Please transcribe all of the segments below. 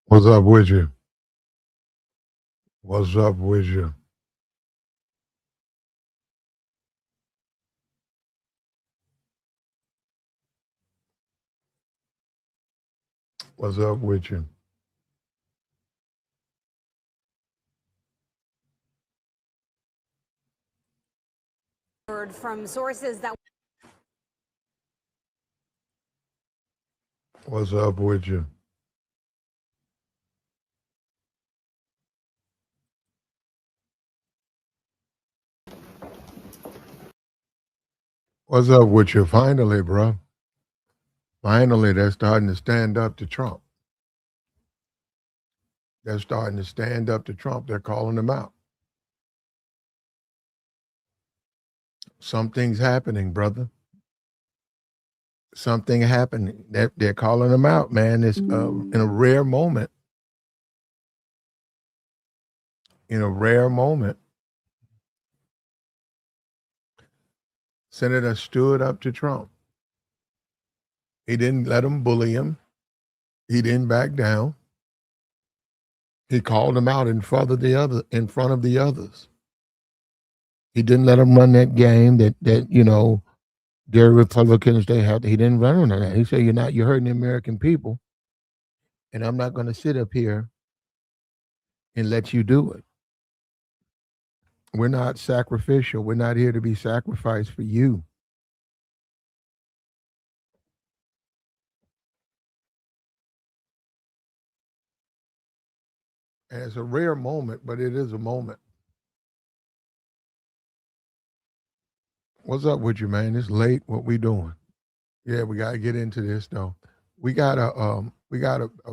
What's up with you? What's up with you? What's up with you? From sources that What's up with you? What's up with you? Finally, bro. Finally, they're starting to stand up to Trump. They're starting to stand up to Trump. They're calling him out. Something's happening, brother. Something happening. They're calling him out, man. It's in a rare moment. In a rare moment, Senator stood up to Trump. He didn't let him bully him. He didn't back down. He called him out in front of the others. He didn't let him run that game that their Republicans they had. He didn't run on that. He said, you're hurting the American people, and I'm not going to sit up here and let you do it. We're not sacrificial. We're not here to be sacrificed for you. And it's a rare moment, but it is a moment. What's up with you, man? It's late. What we doing? Yeah, we gotta get into this though. We got a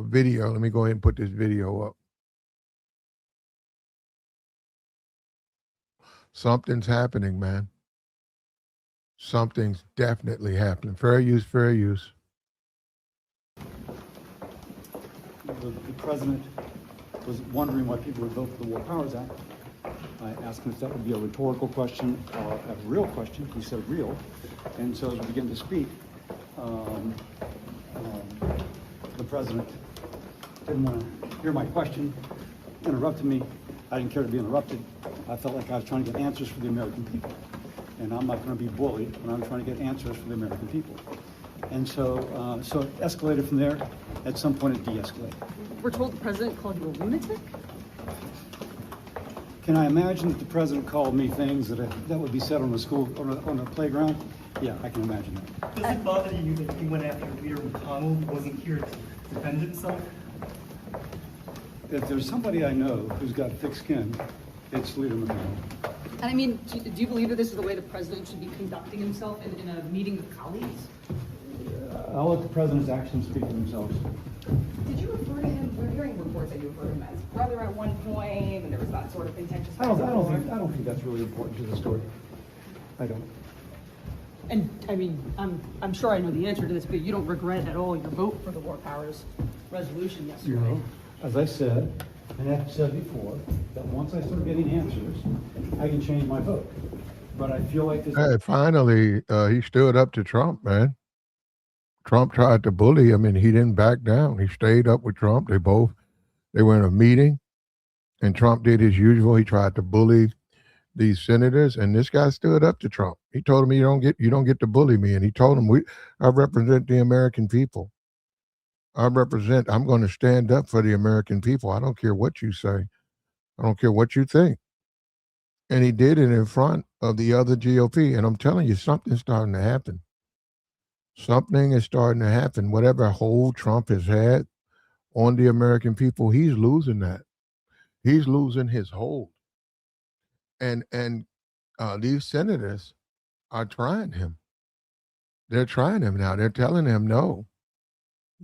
video. Let me go ahead and put this video up. Something's happening, man. Something's definitely happening. Fair use, fair use. The president was wondering why people would vote for the War Powers Act. I asked him if that would be a rhetorical question or a real question. He said real. And so as we began to speak, the president didn't want to hear my question, interrupted me. I didn't care to be interrupted. I felt like I was trying to get answers for the American people. And I'm not going to be bullied when I'm trying to get answers for the American people. And so, so it escalated from there. At some point, it de-escalated. We're told the president called you a lunatic? Can I imagine that the president called me things that would be said on a playground? Yeah, I can imagine that. Does it bother you that he went after Leader McConnell, who wasn't here to defend himself? If there's somebody I know who's got thick skin, it's Leader McConnell. And I mean, do you believe that this is the way the president should be conducting himself in a meeting with colleagues? I'll let the president's actions speak for themselves. Did you refer to him? We're hearing reports that you referred to him as brother at one point, and there was that sort of contentious. I don't think that's really important to the story. I don't. And I mean, I'm sure I know the answer to this, but you don't regret at all your vote for the War Powers resolution yesterday. No. As I said, and I've said before, that once I start getting answers, I can change my vote. But I feel like this. Hey, finally, he stood up to Trump, man. Trump tried to bully him, and he didn't back down. He stayed up with Trump. They were in a meeting, and Trump did his usual. He tried to bully these senators, and this guy stood up to Trump. He told him, "You don't get to bully me." And he told him, I represent the American people. I'm going to stand up for the American people. I don't care what you say. I don't care what you think. And he did it in front of the other GOP. And I'm telling you, something's starting to happen. Something is starting to happen. Whatever hold Trump has had on the American people, he's losing that. He's losing his hold. And these senators are trying him. They're trying him now. They're telling him, no,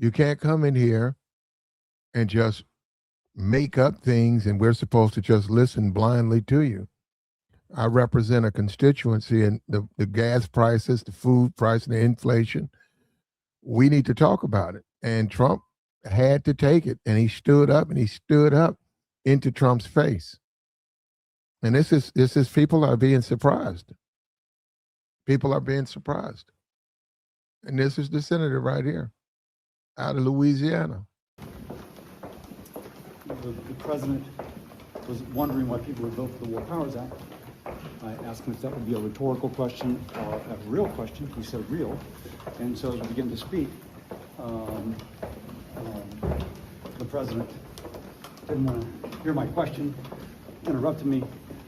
you can't come in here and just make up things and we're supposed to just listen blindly to you. I represent a constituency, and the gas prices, the food price, and the inflation, we need to talk about it. And Trump had to take it, and he stood up into Trump's face. And this is people are being surprised. People are being surprised. And this is the senator right here out of Louisiana. The president was wondering why people would vote for the War Powers Act. I asked him if that would be a rhetorical question or a real question. He said real. And so as we begin to speak, the president didn't want to hear my question, interrupted me.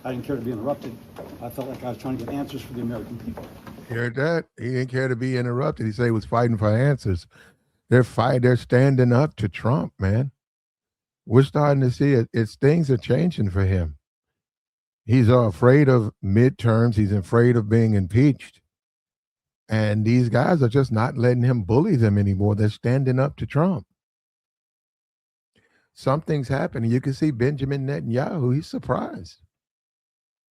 I didn't care to be interrupted. I felt like I was trying to get answers for the American people. You heard that? He didn't care to be interrupted. He said he was fighting for answers. They're standing up to Trump, man. We're starting to see it. Things are changing for him. He's afraid of midterms. He's afraid of being impeached. And these guys are just not letting him bully them anymore. They're standing up to Trump. Something's happening. You can see Benjamin Netanyahu. He's surprised.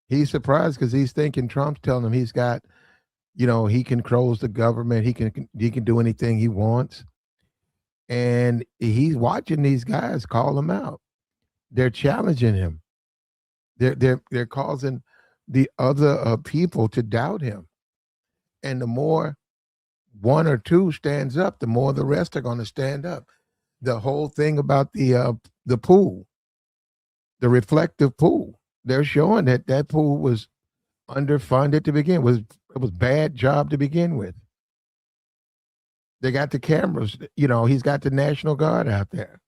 He's surprised because he's thinking Trump's telling him he's got, he controls the government. He can do anything he wants. And he's watching these guys call him out. They're challenging him. They're causing the other people to doubt him. And the more one or two stands up, the more the rest are going to stand up. The whole thing about the pool, the reflective pool, they're showing that pool was underfunded to begin with. It was bad job to begin with. They got the cameras, he's got the National Guard out there.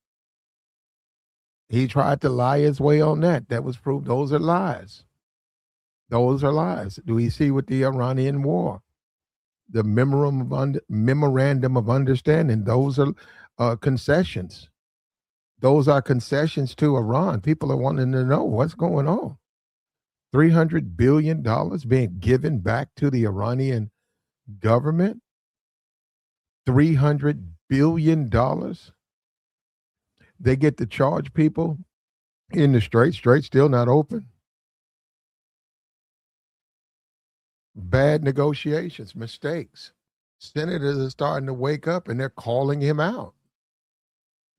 He tried to lie his way on that. That was proved. Those are lies. Those are lies. Do we see with the Iranian war? The memorandum of understanding, those are concessions. Those are concessions to Iran. People are wanting to know what's going on. $300 billion being given back to the Iranian government. $300 billion. They get to charge people in the Strait still not open. Bad negotiations, mistakes. Senators are starting to wake up and they're calling him out.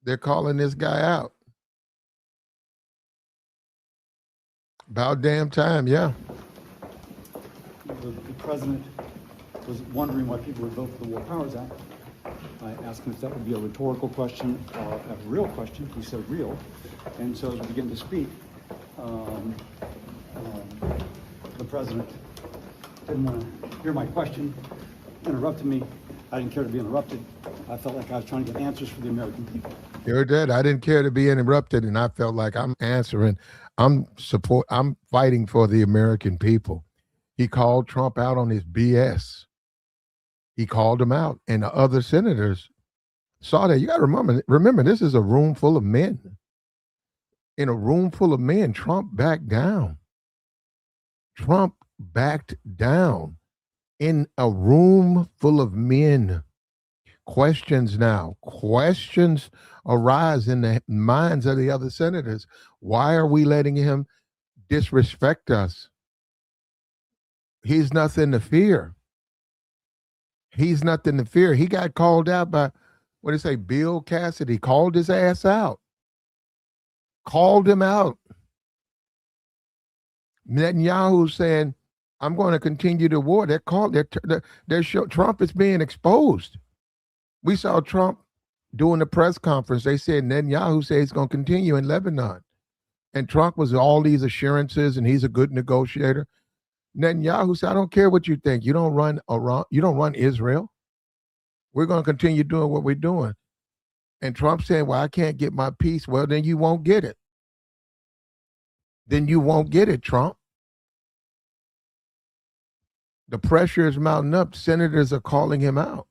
They're calling this guy out. About damn time, yeah. The president was wondering why people would vote for the War Powers Act. I asked him if that would be a rhetorical question or a real question. He said real. And so as we begin to speak, the president didn't want to hear my question, interrupted me. I didn't care to be interrupted. I felt like I was trying to get answers for the American people. You heard that? I didn't care to be interrupted, and I felt like I'm answering. I'm fighting for the American people. He called Trump out on his BS. He called him out, and the other senators saw that. You got to remember, this is a room full of men. In a room full of men, Trump backed down. Trump backed down in a room full of men. Questions arise in the minds of the other senators. Why are we letting him disrespect us? He's nothing to fear. He's nothing to fear. He got called out by, Bill Cassidy called his ass out. Called him out. Netanyahu saying, I'm going to continue the war. Trump is being exposed. We saw Trump doing the press conference. They said Netanyahu said he's going to continue in Lebanon. And Trump was all these assurances and he's a good negotiator. Netanyahu said, I don't care what you think. You don't run Iran. You don't run Israel. We're going to continue doing what we're doing. And Trump said, well, I can't get my peace. Well, then you won't get it. Then you won't get it, Trump. The pressure is mounting up. Senators are calling him out.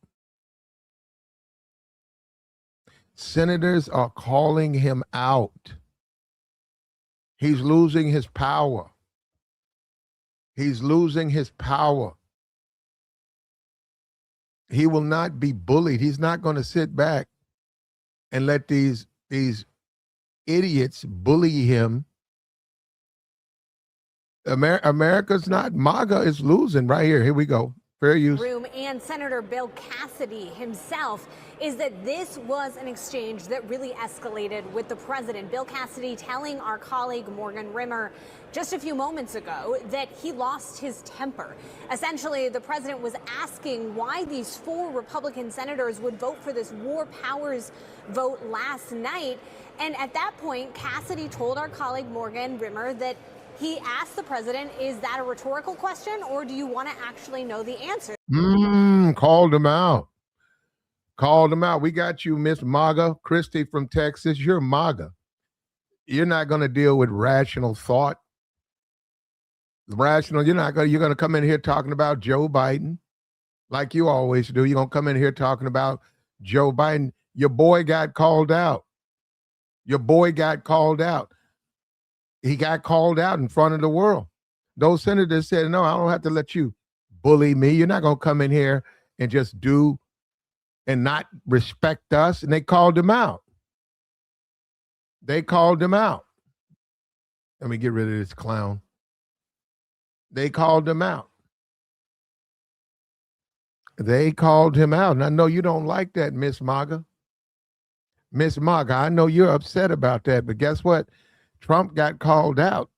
Senators are calling him out. He's losing his power. He's losing his power. He will not be bullied. He's not going to sit back and let these idiots bully him. America's not. MAGA is losing right here. Here we go. Fair use. Room and Senator Bill Cassidy himself is that this was an exchange that really escalated with the president. Bill Cassidy telling our colleague Morgan Rimmer just a few moments ago that he lost his temper. Essentially, the president was asking why these 4 Republican senators would vote for this war powers vote last night. And at that point, Cassidy told our colleague Morgan Rimmer that he asked the president, is that a rhetorical question, or do you want to actually know the answer? Called him out. Called him out. We got you, Miss MAGA, Christy from Texas. You're MAGA. You're not going to deal with rational thought. Rational, you're going to come in here talking about Joe Biden like you always do. You're going to come in here talking about Joe Biden. Your boy got called out. Your boy got called out. He got called out in front of the world. Those senators said, no, I don't have to let you bully me. You're not going to come in here and just do and not respect us. And they called him out. They called him out. Let me get rid of this clown. They called him out. They called him out. And I know you don't like that, Miss MAGA. Miss MAGA, I know you're upset about that, but guess what? Trump got called out.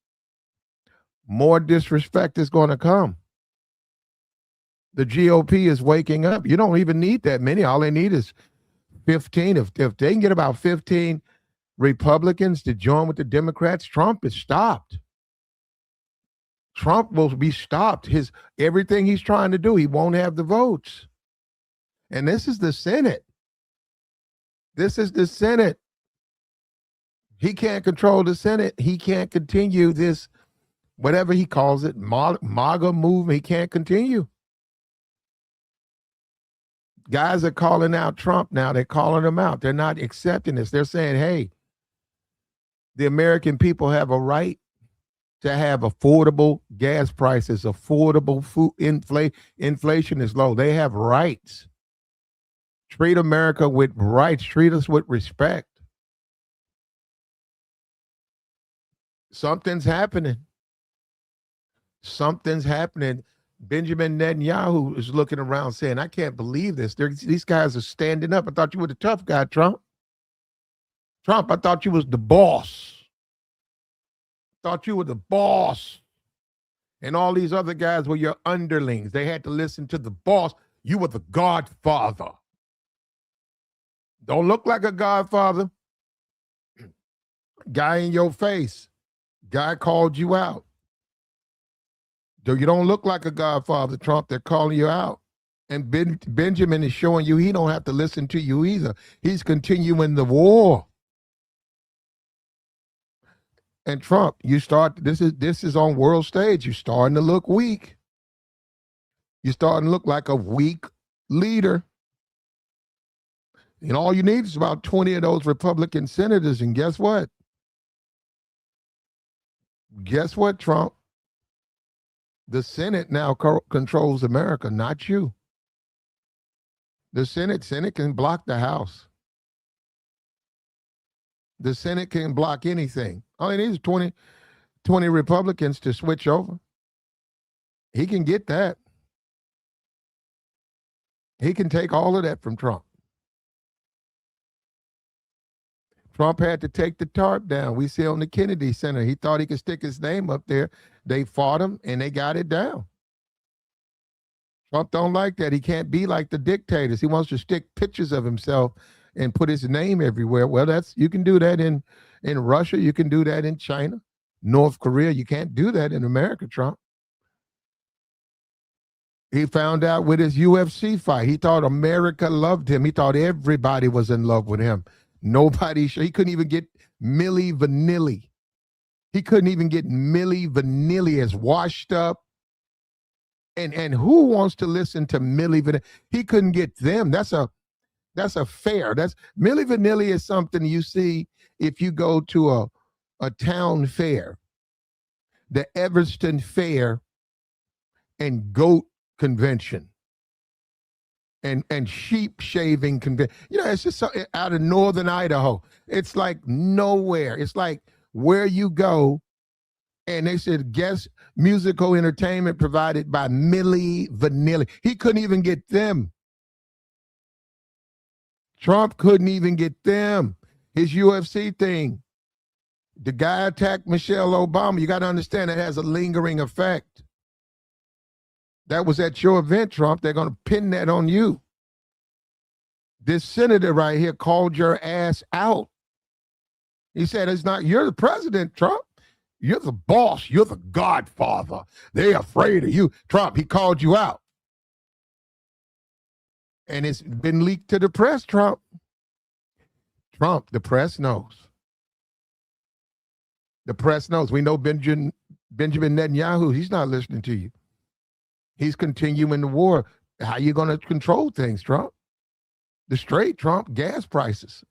More disrespect is going to come. The GOP is waking up. You don't even need that many. All they need is 15. If they can get about 15 Republicans to join with the Democrats, Trump is stopped. Trump will be stopped. Everything he's trying to do, he won't have the votes. And this is the Senate. This is the Senate. He can't control the Senate. He can't continue this, whatever he calls it, MAGA movement. He can't continue. Guys are calling out Trump now. They're calling him out. They're not accepting this. They're saying, hey, the American people have a right to have affordable gas prices, affordable food. Inflation is low. They have rights. Treat America with rights. Treat us with respect. Something's happening. Something's happening. Benjamin Netanyahu is looking around saying, I can't believe this. These guys are standing up. I thought you were the tough guy, Trump. Trump, I thought you was the boss. Thought you were the boss. And all these other guys were your underlings. They had to listen to the boss. You were the godfather. Don't look like a godfather. Guy in your face. Guy called you out. You don't look like a godfather, Trump. They're calling you out. And Benjamin is showing you he don't have to listen to you either. He's continuing the war. And Trump, this is on world stage. You're starting to look weak. You're starting to look like a weak leader. And all you need is about 20 of those Republican senators. And guess what? Guess what, Trump? The Senate now controls America, not you. The Senate can block the House. The Senate can block anything. All it needs is 20 Republicans to switch over. He can get that. He can take all of that from Trump. Trump had to take the tarp down. We see on the Kennedy Center. He thought he could stick his name up there. They fought him, and they got it down. Trump don't like that. He can't be like the dictators. He wants to stick pictures of himself and put his name everywhere. Well, you can do that in Russia. You can do that in China, North Korea. You can't do that in America, Trump. He found out with his UFC fight. He thought America loved him. He thought everybody was in love with him. He couldn't even get Milli Vanilli. He couldn't even get Milli Vanilli as washed up. And who wants to listen to Milli Vanilli? He couldn't get them. That's a fair. Milli Vanilli is something you see if you go to a town fair, the Everston Fair and goat convention. And sheep shaving convention. It's just out of northern Idaho. It's like nowhere. It's like where you go And they said guest musical entertainment provided by Milli Vanilli. He couldn't even get them. Trump couldn't even get them. His UFC thing. The guy attacked Michelle Obama. You got to understand it has a lingering effect. That was at your event, Trump. They're going to pin that on you. This senator right here called your ass out. He said, it's not, you're the president, Trump. You're the boss. You're the godfather. They're afraid of you. Trump, he called you out. And it's been leaked to the press, Trump. Trump, the press knows. The press knows. We know Benjamin Netanyahu, he's not listening to you. He's continuing the war. How you going to control things, Trump? The straight Trump, gas prices.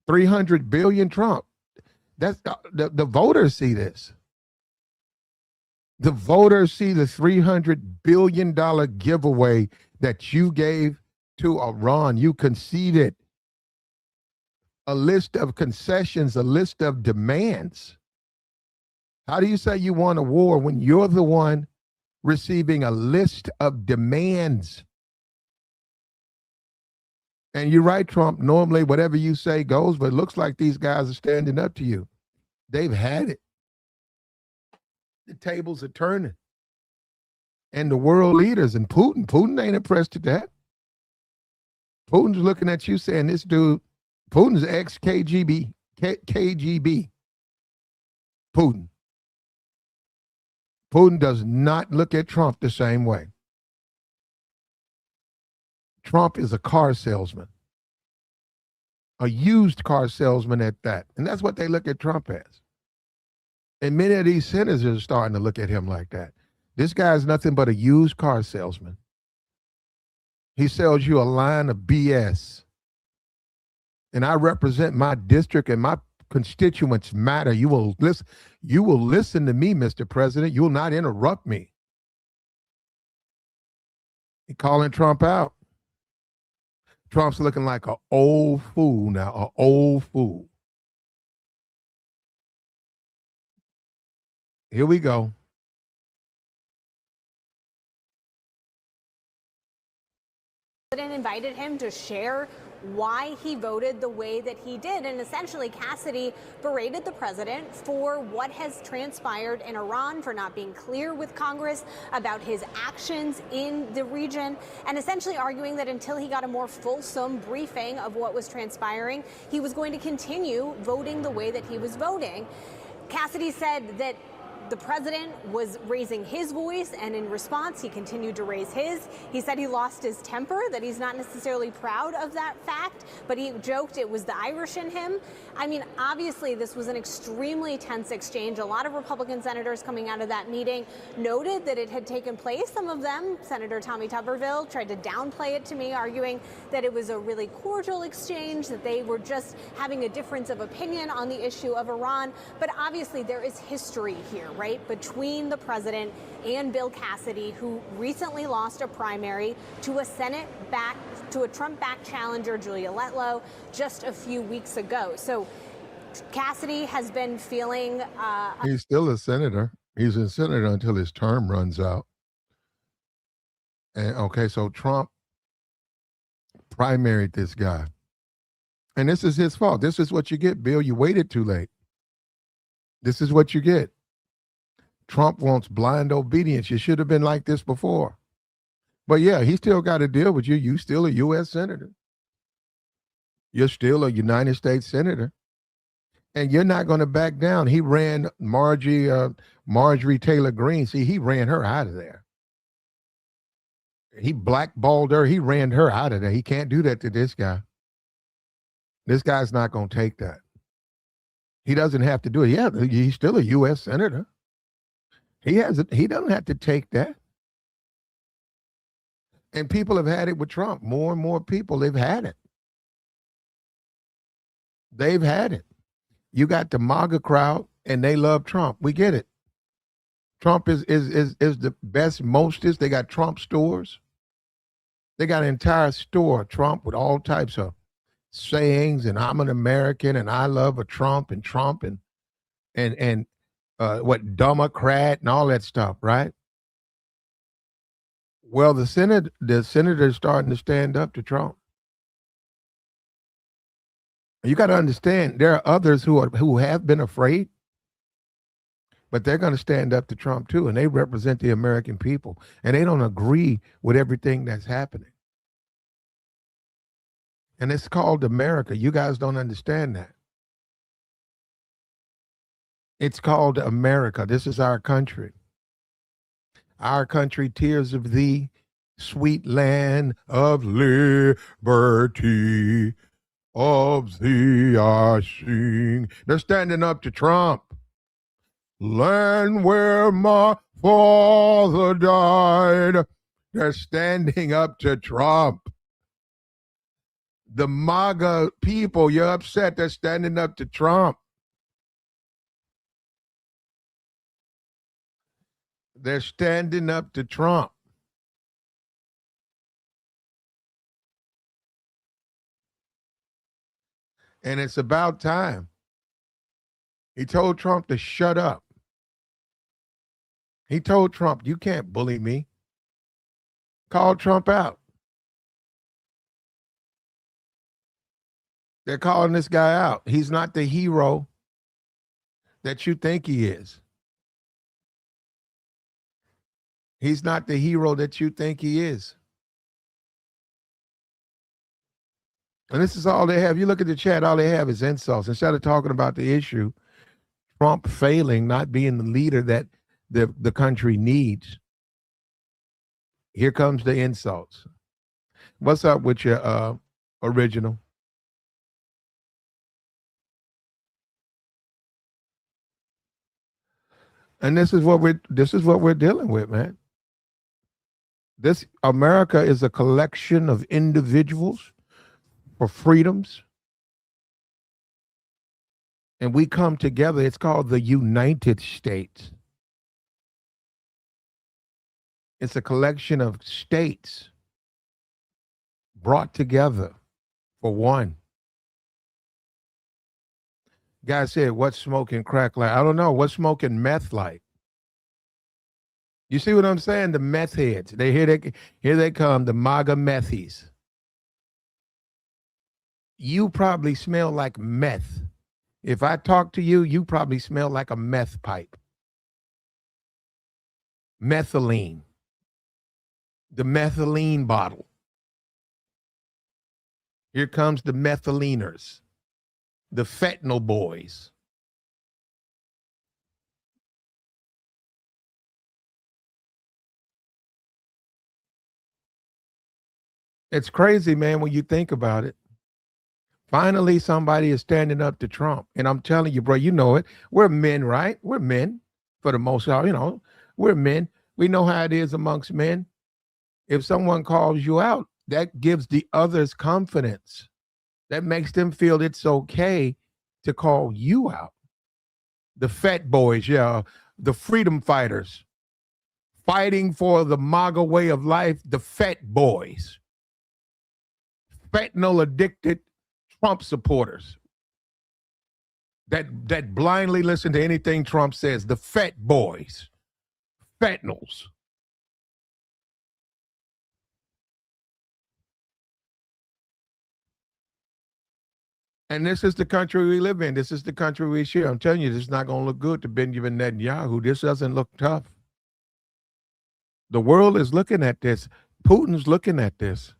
300 billion Trump. That's the voters see this. The voters see the $300 billion giveaway that you gave to Iran. You conceded a list of concessions, a list of demands. How do you say you want a war when you're the one receiving a list of demands? And you're right, Trump, normally whatever you say goes, but it looks like these guys are standing up to you. They've had it. The tables are turning. And the world leaders and Putin ain't impressed at that. Putin's looking at you saying, this dude, Putin's ex-KGB, KGB. Putin. Putin does not look at Trump the same way. Trump is a car salesman, a used car salesman at that. And that's what they look at Trump as. And many of these senators are starting to look at him like that. This guy is nothing but a used car salesman. He sells you a line of BS. And I represent my district and my constituents matter. You will listen to me, Mr. President. You will not interrupt me. He calling Trump out. Trump's looking like an old fool now, an old fool. Here we go. The president invited him to share why he voted the way that he did. And essentially, Cassidy berated the president for what has transpired in Iran, for not being clear with Congress about his actions in the region, and essentially arguing that until he got a more fulsome briefing of what was transpiring, he was going to continue voting the way that he was voting. Cassidy said that the president was raising his voice, and in response, he continued to raise his. He said he lost his temper, that he's not necessarily proud of that fact, but he joked it was the Irish in him. I mean, obviously, this was an extremely tense exchange. A lot of Republican senators coming out of that meeting noted that it had taken place. Some of them, Senator Tommy Tuberville, tried to downplay it to me, arguing that it was a really cordial exchange, that they were just having a difference of opinion on the issue of Iran. But obviously, there is history here, right, between the president and Bill Cassidy, who recently lost a primary to a Trump-backed challenger, Julia Letlow, just a few weeks ago. So Cassidy has been feeling... He's still a senator. He's a senator until his term runs out. And okay, so Trump primaried this guy. And this is his fault. This is what you get, Bill. You waited too late. This is what you get. Trump wants blind obedience. You should have been like this before. But yeah, he still got to deal with you. You still a U.S. senator. You're still a United States senator. And you're not going to back down. He ran Marjorie Taylor Greene. See, he ran her out of there. He blackballed her. He ran her out of there. He can't do that to this guy. This guy's not going to take that. He doesn't have to do it. Yeah, he's still a U.S. senator. He doesn't have to take that. And people have had it with Trump. More and more people, they've had it. They've had it. You got the MAGA crowd, and they love Trump. We get it. Trump is the best, mostest. They got Trump stores. They got an entire store, Trump, with all types of sayings, and I'm an American, and I love a Trump, and and what Democrat and all that stuff, right? Well, the senators starting to stand up to Trump. You got to understand, there are others who have been afraid, but they're going to stand up to Trump too, and they represent the American people, and they don't agree with everything that's happening. And it's called America. You guys don't understand that. It's called America. This is our country. Our country, tears of thee, sweet land of liberty, of thee I sing. They're standing up to Trump. Land where my father died. They're standing up to Trump. The MAGA people, you're upset, they're standing up to Trump. They're standing up to Trump. And it's about time. He told Trump to shut up. He told Trump, you can't bully me. Called Trump out. They're calling this guy out. He's not the hero that you think he is. He's not the hero that you think he is. And this is all they have. You look at the chat, all they have is insults. Instead of talking about the issue, Trump failing, not being the leader that the country needs. Here comes the insults. What's up with your original? And this is what we're dealing with, man. This America is a collection of individuals for freedoms. And we come together. It's called the United States. It's a collection of states brought together for one. Guy said, what's smoking crack like? I don't know. What's smoking meth like? You see what I'm saying? The meth heads. Here they come, the MAGA methies. You probably smell like meth. If I talk to you, you probably smell like a meth pipe. Methylene. The methylene bottle. Here comes the methyleners. The fentanyl boys. It's crazy, man, when you think about it. Finally, somebody is standing up to Trump. And I'm telling you, bro, you know it. We're men, right? We're men for the most part, we're men. We know how it is amongst men. If someone calls you out, that gives the others confidence. That makes them feel it's okay to call you out. The fat boys, the freedom fighters, fighting for the MAGA way of life, the fat boys. Fentanyl addicted Trump supporters that blindly listen to anything Trump says, the fat boys, fentanyls. And this is the country we live in. This is the country we share. I'm telling you, this is not going to look good to Benjamin Netanyahu. This doesn't look tough. The world is looking at this. Putin's looking at this.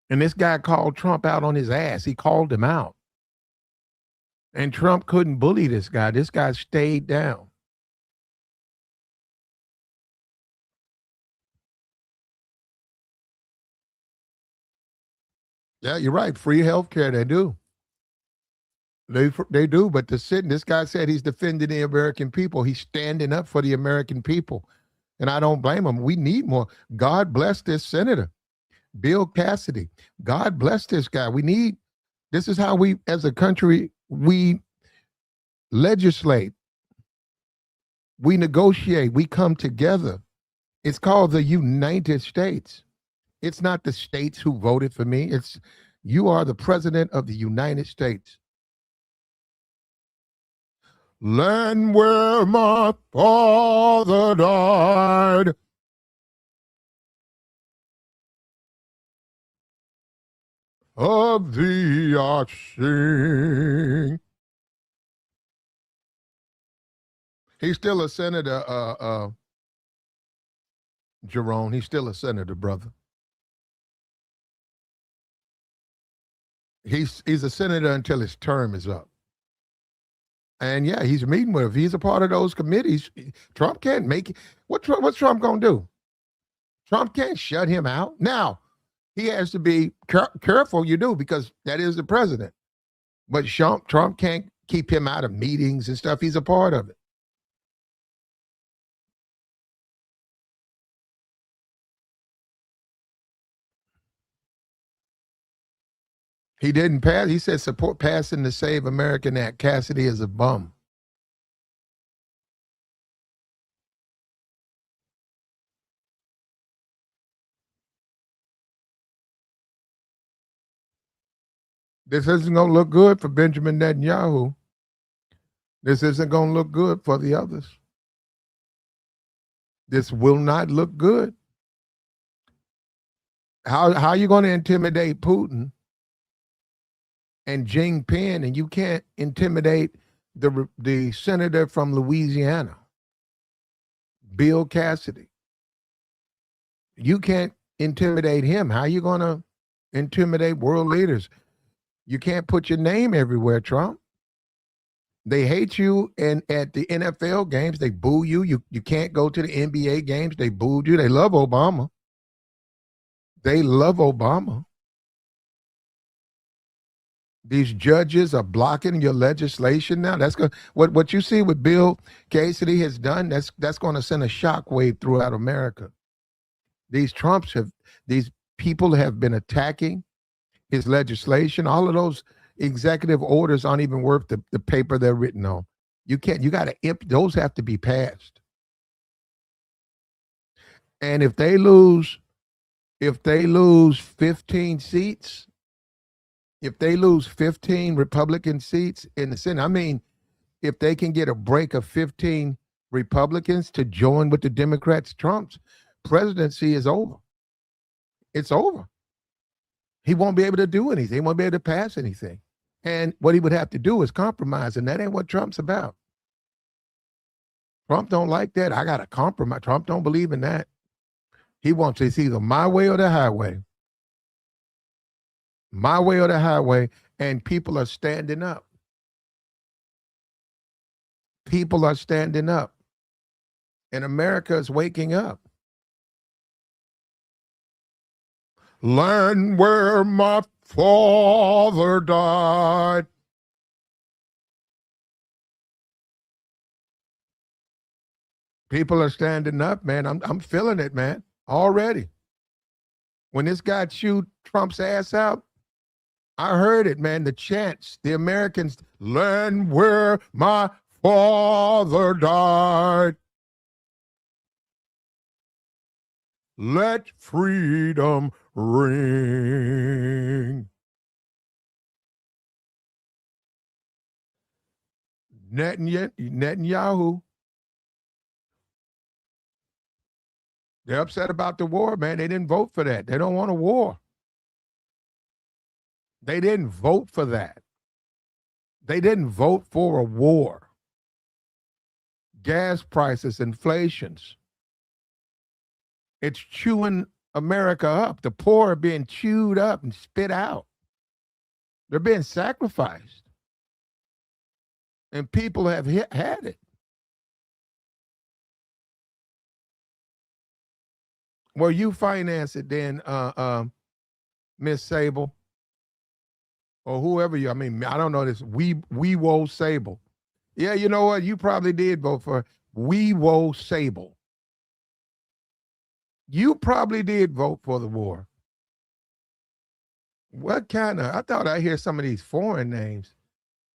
And this guy called Trump out on his ass. He called him out. And Trump couldn't bully this guy. This guy stayed down. Yeah, you're right. Free health care, they do. They do, but this guy said he's defending the American people. He's standing up for the American people. And I don't blame him. We need more. God bless this senator. Bill Cassidy. God bless this guy. This is how we, as a country, we legislate. We negotiate. We come together. It's called the United States. It's not the states who voted for me. You are the president of the United States. land where my father died. Of thee I sing. He's still a senator, Jerome. He's still a senator, brother. He's a senator until his term is up. And yeah, he's meeting with. If he's a part of those committees, Trump can't make it. What's Trump gonna do? Trump can't shut him out. Now, he has to be careful. You do, because that is the president. But Trump can't keep him out of meetings and stuff. He's a part of it. He didn't pass. He said support passing the Save American Act. Cassidy is a bum. This isn't going to look good for Benjamin Netanyahu. This isn't going to look good for the others. This will not look good. How are you going to intimidate Putin and Jinping, and you can't intimidate the senator from Louisiana, Bill Cassidy? You can't intimidate him. How are you going to intimidate world leaders? You can't put your name everywhere, Trump. They hate you, and at the NFL games, they boo you. You can't go to the NBA games. They booed you. They love Obama. They love Obama. These judges are blocking your legislation now. That's good. What you see with Bill Cassidy has done, that's going to send a shockwave throughout America. These people have been attacking his legislation. All of those executive orders aren't even worth the paper they're written on. You got to, those have to be passed. And if they lose 15 seats, if they lose 15 Republican seats in the Senate, I mean, if they can get a break of 15 Republicans to join with the Democrats, Trump's presidency is over. It's over. He won't be able to do anything. He won't be able to pass anything. And what he would have to do is compromise, and that ain't what Trump's about. Trump don't like that. I got to compromise. Trump don't believe in that. He wants it's either my way or the highway. My way or the highway, and people are standing up. People are standing up. And America is waking up. Land where my father died. People are standing up, man. I'm feeling it, man, already. When this guy chewed Trump's ass out, I heard it, man. The chants, the Americans, land where my father died. Let freedom ring. Netanyahu, they're upset about the war, man. They didn't vote for that. They don't want a war. They didn't vote for that. They didn't vote for a war. Gas prices, inflations. It's chewing America up. The poor are being chewed up and spit out. They're being sacrificed. And people have had it. Well, you finance it then, Miss Sable. Or whoever you, I mean, I don't know this. Weewo Sable. Yeah, you know what? You probably did vote for Weewo Sable. You probably did vote for the war. What kind of, I thought I hear some of these foreign names.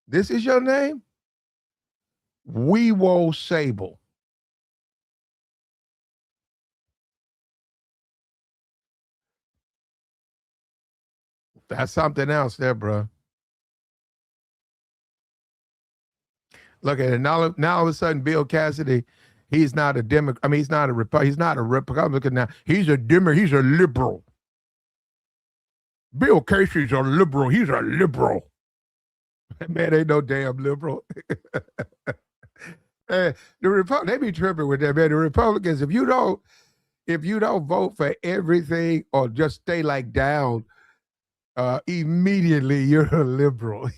This is your name? Weewo Sable. That's something else there, bro. Look at it now. Now all of a sudden, Bill Cassidy, he's not a Democrat. I mean, he's not a Republican now. He's a Democrat. He's a liberal. Bill Cassidy's a liberal. He's a liberal. Man, ain't no damn liberal. The they be tripping with that, man. The Republicans, if you don't vote for everything or just stay like down, immediately you're a liberal.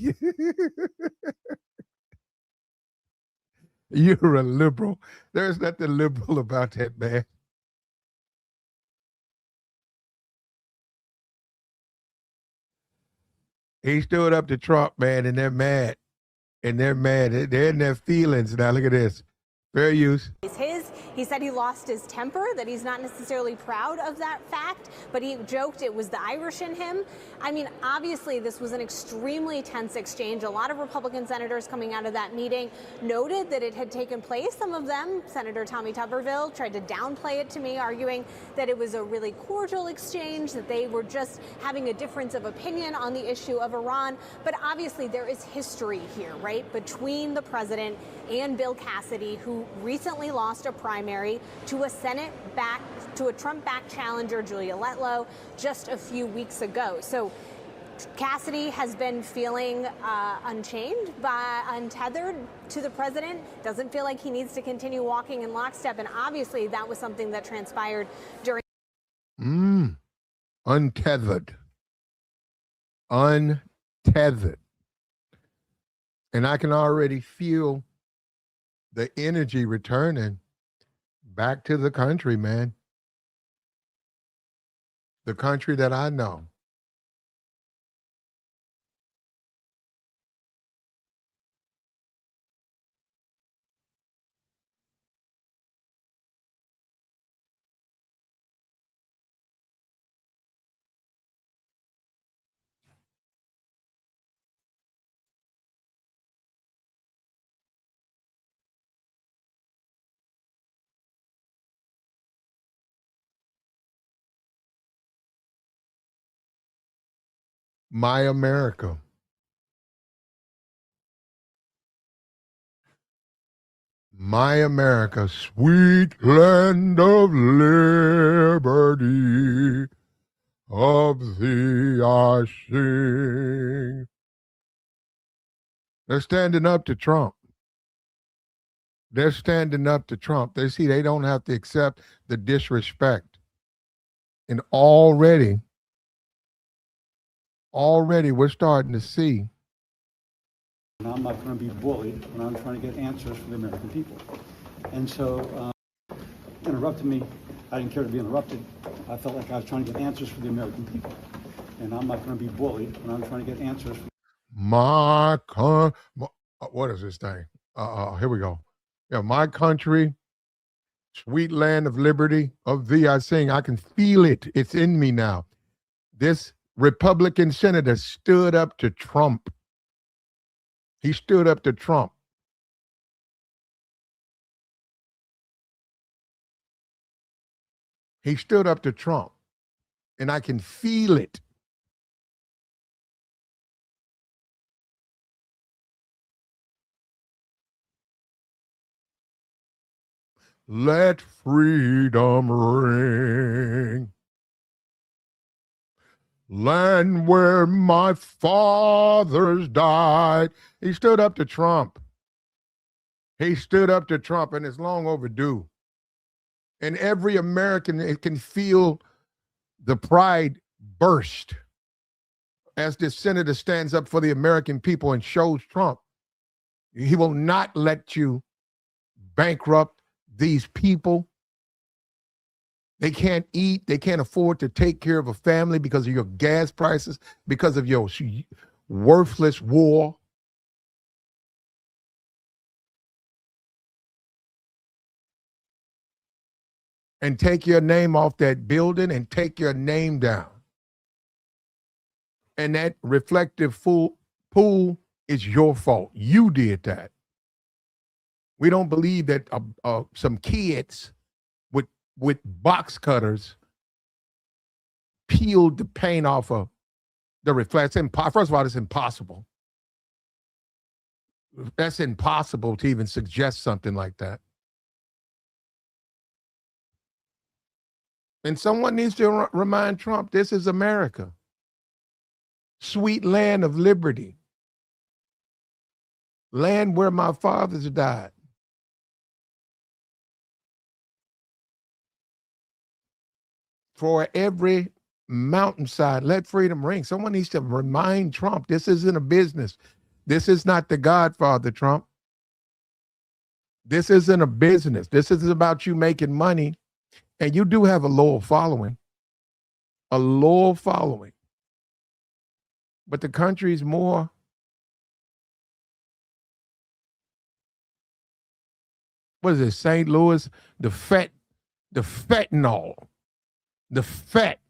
You're a liberal. There's nothing liberal about that, man. He stood up to Trump, man, and they're mad. And they're mad. They're in their feelings now. Look at this. Fair use. He said he lost his temper, that he's not necessarily proud of that fact, but he joked it was the Irish in him. I mean, obviously, this was an extremely tense exchange. A lot of Republican senators coming out of that meeting noted that it had taken place. Some of them, Senator Tommy Tuberville, tried to downplay it to me, arguing that it was a really cordial exchange, that they were just having a difference of opinion on the issue of Iran. But obviously, there is history here, right, between the president and Bill Cassidy, who recently lost a primary to a Trump-backed challenger, Julia Letlow, just a few weeks ago. So Cassidy has been feeling untethered to the president, doesn't feel like he needs to continue walking in lockstep, and obviously that was something that transpired during. Untethered. Untethered. And I can already feel the energy returning back to the country, man. The country that I know. My America. My America, sweet land of liberty, of thee I sing. They're standing up to Trump. They're standing up to Trump. They see they don't have to accept the disrespect. And already we're starting to see. And I'm not going to be bullied when I'm trying to get answers from the American people. And so, interrupted me. I didn't care to be interrupted. I felt like I was trying to get answers from the American people. And I'm not going to be bullied when I'm trying to get answers from what is this thing? Here we go. Yeah, my country, sweet land of liberty, of thee I sing. I can feel it. It's in me now. This Republican senator stood up to Trump. He stood up to Trump. He stood up to Trump. And I can feel it. Let freedom ring. Land where my fathers died. He stood up to Trump. He stood up to Trump, and it's long overdue. And every American can feel the pride burst as this senator stands up for the American people and shows Trump he will not let you bankrupt these people. They can't eat. They can't afford to take care of a family because of your gas prices, because of your worthless war. And take your name off that building and take your name down. And that reflective pool is your fault. You did that. We don't believe that some kids with box cutters peeled the paint off of the reflection. First of all, it's impossible. That's impossible to even suggest something like that. And someone needs to remind Trump, this is America. Sweet land of liberty. Land where my fathers died. For every mountainside, let freedom ring. Someone needs to remind Trump, this isn't a business. This is not the Godfather, Trump. This isn't a business. This is about you making money. And you do have a loyal following. A loyal following. But the country's more what is it, St. Louis? The fentanyl. The fat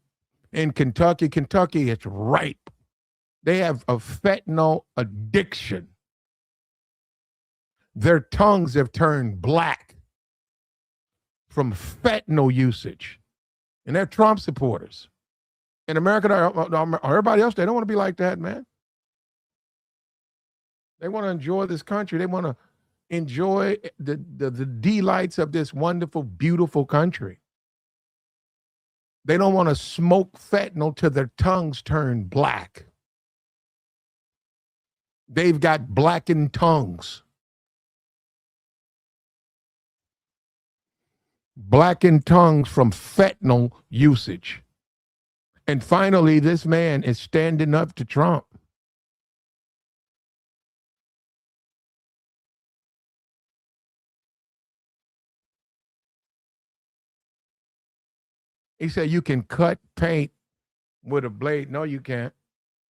in Kentucky. Kentucky, it's ripe. They have a fentanyl addiction. Their tongues have turned black from fentanyl usage. And they're Trump supporters. In America, everybody else, they don't want to be like that, man. They want to enjoy this country. They want to enjoy the delights of this wonderful, beautiful country. They don't want to smoke fentanyl till their tongues turn black. They've got blackened tongues. Blackened tongues from fentanyl usage. And finally, this man is standing up to Trump. He said, you can cut paint with a blade. No, you can't.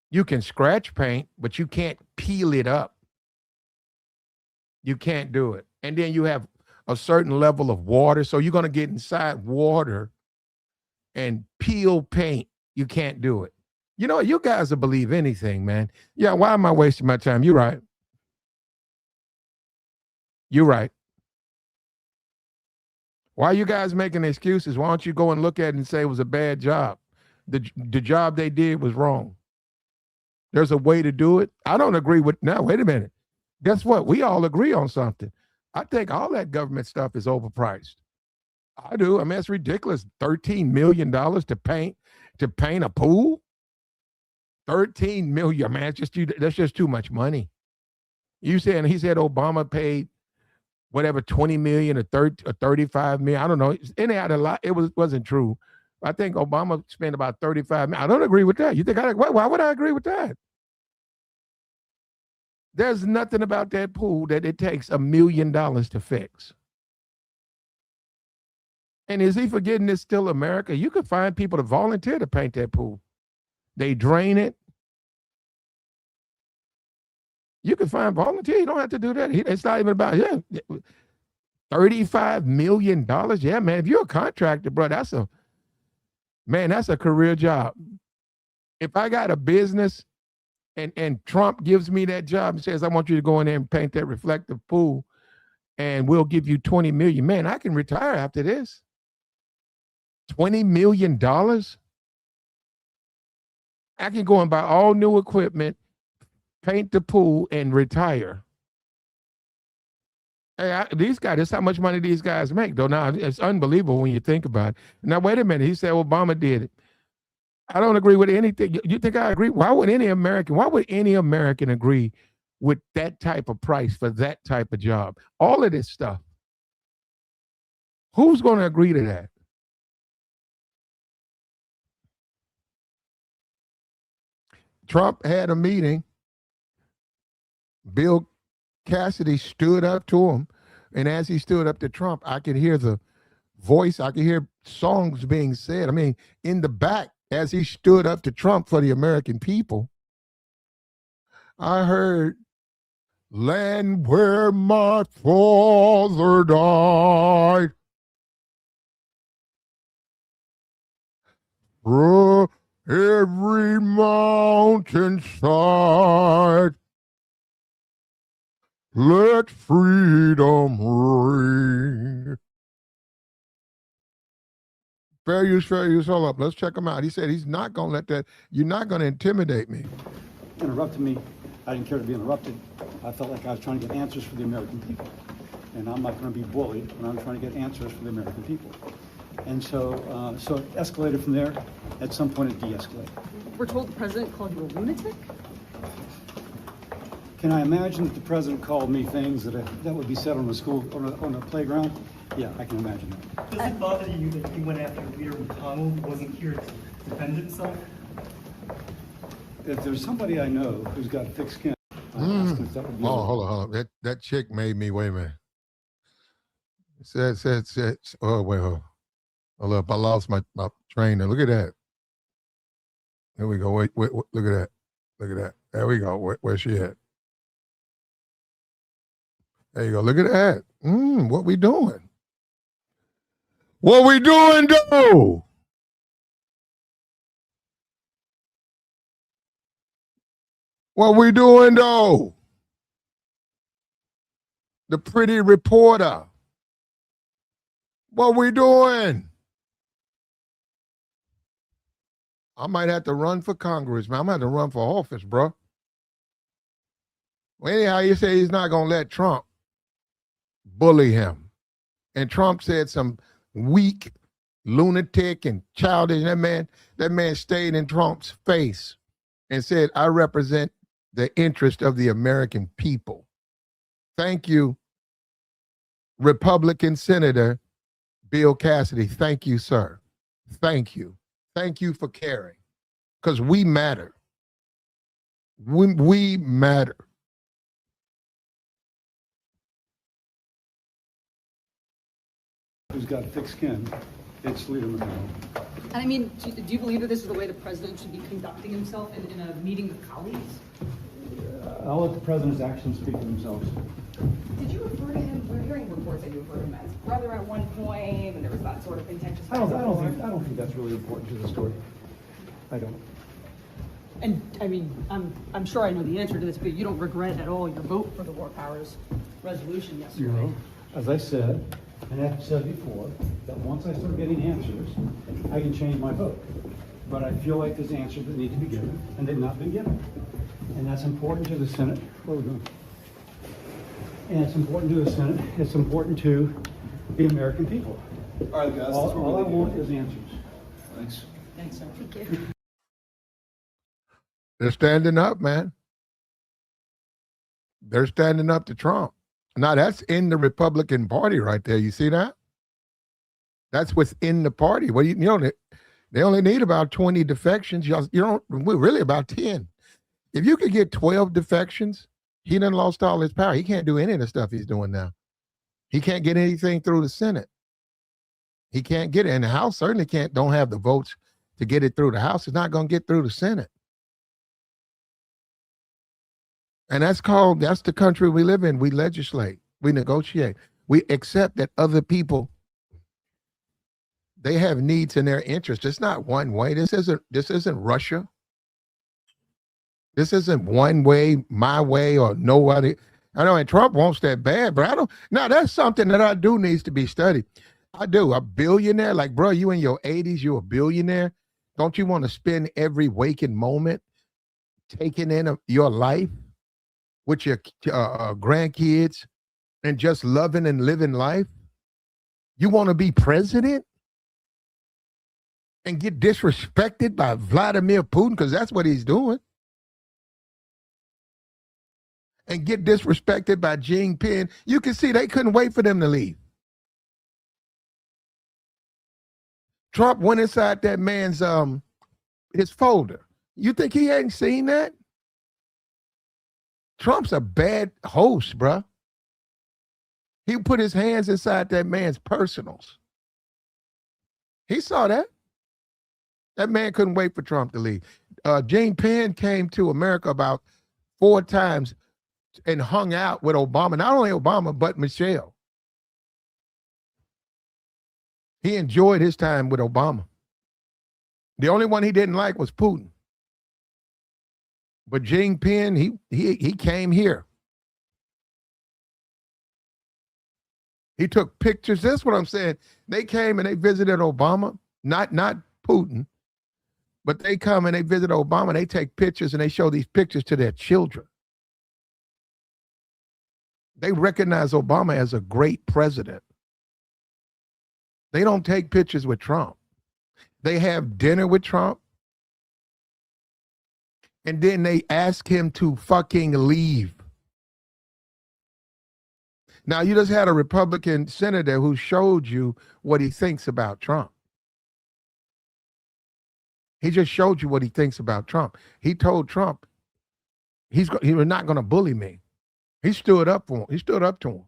You can scratch paint, but you can't peel it up. You can't do it. And then you have a certain level of water. So you're going to get inside water and peel paint. You can't do it. You know, you guys will believe anything, man. Yeah, why am I wasting my time? You're right. You're right. Why are you guys making excuses? Why don't you go and look at it and say it was a bad job? The job they did was wrong. There's a way to do it. I don't agree with, now, wait a minute. Guess what? We all agree on something. I think all that government stuff is overpriced. I do. I mean, it's ridiculous. $13 million to paint a pool? $13 million, man. That's just too much money. You said, he said Obama paid whatever, 20 million or 35 million. I don't know. Anyhow, a lot. It wasn't true. I think Obama spent about 35 million. I don't agree with that. You think why would I agree with that? There's nothing about that pool that it takes $1 million to fix. And is he forgetting it's still America? You could find people to volunteer to paint that pool. They drain it. You can find volunteers. You don't have to do that. It's not even about, $35 million. Yeah, man. If you're a contractor, bro, that's a career job. If I got a business and Trump gives me that job and says, I want you to go in there and paint that reflective pool and we'll give you 20 million, man, I can retire after this. $20 million? I can go and buy all new equipment, paint the pool, and retire. Hey, these guys, that's how much money these guys make, though. Now, it's unbelievable when you think about it. Now, wait a minute. He said Obama did it. I don't agree with anything. You think I agree? Why would any American agree with that type of price for that type of job? All of this stuff. Who's going to agree to that? Trump had a meeting. Bill Cassidy stood up to him. And as he stood up to Trump, I could hear the voice. I could hear songs being said. I mean, in the back, as he stood up to Trump for the American people, I heard, land where my father died. Through every mountainside, let freedom ring. Fair use, hold up. Let's check him out. He said he's not going to let that, you're not going to intimidate me. Interrupted me. I didn't care to be interrupted. I felt like I was trying to get answers for the American people. And I'm not going to be bullied when I'm trying to get answers for the American people. And so, so it escalated from there. At some point, it de-escalated. We're told the president called you a lunatic? Can I imagine that the president called me things that would be said on a school, on a playground? Yeah, I can imagine that. Does it bother you that he went after Leader McConnell, wasn't here to defend himself? If there's somebody I know who's got thick skin, I ask if that would be. Oh, hold on. That chick made me, wait a minute. Said, oh, wait, hold up. I lost my trainer. Look at that. There we go. Wait, look at that. Look at that. There we go. Where's she at? There you go. Look at that. What we doing? What we doing, though? What we doing, though? The pretty reporter. What we doing? I might have to run for Congress, man. I'm going to have to run for office, bro. Well, anyhow, you say he's not going to let Trump bully him. And Trump said some weak, lunatic, and childish. That man stayed in Trump's face and said, I represent the interest of the American people. Thank you, Republican Senator Bill Cassidy. Thank you, sir. Thank you. Thank you for caring. Because we matter. We matter. Who's got thick skin, it's Leader McConnell. And I mean, do you believe that this is the way the president should be conducting himself in a meeting with colleagues? I'll let the president's actions speak for themselves. Did you refer to him, we're hearing reports that you referred to him as brother at one point, and there was that sort of contentious. I don't think that's really important to the story. I don't. And I mean, I'm sure I know the answer to this, but you don't regret at all your vote for the War Powers resolution yesterday. You know, as I said, and I've said before, that once I start getting answers, I can change my vote. But I feel like there's answers that need to be given, and they've not been given. And that's important to the Senate. Where are we going? And it's important to the Senate. It's important to the American people. All right, guys. All I want is answers. Thanks. Thanks, sir. Thank you. They're standing up, man. They're standing up to Trump. Now, that's in the Republican Party right there. You see that? That's within the party. Well, you know, they only need about 20 defections. We're really about 10. If you could get 12 defections, he done lost all his power. He can't do any of the stuff he's doing now. He can't get anything through the Senate. He can't get it. And the House certainly don't have the votes to get it through the House. It's not going to get through the Senate. And that's the country we live in. We legislate, we negotiate, we accept that other people, they have needs in their interest. It's not one way. This isn't Russia. This isn't one way, my way, or nobody. I know, and Trump wants that bad, but now that's something that I do needs to be studied. I do. A billionaire, like, bro, you in your 80s, you're a billionaire. Don't you want to spend every waking moment taking in your life with your grandkids and just loving and living life? You want to be president and get disrespected by Vladimir Putin, because that's what he's doing, and get disrespected by Xi Jinping? You can see they couldn't wait for them to leave. Trump went inside that man's his folder. You think he hadn't seen that? Trump's a bad host, bruh. He put his hands inside that man's personals. He saw that. That man couldn't wait for Trump to leave. Xi Jinping came to America about 4 times and hung out with Obama. Not only Obama, but Michelle. He enjoyed his time with Obama. The only one he didn't like was Putin. But Xi Jinping, he came here. He took pictures. That's what I'm saying. They came and they visited Obama, not Putin, but they come and they visit Obama. They take pictures and they show these pictures to their children. They recognize Obama as a great president. They don't take pictures with Trump. They have dinner with Trump, and then they ask him to fucking leave. Now, you just had a Republican senator who showed you what he thinks about Trump. He just showed you what he thinks about Trump. He told Trump he was not going to bully me. He stood up for him. He stood up to him.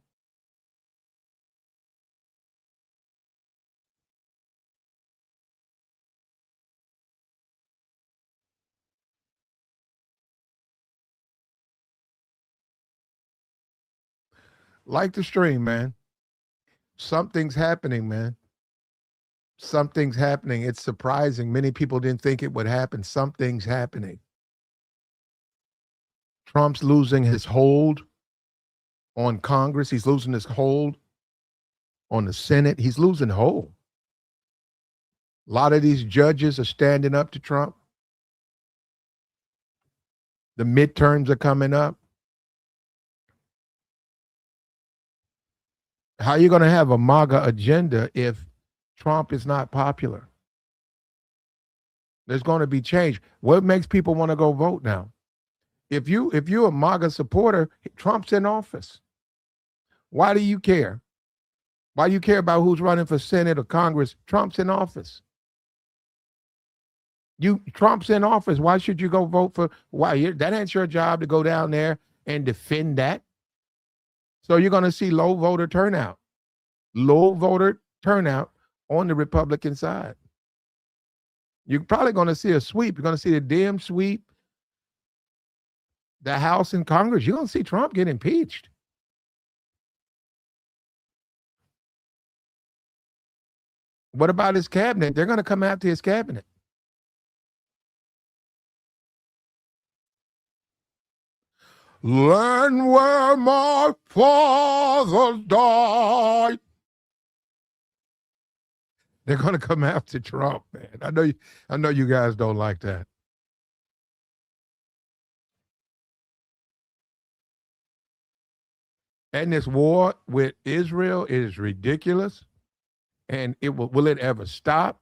Like the stream, man. Something's happening, man. Something's happening. It's surprising. Many people didn't think it would happen. Something's happening. Trump's losing his hold on Congress. He's losing his hold on the Senate. He's losing hold. A lot of these judges are standing up to Trump. The midterms are coming up. How are you going to have a MAGA agenda if Trump is not popular? There's going to be change. What makes people want to go vote now? If you're a MAGA supporter, Trump's in office. Why do you care? Why do you care about who's running for Senate or Congress? Trump's in office. Trump's in office. Why should you go vote for? Why? That ain't your job to go down there and defend that. So you're going to see low voter turnout on the Republican side. You're probably going to see a sweep. You're going to see the Dem sweep, the House and Congress. You're going to see Trump get impeached. What about his cabinet? They're going to come after his cabinet. Learn where my father died. They're going to come after Trump, man. I know you guys don't like that. And this war with Israel is ridiculous. And will it ever stop?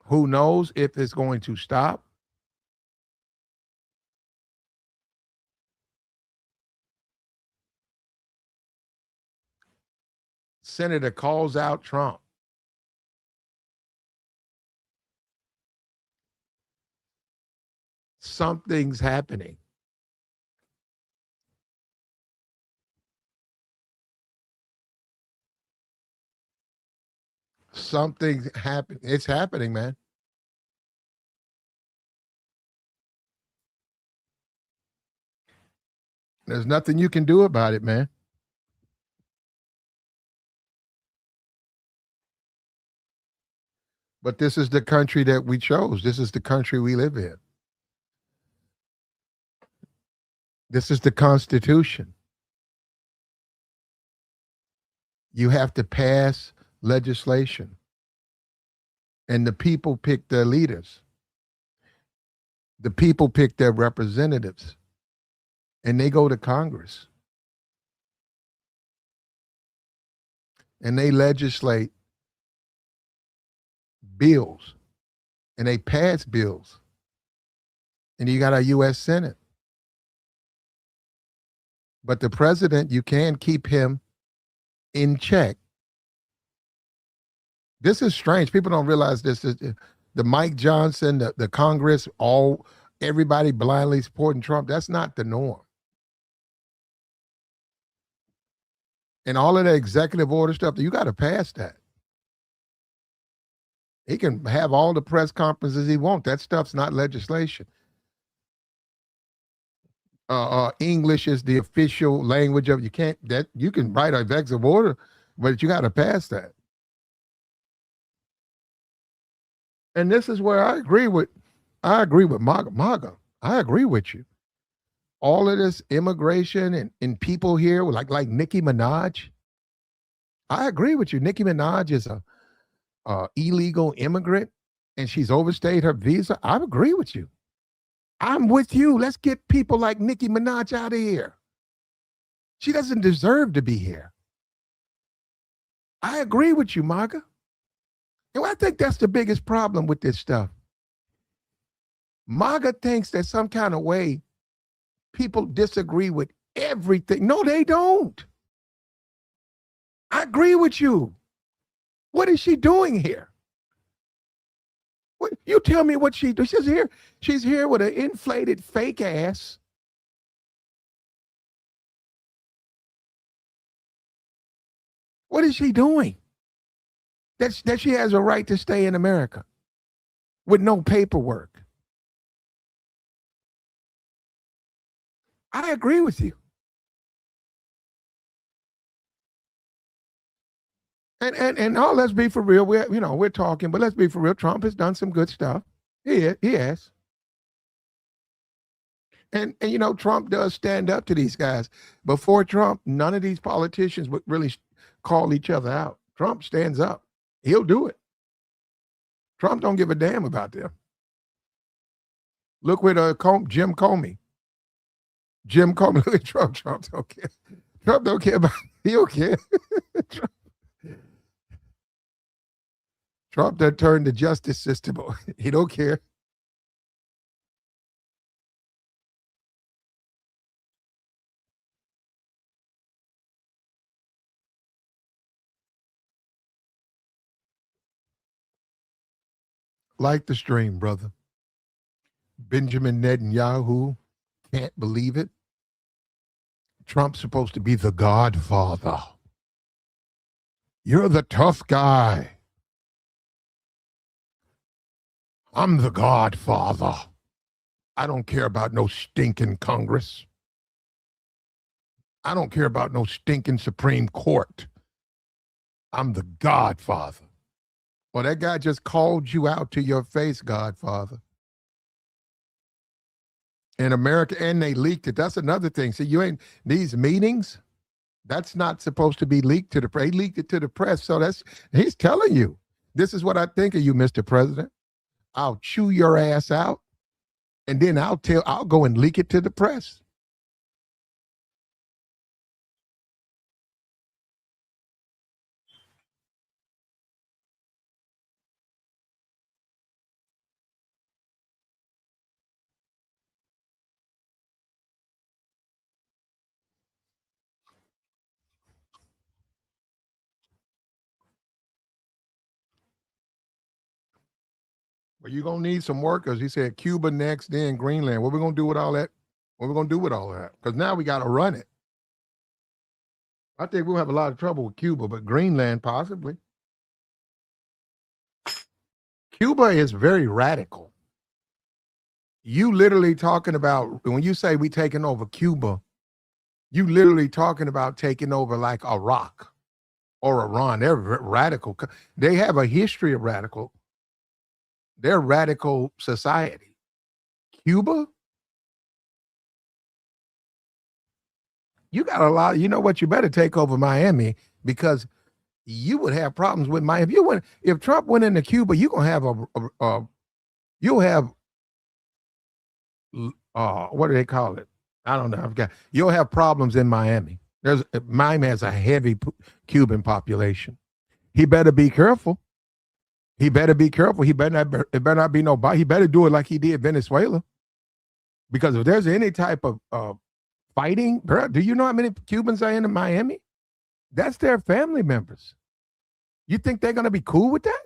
Who knows if it's going to stop? Senator calls out Trump. Something's happening. Something's happening. It's happening, man. There's nothing you can do about it, man. But this is the country that we chose. This is the country we live in. This is the Constitution. You have to pass legislation. And the people pick their leaders. The people pick their representatives. And they go to Congress. And they legislate bills. And they pass bills. And you got a U.S. Senate. But the president, you can keep him in check. This is strange. People don't realize this. The Mike Johnson, the Congress, everybody blindly supporting Trump. That's not the norm. And all of the executive order stuff, you got to pass that. He can have all the press conferences he wants. That stuff's not legislation. English is the official language of you can write an executive order, but you got to pass that. And this is where I agree with MAGA. I agree with you. All of this immigration and people here like Nicki Minaj. I agree with you. Nicki Minaj is a illegal immigrant and she's overstayed her visa. I agree with you. I'm with you. Let's get people like Nicki Minaj out of here. She doesn't deserve to be here. I agree with you, MAGA. And I think that's the biggest problem with this stuff. MAGA thinks that some kind of way people disagree with everything. No, they don't. I agree with you. What is she doing here? What, you tell me what she does. She's here with an inflated fake ass. What is she doing? That she has a right to stay in America with no paperwork. I agree with you. And let's be for real. We're talking, but let's be for real. Trump has done some good stuff. He has. And Trump does stand up to these guys. Before Trump, none of these politicians would really call each other out. Trump stands up. He'll do it. Trump don't give a damn about them. Look with Jim Comey. Jim Comey, look at Trump. Trump don't care. Trump don't care about it. He don't care. Trump that turned the justice system on. He don't care. Like the stream, brother. Benjamin Netanyahu can't believe it. Trump's supposed to be the godfather. You're the tough guy. I'm the godfather. I don't care about no stinking Congress. I don't care about no stinking Supreme Court. I'm the godfather. Well, that guy just called you out to your face, godfather. In America, and they leaked it. That's another thing. See, these meetings, that's not supposed to be leaked to the press. He leaked it to the press. So he's telling you, this is what I think of you, Mr. President. I'll chew your ass out, and then I'll go and leak it to the press. Well, you're going to need some workers. He said Cuba next, then Greenland. What are we going to do with all that? What are we going to do with all that? Because now we got to run it. I think we'll have a lot of trouble with Cuba, but Greenland possibly. Cuba is very radical. You literally talking about, when you say we taking over Cuba, you literally talking about taking over like Iraq or Iran. They're radical. They have a history of radical. They're radical society. Cuba, you got a lot. You know what? You better take over Miami, because you would have problems with Miami. If Trump went into Cuba, you're gonna have you'll have what do they call it? I don't know. I forgot. You'll have problems in Miami. Miami has a heavy Cuban population. He better be careful. He better be careful. It better not be nobody. He better do it like he did Venezuela. Because if there's any type of fighting, bro, do you know how many Cubans are in Miami? That's their family members. You think they're going to be cool with that?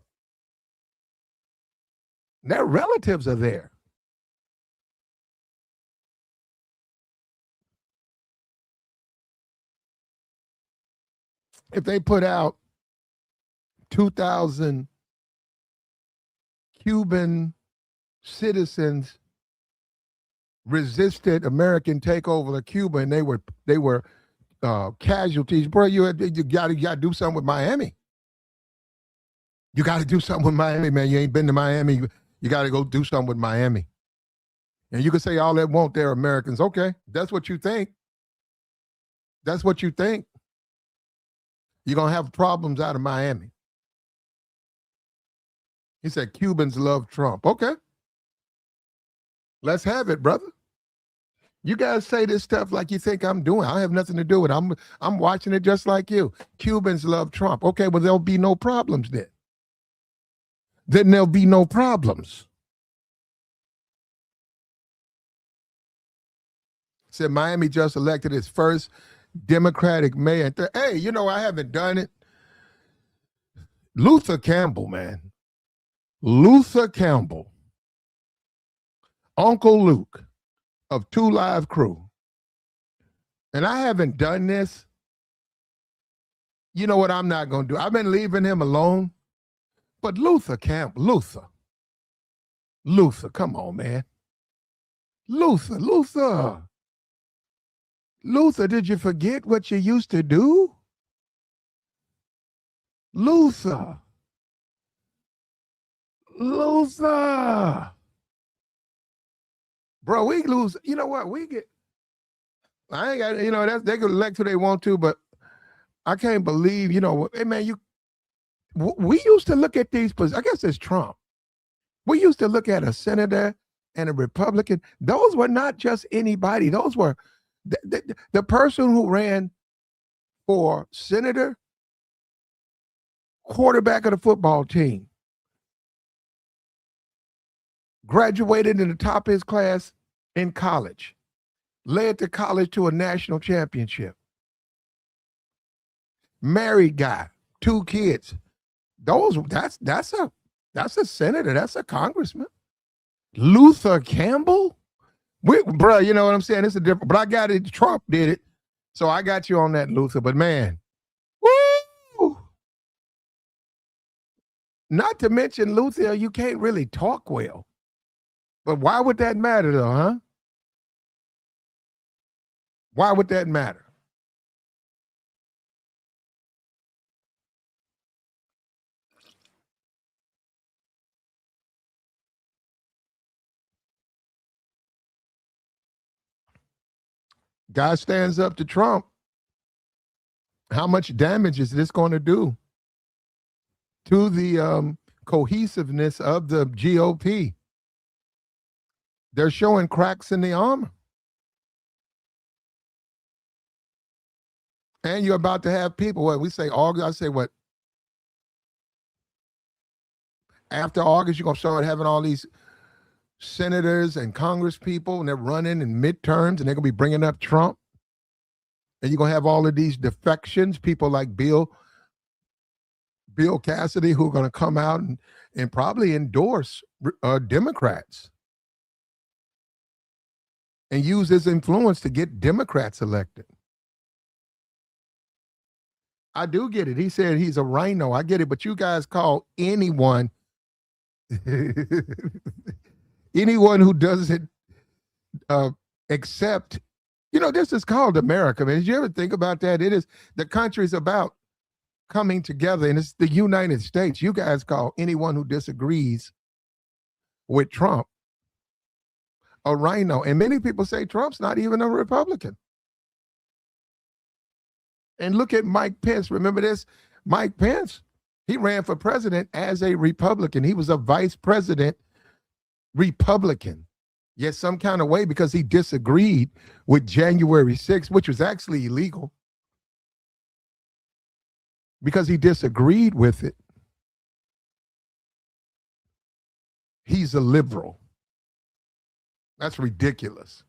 Their relatives are there. If they put out 2,000 Cuban citizens resisted American takeover of Cuba, and they were casualties, bro, you got to do something with Miami. You got to do something with Miami, man. You ain't been to Miami. You got to go do something with Miami. And you can say all that won't, they're Americans. Okay, that's what you think. That's what you think. You're going to have problems out of Miami. He said Cubans love Trump. Okay. Let's have it, brother. You guys say this stuff like you think I'm doing. I have nothing to do with it. I'm watching it just like you. Cubans love Trump. Okay, well, there'll be no problems then. Then there'll be no problems. Said Miami just elected its first Democratic mayor. Hey, you know, I haven't done it. Luther Campbell, man. Luther Campbell. Uncle Luke of Two Live Crew. And I haven't done this. You know what I'm not going to do? I've been leaving him alone. But Luther Campbell, Luther, come on, man. Luther, did you forget what you used to do? Luther. Bro, we lose. You know what? I ain't got, you know, they can elect who they want to, but I can't believe, you know, hey man, we used to look at these, I guess it's Trump. We used to look at a senator and a Republican. Those were not just anybody. Those were the person who ran for senator, quarterback of the football team, graduated in the top of his class in college, led the college to a national championship, married guy, 2 kids. That's a senator, that's a congressman. Luther Campbell? Bro, you know what I'm saying? It's a different, but I got it. Trump did it. So I got you on that, Luther. But man, woo! Not to mention, Luther, you can't really talk well. But why would that matter though, huh? Why would that matter? Guy stands up to Trump. How much damage is this going to do to the cohesiveness of the GOP? They're showing cracks in the armor. And you're about to have people, what we say August, I say what? After August, you're going to start having all these senators and Congress people, and they're running in midterms, and they're going to be bringing up Trump. And you're going to have all of these defections, people like Cassidy, who are going to come out and probably endorse Democrats and use his influence to get Democrats elected. I do get it. He said he's a rhino. I get it. But you guys call anyone who doesn't accept, you know, this is called America, man. Did you ever think about that? It is, the country's about coming together, and it's the United States. You guys call anyone who disagrees with Trump a rhino. And many people say Trump's not even a Republican. And look at Mike Pence. Remember this? Mike Pence, he ran for president as a Republican. He was a vice president Republican. Yet some kind of way, because he disagreed with January 6th, which was actually illegal, because he disagreed with it, he's a liberal. That's ridiculous.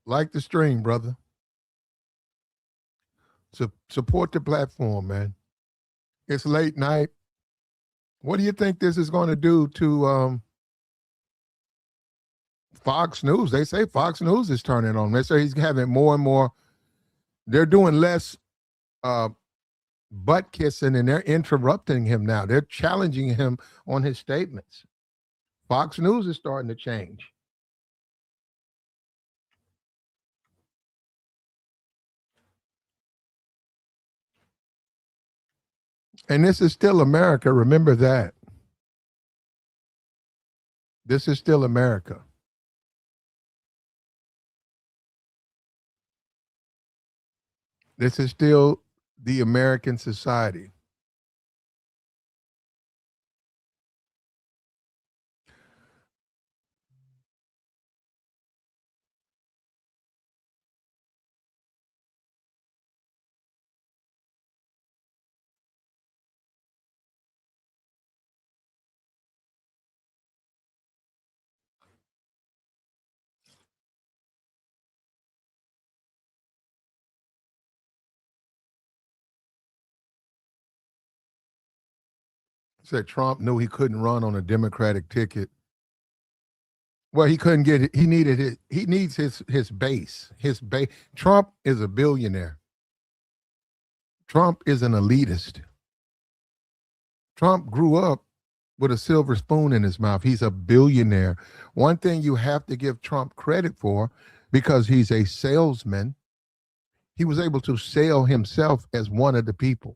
Like the stream, brother. Support the platform, man. It's late night. What do you think this is going to do to Fox News? They say Fox News is turning on. They say he's having more and more. They're doing less butt kissing, and they're interrupting him now. They're challenging him on his statements. Fox News is starting to change. And this is still America. Remember that. This is still America. This is still the American society. Said Trump knew he couldn't run on a Democratic ticket. Well, he couldn't get it. He needed it. He needs his base. His base. Trump is a billionaire. Trump is an elitist. Trump grew up with a silver spoon in his mouth. He's a billionaire. One thing you have to give Trump credit for, because he's a salesman, he was able to sell himself as one of the people,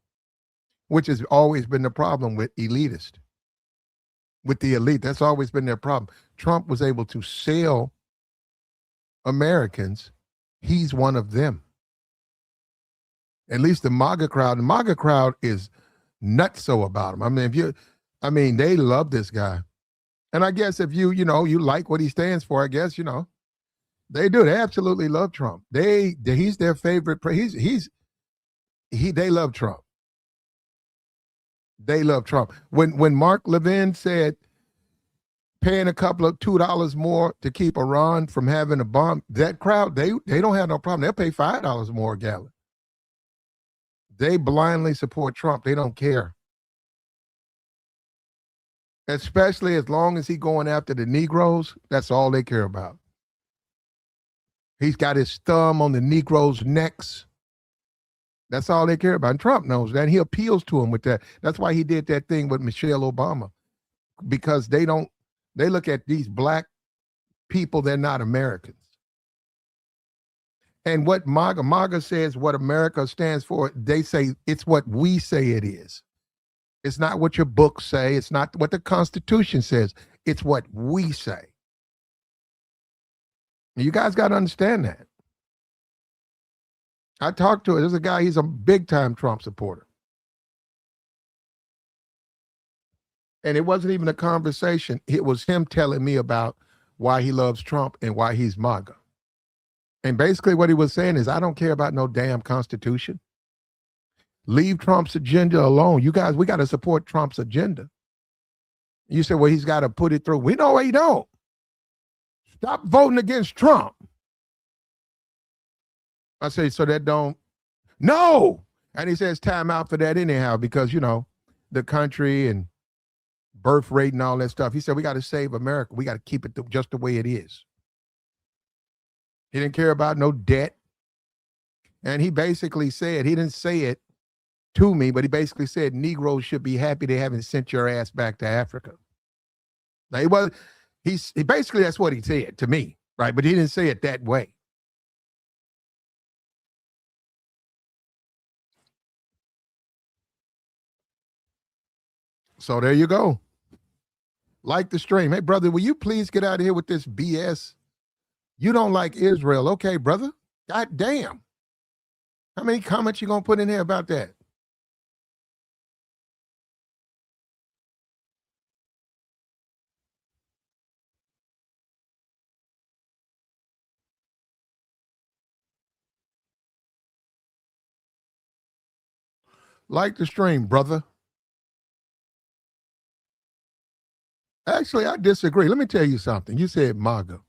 which has always been the problem with elitists. With the elite, that's always been their problem. Trump was able to sell Americans. He's one of them. At least the MAGA crowd is nutso about him. I mean, they love this guy. And I guess if you like what he stands for, I guess, they do. They absolutely love Trump. He's their favorite. They love Trump. They love Trump. When Mark Levin said paying a couple of $2 more to keep Iran from having a bomb, that crowd, they don't have no problem. They'll pay $5 more a gallon. They blindly support Trump. They don't care. Especially as long as he's going after the Negroes, that's all they care about. He's got his thumb on the Negroes' necks. That's all they care about. And Trump knows that. He appeals to him with that. That's why he did that thing with Michelle Obama. Because they look at these black people, they're not Americans. And what MAGA says, what America stands for, they say it's what we say it is. It's not what your books say. It's not what the Constitution says. It's what we say. You guys got to understand that. I talked to it. There's a guy, he's a big time Trump supporter. And it wasn't even a conversation. It was him telling me about why he loves Trump and why he's MAGA. And basically what he was saying is, I don't care about no damn Constitution. Leave Trump's agenda alone. You guys, we got to support Trump's agenda. You say, well, he's got to put it through. We know he don't. Stop voting against Trump. I say, so that don't, no. And he says time out for that anyhow, because, the country and birth rate and all that stuff. He said, we got to save America. We got to keep it just the way it is. He didn't care about no debt. And he basically said, he didn't say it to me, but he basically said Negroes should be happy they haven't sent your ass back to Africa. Now he basically, that's what he said to me, right? But he didn't say it that way. So there you go. Like the stream. Hey, brother, will you please get out of here with this BS? You don't like Israel. Okay, brother. God damn. How many comments you going to put in here about that? Like the stream, brother. Actually, I disagree. Let me tell you something. You said MAGA.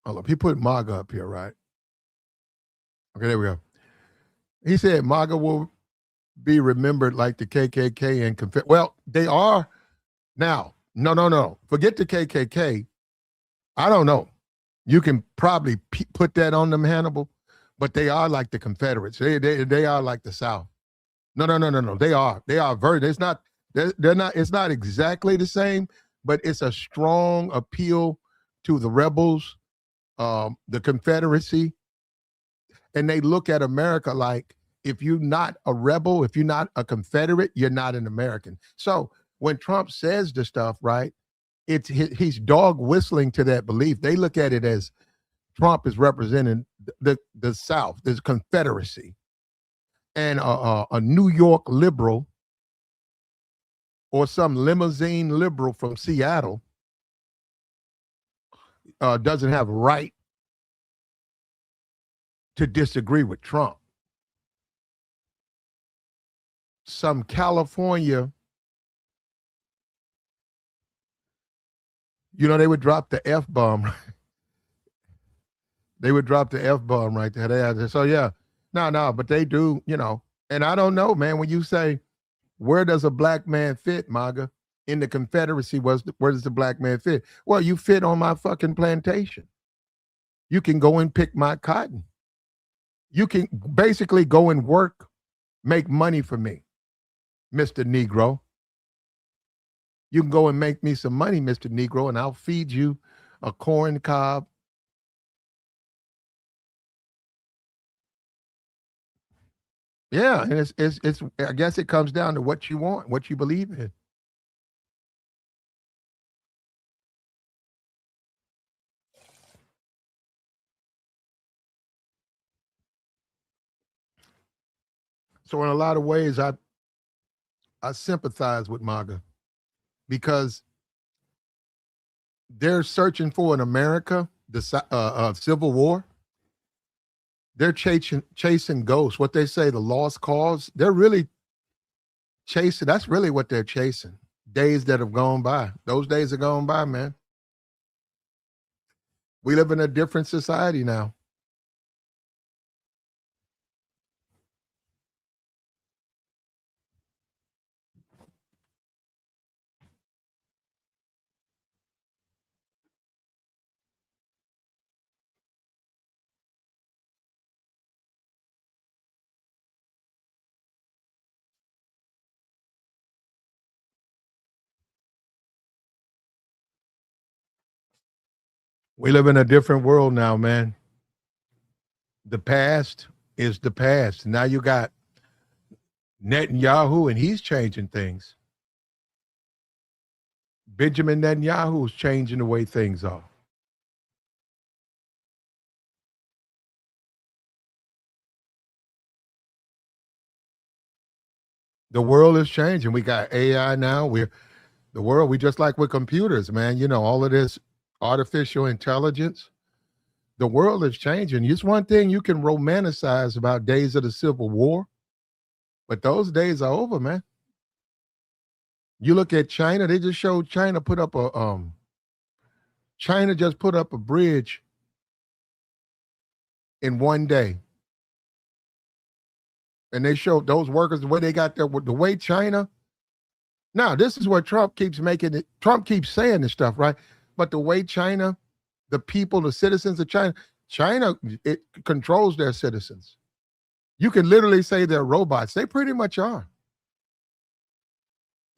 Hold up. He put MAGA up here, right? Okay, there we go. He said MAGA will be remembered like the KKK and Confederate. Well, they are now. No. Forget the KKK. I don't know. You can probably put that on them, Hannibal, but they are like the Confederates. They are like the South. No. They are very. It's not. They're not. It's not exactly the same, but it's a strong appeal to the rebels, the Confederacy, and they look at America like, if you're not a rebel, if you're not a Confederate, you're not an American. So when Trump says the stuff, right, he's dog whistling to that belief. They look at it as Trump is representing the South, this Confederacy, and a New York liberal or some limousine liberal from Seattle doesn't have a right to disagree with Trump. Some California, they would drop the F-bomb. They would drop the F-bomb right there. So yeah, no, but they do, and I don't know, man, when you say, where does a black man fit, MAGA? In the Confederacy, where does the black man fit? Well, you fit on my fucking plantation. You can go and pick my cotton. You can basically go and work, make money for me, Mr. Negro. You can go and make me some money, Mr. Negro, and I'll feed you a corn cob. Yeah, and it's I guess it comes down to what you want, what you believe in. So in a lot of ways, I sympathize with MAGA because they're searching for in America the Civil War. They're chasing ghosts. What they say, the lost cause. They're really chasing. That's really what they're chasing. Days that have gone by. Those days are gone by, man. We live in a different society now. We live in a different world now, man. The past is the past. Now you got Netanyahu, and he's changing things. Benjamin Netanyahu is changing the way things are. The world is changing. We got AI now. We just like with computers, man. All of this artificial intelligence. The world is changing. It's one thing you can romanticize about days of the Civil War, but those days are over, man. You look at China, they just showed China just put up a bridge in one day. And they showed those workers the way they got there, the way China. Now, this is what Trump keeps making it. Trump keeps saying this stuff, right? But the way China, the people, the citizens of China, it controls their citizens. You can literally say they're robots. They pretty much are.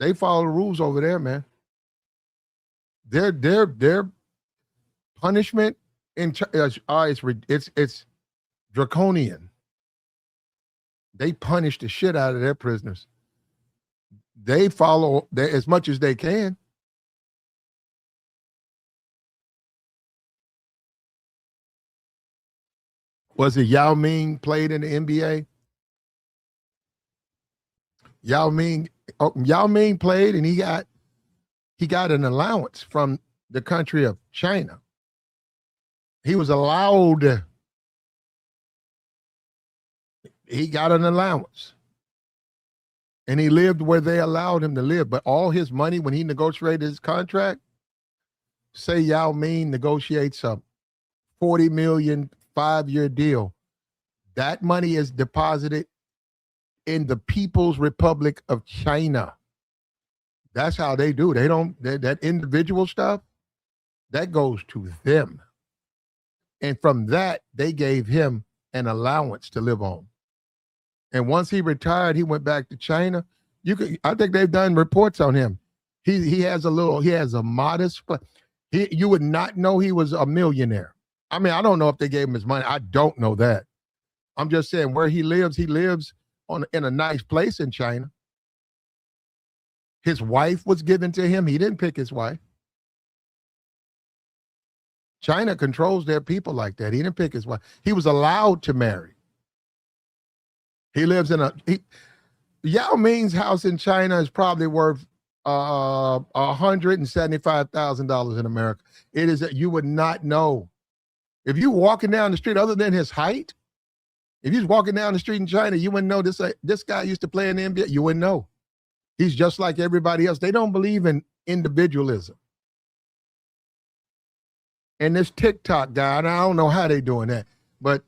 They follow the rules over there, man. Their punishment it's draconian. They punish the shit out of their prisoners. They follow as much as they can. Was it Yao Ming played in the NBA? Yao Ming played, and he got an allowance from the country of China. He was allowed. He got an allowance. And he lived where they allowed him to live. But all his money, when he negotiated his contract, say Yao Ming negotiates a $40 million 5-year deal. That money is deposited in the People's Republic of China. That's how they do. They don't, that individual stuff, that goes to them. And from that, they gave him an allowance to live on. And once he retired, he went back to China. I think they've done reports on him. He has a modest, you would not know he was a millionaire. I mean, I don't know if they gave him his money. I don't know that. I'm just saying where he lives in a nice place in China. His wife was given to him. He didn't pick his wife. China controls their people like that. He didn't pick his wife. He was allowed to marry. He lives in Yao Ming's house in China is probably worth $175,000 in America. It is that you would not know. If you walking down the street, other than his height, if he's walking down the street in China, you wouldn't know this guy used to play in the NBA. You wouldn't know. He's just like everybody else. They don't believe in individualism. And this TikTok guy, and I don't know how they're doing that, but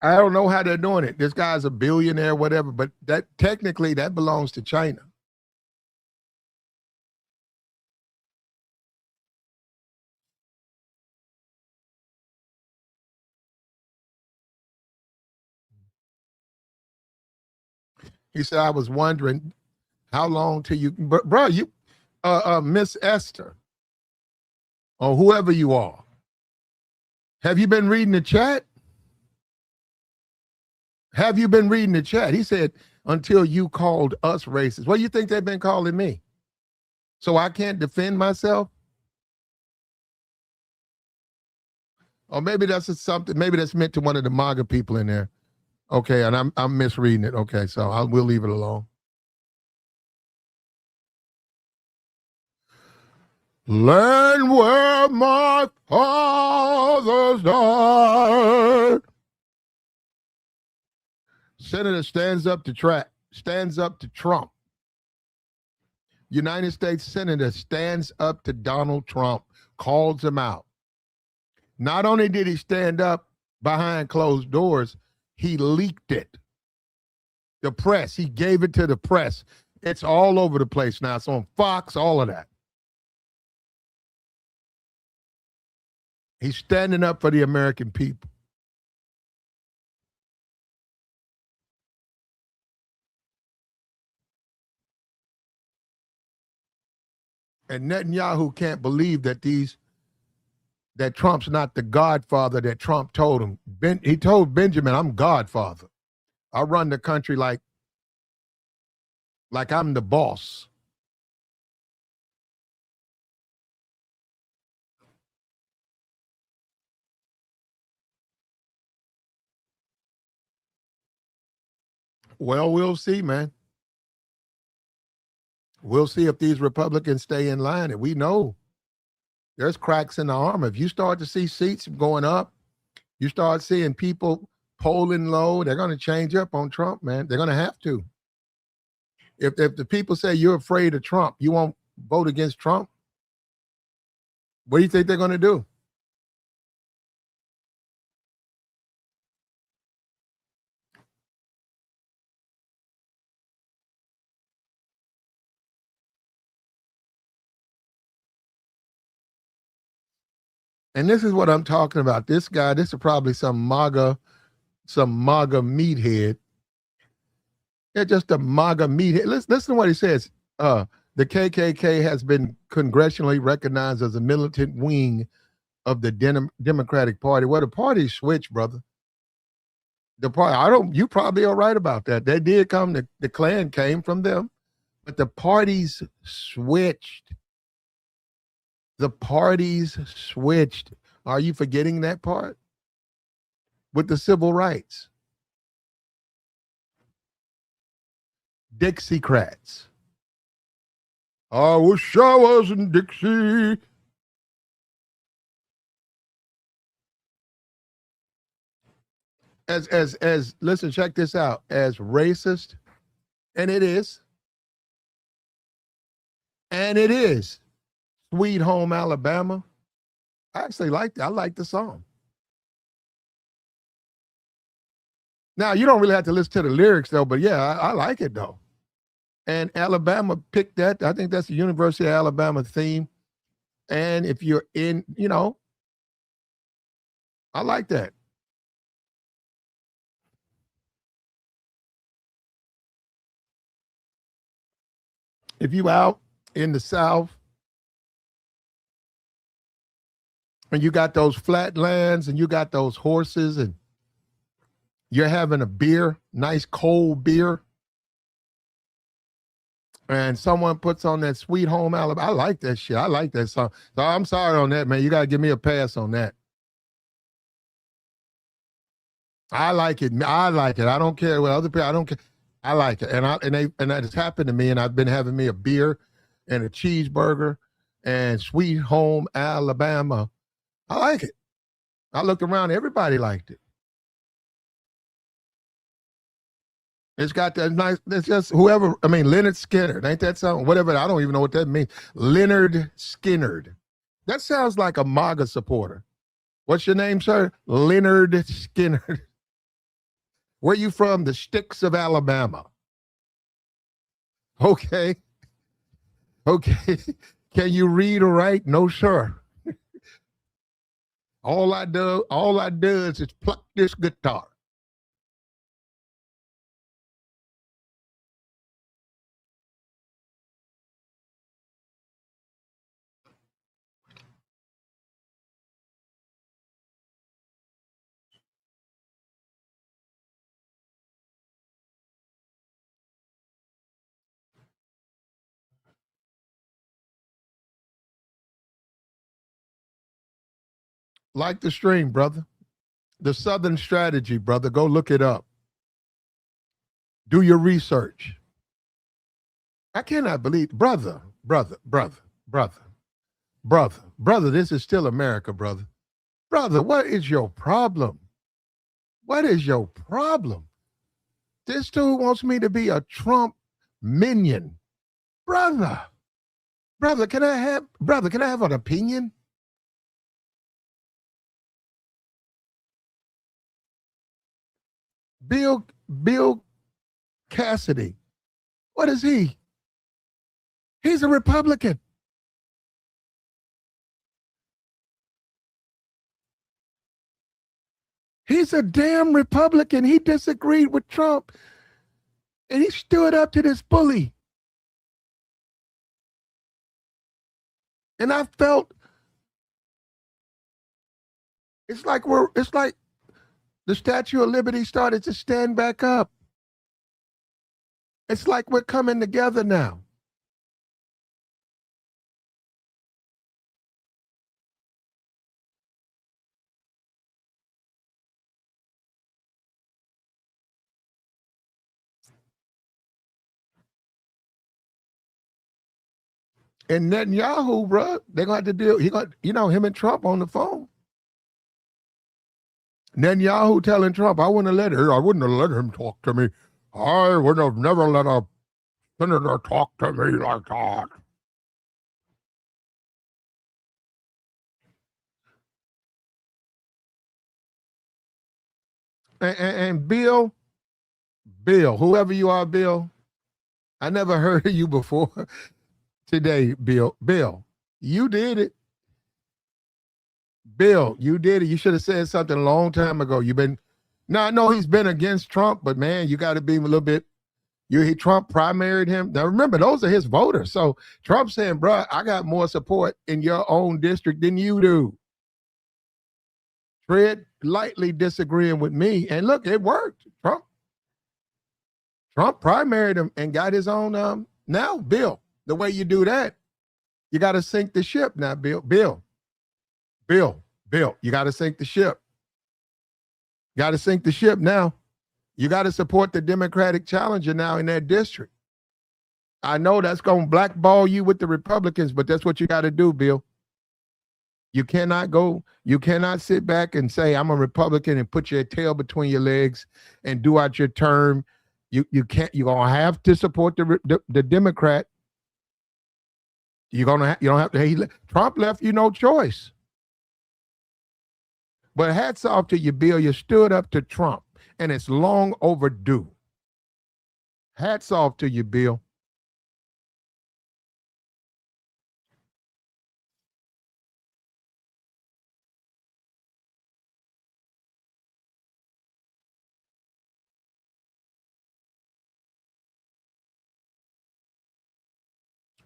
I don't know how they're doing it. This guy's a billionaire, whatever, but that technically that belongs to China. He said, I was wondering how long till you, bro, you, Miss Esther, or whoever you are, have you been reading the chat? Have you been reading the chat? He said, until you called us racist. What do you think they've been calling me? So I can't defend myself? Or maybe that's something, maybe that's meant to one of the MAGA people in there. Okay, and I'm misreading it. Okay, so we'll leave it alone. Land where my fathers died. Senator stands up to Trump. United States Senator stands up to Donald Trump, calls him out. Not only did he stand up behind closed doors, he leaked it. The press, he gave it to the press. It's all over the place now. It's on Fox, all of that. He's standing up for the American people. And Netanyahu can't believe that Trump's not the godfather that Trump told him. He told Benjamin, I'm godfather. I run the country like I'm the boss. Well, we'll see, man. We'll see if these Republicans stay in line. And we know there's cracks in the armor. If you start to see seats going up, you start seeing people polling low, they're going to change up on Trump, man. They're going to have to. If the people say you're afraid of Trump, you won't vote against Trump, what do you think they're going to do? And this is what I'm talking about. This guy, this is probably some MAGA meathead. They're just a MAGA meathead. Listen to what he says. The KKK has been congressionally recognized as a militant wing of the Democratic Party. Well, the party switched, brother. The party, you probably are right about that. They did come, the Klan came from them, but the parties switched. The parties switched. Are you forgetting that part? With the civil rights. Dixiecrats. I wish I was in Dixie. As listen, check this out. As racist, and it is, Sweet Home Alabama. I actually liked it. I like the song. Now, you don't really have to listen to the lyrics, though, but yeah, I like it, though. And Alabama picked that. I think that's the University of Alabama theme. And if you're in, I like that. If you out in the South, and you got those flat lands and you got those horses and you're having a beer, nice cold beer, and someone puts on that Sweet Home Alabama. I like that shit. I like that song. So I'm sorry on that, man. You gotta give me a pass on that. I like it. I like it. I don't care what other people. I don't care. I like it, and that has happened to me. And I've been having me a beer and a cheeseburger and Sweet Home Alabama. I like it. I looked around. Everybody liked it. It's got that nice. It's just whoever. I mean, Leonard Skinner. Ain't that something? Whatever. I don't even know what that means. Leonard Skinner. That sounds like a MAGA supporter. What's your name, sir? Leonard Skinner. Where you from? The sticks of Alabama. Okay. Okay. Can you read or write? No, sir. All I do is pluck this guitar. Like the stream, brother. The Southern Strategy, brother. Go look it up. Do your research. I cannot believe, brother, this is still America, brother. Brother, what is your problem? What is your problem? This dude wants me to be a Trump minion. Brother, can I have an opinion? Bill Cassidy. What is he? He's a Republican. He's a damn Republican. He disagreed with Trump. And he stood up to this bully. And I felt it's like the Statue of Liberty started to stand back up. It's like we're coming together now. And Netanyahu, bro, they're going to have to deal. Him and Trump on the phone. Netanyahu telling Trump, I wouldn't have let him talk to me. I would have never let a senator talk to me like that. And Bill, whoever you are, Bill, I never heard of you before today, Bill. Bill, you did it. Bill, you did it. You should have said something a long time ago. I know he's been against Trump, but man, you got to be a little bit. Trump primaried him. Now remember, those are his voters. So Trump saying, bro, I got more support in your own district than you do. Tread lightly disagreeing with me. And look, it worked. Trump primaried him and got his own. Now, Bill, the way you do that, you got to sink the ship now, Bill, you got to sink the ship. Got to sink the ship now. You got to support the Democratic challenger now in that district. I know that's going to blackball you with the Republicans, but that's what you got to do, Bill. You cannot sit back and say, I'm a Republican and put your tail between your legs and do out your term. You can't, you're going to have to support the Democrat. You don't have to, Trump left you no choice. But hats off to you, Bill. You stood up to Trump, and it's long overdue. Hats off to you, Bill.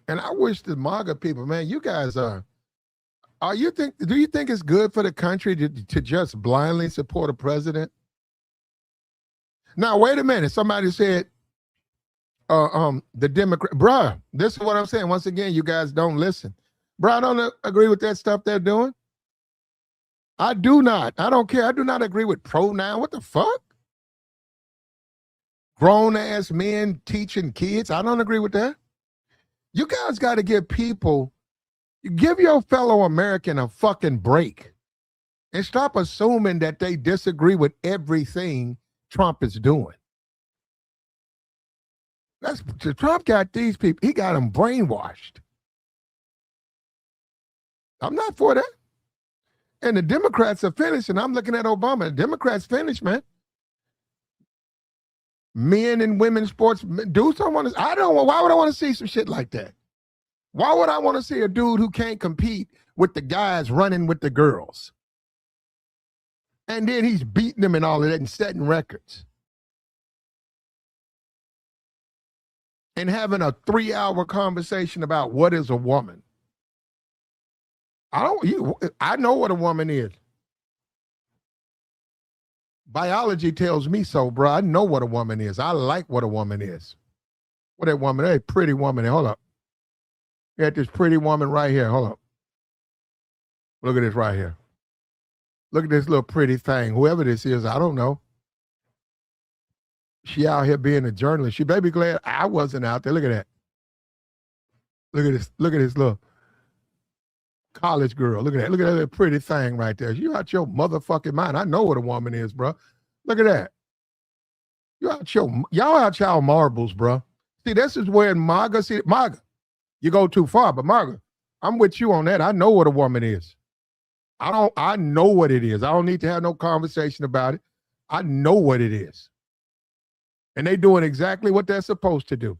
And I wish the MAGA people, man, you guys do you think it's good for the country to just blindly support a president? Now, wait a minute. Somebody said, the Democrat, bruh, this is what I'm saying. Once again, you guys don't listen. Bruh, I don't agree with that stuff they're doing. I do not. I don't care. I do not agree with pronoun. What the fuck? Grown ass men teaching kids. I don't agree with that. You guys got to give people, give your fellow American a fucking break and stop assuming that they disagree with everything Trump is doing. Trump got these people, he got them brainwashed. I'm not for that. And the Democrats are finished, and I'm looking at Obama. The Democrats finished, man. Men and women sports, dudes don't want to, why would I want to see some shit like that? Why would I want to see a dude who can't compete with the guys running with the girls? And then he's beating them and all of that and setting records. And having a 3-hour conversation about what is a woman. I know what a woman is. Biology tells me so, bro. I know what a woman is. I like what a woman is. What that woman, hey, pretty woman. Hold up. You got this pretty woman right here. Hold up. Look at this right here. Look at this little pretty thing. Whoever this is, I don't know. She out here being a journalist. She better be glad I wasn't out there. Look at that. Look at this. Look at this little college girl. Look at that. Look at that little pretty thing right there. You out your motherfucking mind. I know what a woman is, bro. Look at that. Y'all out y'all marbles, bro. See, this is where MAGA, you go too far, but MAGA, I'm with you on that. I know what a woman is. I know what it is. I don't need to have no conversation about it. I know what it is. And they doing exactly what they're supposed to do.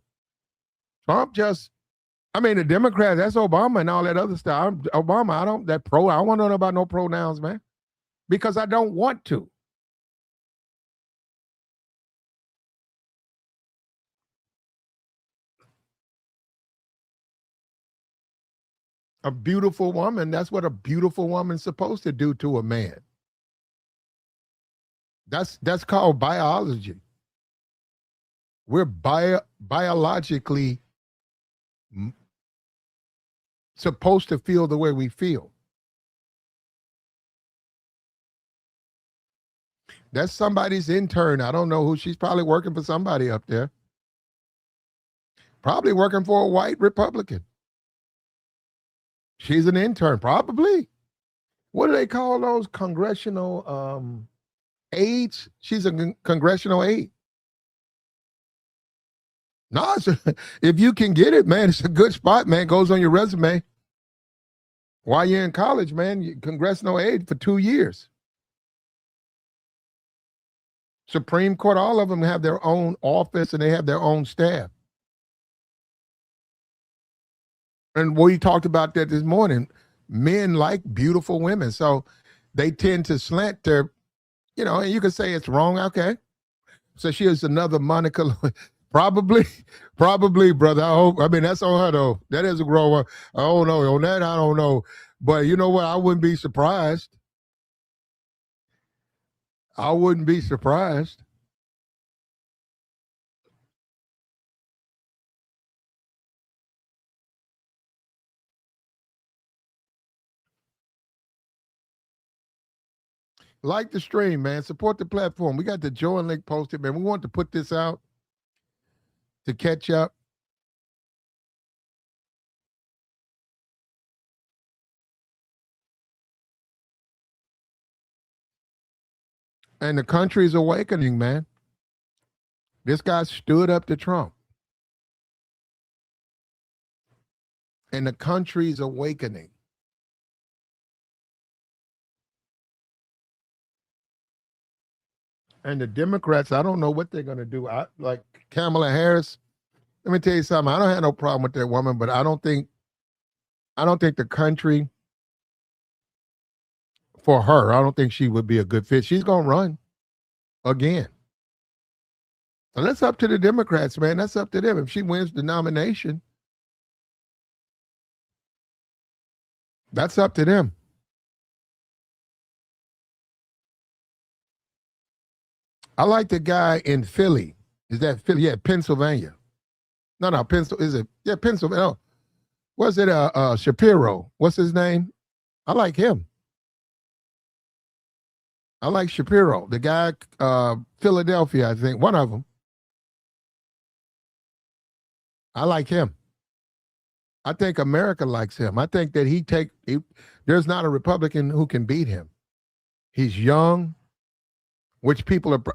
Trump the Democrats, that's Obama and all that other stuff. Obama, I don't want to know about no pronouns, man. Because I don't want to. A beautiful woman, that's what a beautiful woman's supposed to do to a man. That's called biology. We're biologically supposed to feel the way we feel. That's somebody's intern. I don't know who. She's probably working for somebody up there. Probably working for a white Republican. She's an intern, probably. What do they call those congressional aides? She's a congressional aide. No, if you can get it, man, it's a good spot, man. Goes on your resume. While you're in college, man, congressional aide for 2 years. Supreme Court, all of them have their own office and they have their own staff. And we talked about that this morning. Men like beautiful women, so they tend to slant their, and you can say it's wrong, okay. So she is another Monica. Probably, brother. That's on her though. That is a grower. I don't know. On that, I don't know. But you know what? I wouldn't be surprised. I wouldn't be surprised. Like the stream, man. Support the platform. We got the join link posted, man. We want to put this out to catch up. And the country is awakening, man. This guy stood up to Trump. And the country's awakening. And the Democrats, I don't know what they're going to do. Like Kamala Harris, let me tell you something. I don't have no problem with that woman, but I don't think the country, for her, I don't think she would be a good fit. She's going to run again. So that's up to the Democrats, man. That's up to them. If she wins the nomination, that's up to them. I like the guy in Philly. Is that Philly? Yeah, Pennsylvania. No, Pencil. Is it? Yeah, Pencil. No. Was it Shapiro? What's his name? I like him. I like Shapiro, the guy, Philadelphia, I think, one of them. I like him. I think America likes him. I think that there's not a Republican who can beat him. He's young, which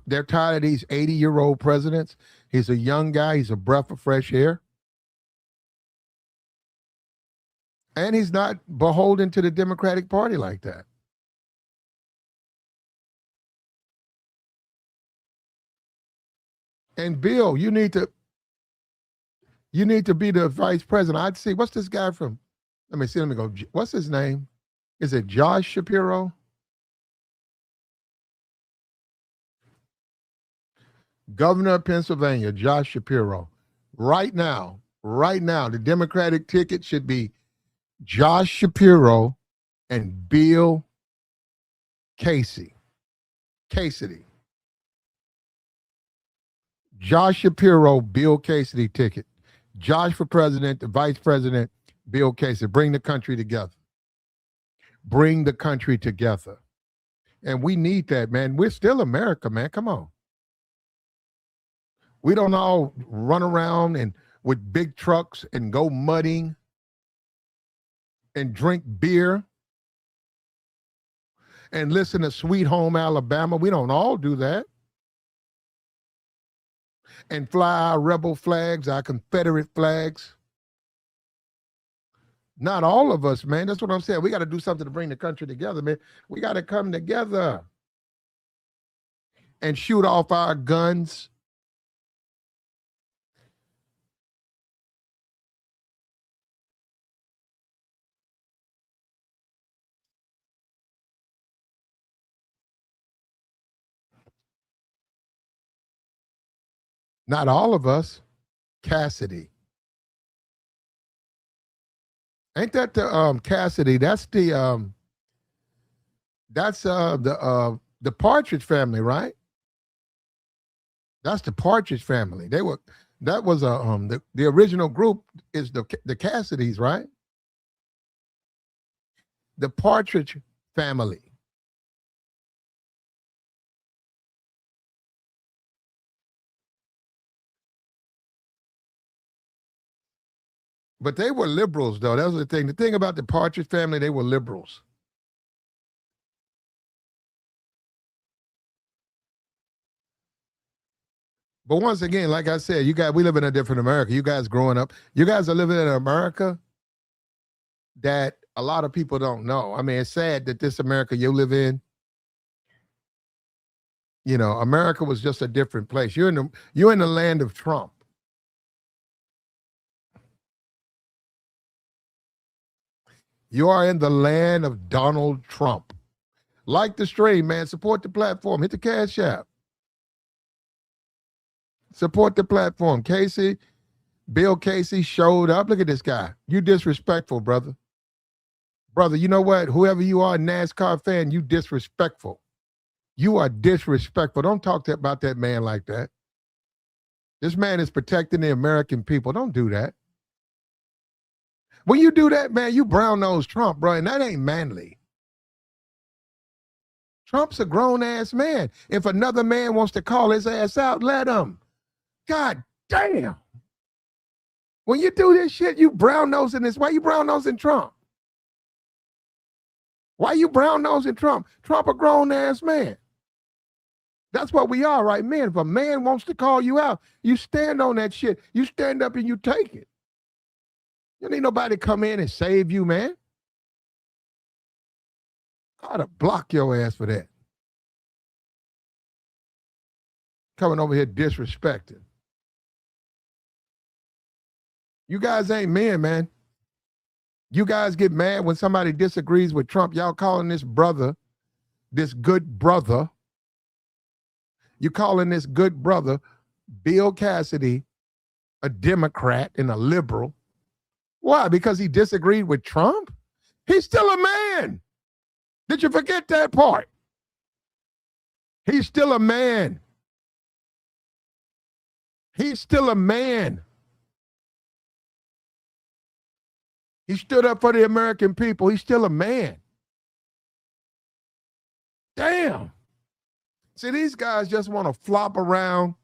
they're tired of these 80-year-old presidents. He's a young guy. He's a breath of fresh air. And he's not beholden to the Democratic Party like that. And Bill, you need to be the vice president. I'd see, what's this guy from? Let me go. What's his name? Is it Josh Shapiro? Governor of Pennsylvania, Josh Shapiro. Right now, the Democratic ticket should be Josh Shapiro and Bill Cassidy. Josh Shapiro, Bill Cassidy ticket. Josh for president, the vice president, Bill Cassidy. Bring the country together. Bring the country together. And we need that, man. We're still America, man. Come on. We don't all run around and with big trucks and go mudding and drink beer and listen to Sweet Home Alabama. We don't all do that. And fly our rebel flags, our Confederate flags. Not all of us, man. That's what I'm saying. We got to do something to bring the country together, man. We got to come together and shoot off our guns. Not all of us. Cassidy. Ain't that the Cassidy? That's the Partridge Family, right? That's the Partridge Family. That was the original group is the Cassidys, right? The Partridge Family. But they were liberals, though. That was the thing. The thing about the Partridge Family, they were liberals. But once again, like I said, we live in a different America. You guys growing up, you guys are living in an America that a lot of people don't know. I mean, it's sad that this America you live in, America was just a different place. You're in the land of Trump. You are in the land of Donald Trump. Like the stream, man. Support the platform. Hit the Cash App. Support the platform. Bill Cassidy showed up. Look at this guy. You disrespectful, brother. Brother, you know what? Whoever you are, NASCAR fan, you disrespectful. You are disrespectful. Don't talk about that man like that. This man is protecting the American people. Don't do that. When you do that, man, you brown-nosed Trump, bro, and that ain't manly. Trump's a grown-ass man. If another man wants to call his ass out, let him. God damn. When you do this shit, you brown-nosing this. Why you brown-nosing Trump? Why you brown-nosing Trump? Trump a grown-ass man. That's what we are, right, man? If a man wants to call you out, you stand on that shit. You stand up and you take it. You don't need nobody to come in and save you, man. I ought to block your ass for that. Coming over here disrespecting. You guys ain't men, man. You guys get mad when somebody disagrees with Trump. Y'all calling this brother, this good brother. You calling this good brother, Bill Cassidy, a Democrat and a liberal. Why? Because he disagreed with Trump? He's still a man. Did you forget that part? He's still a man. He's still a man. He stood up for the American people. He's still a man. Damn. See, these guys just want to flop around,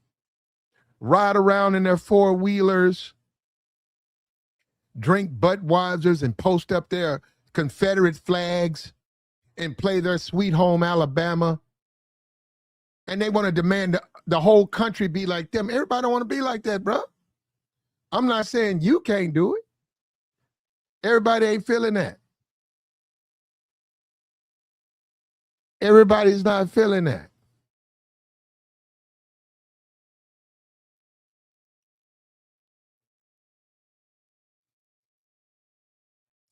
ride around in their four-wheelers, drink Budweisers and post up their Confederate flags and play their Sweet Home Alabama. And they want to demand the whole country be like them. Everybody don't want to be like that, bro. I'm not saying you can't do it. Everybody ain't feeling that. Everybody's not feeling that.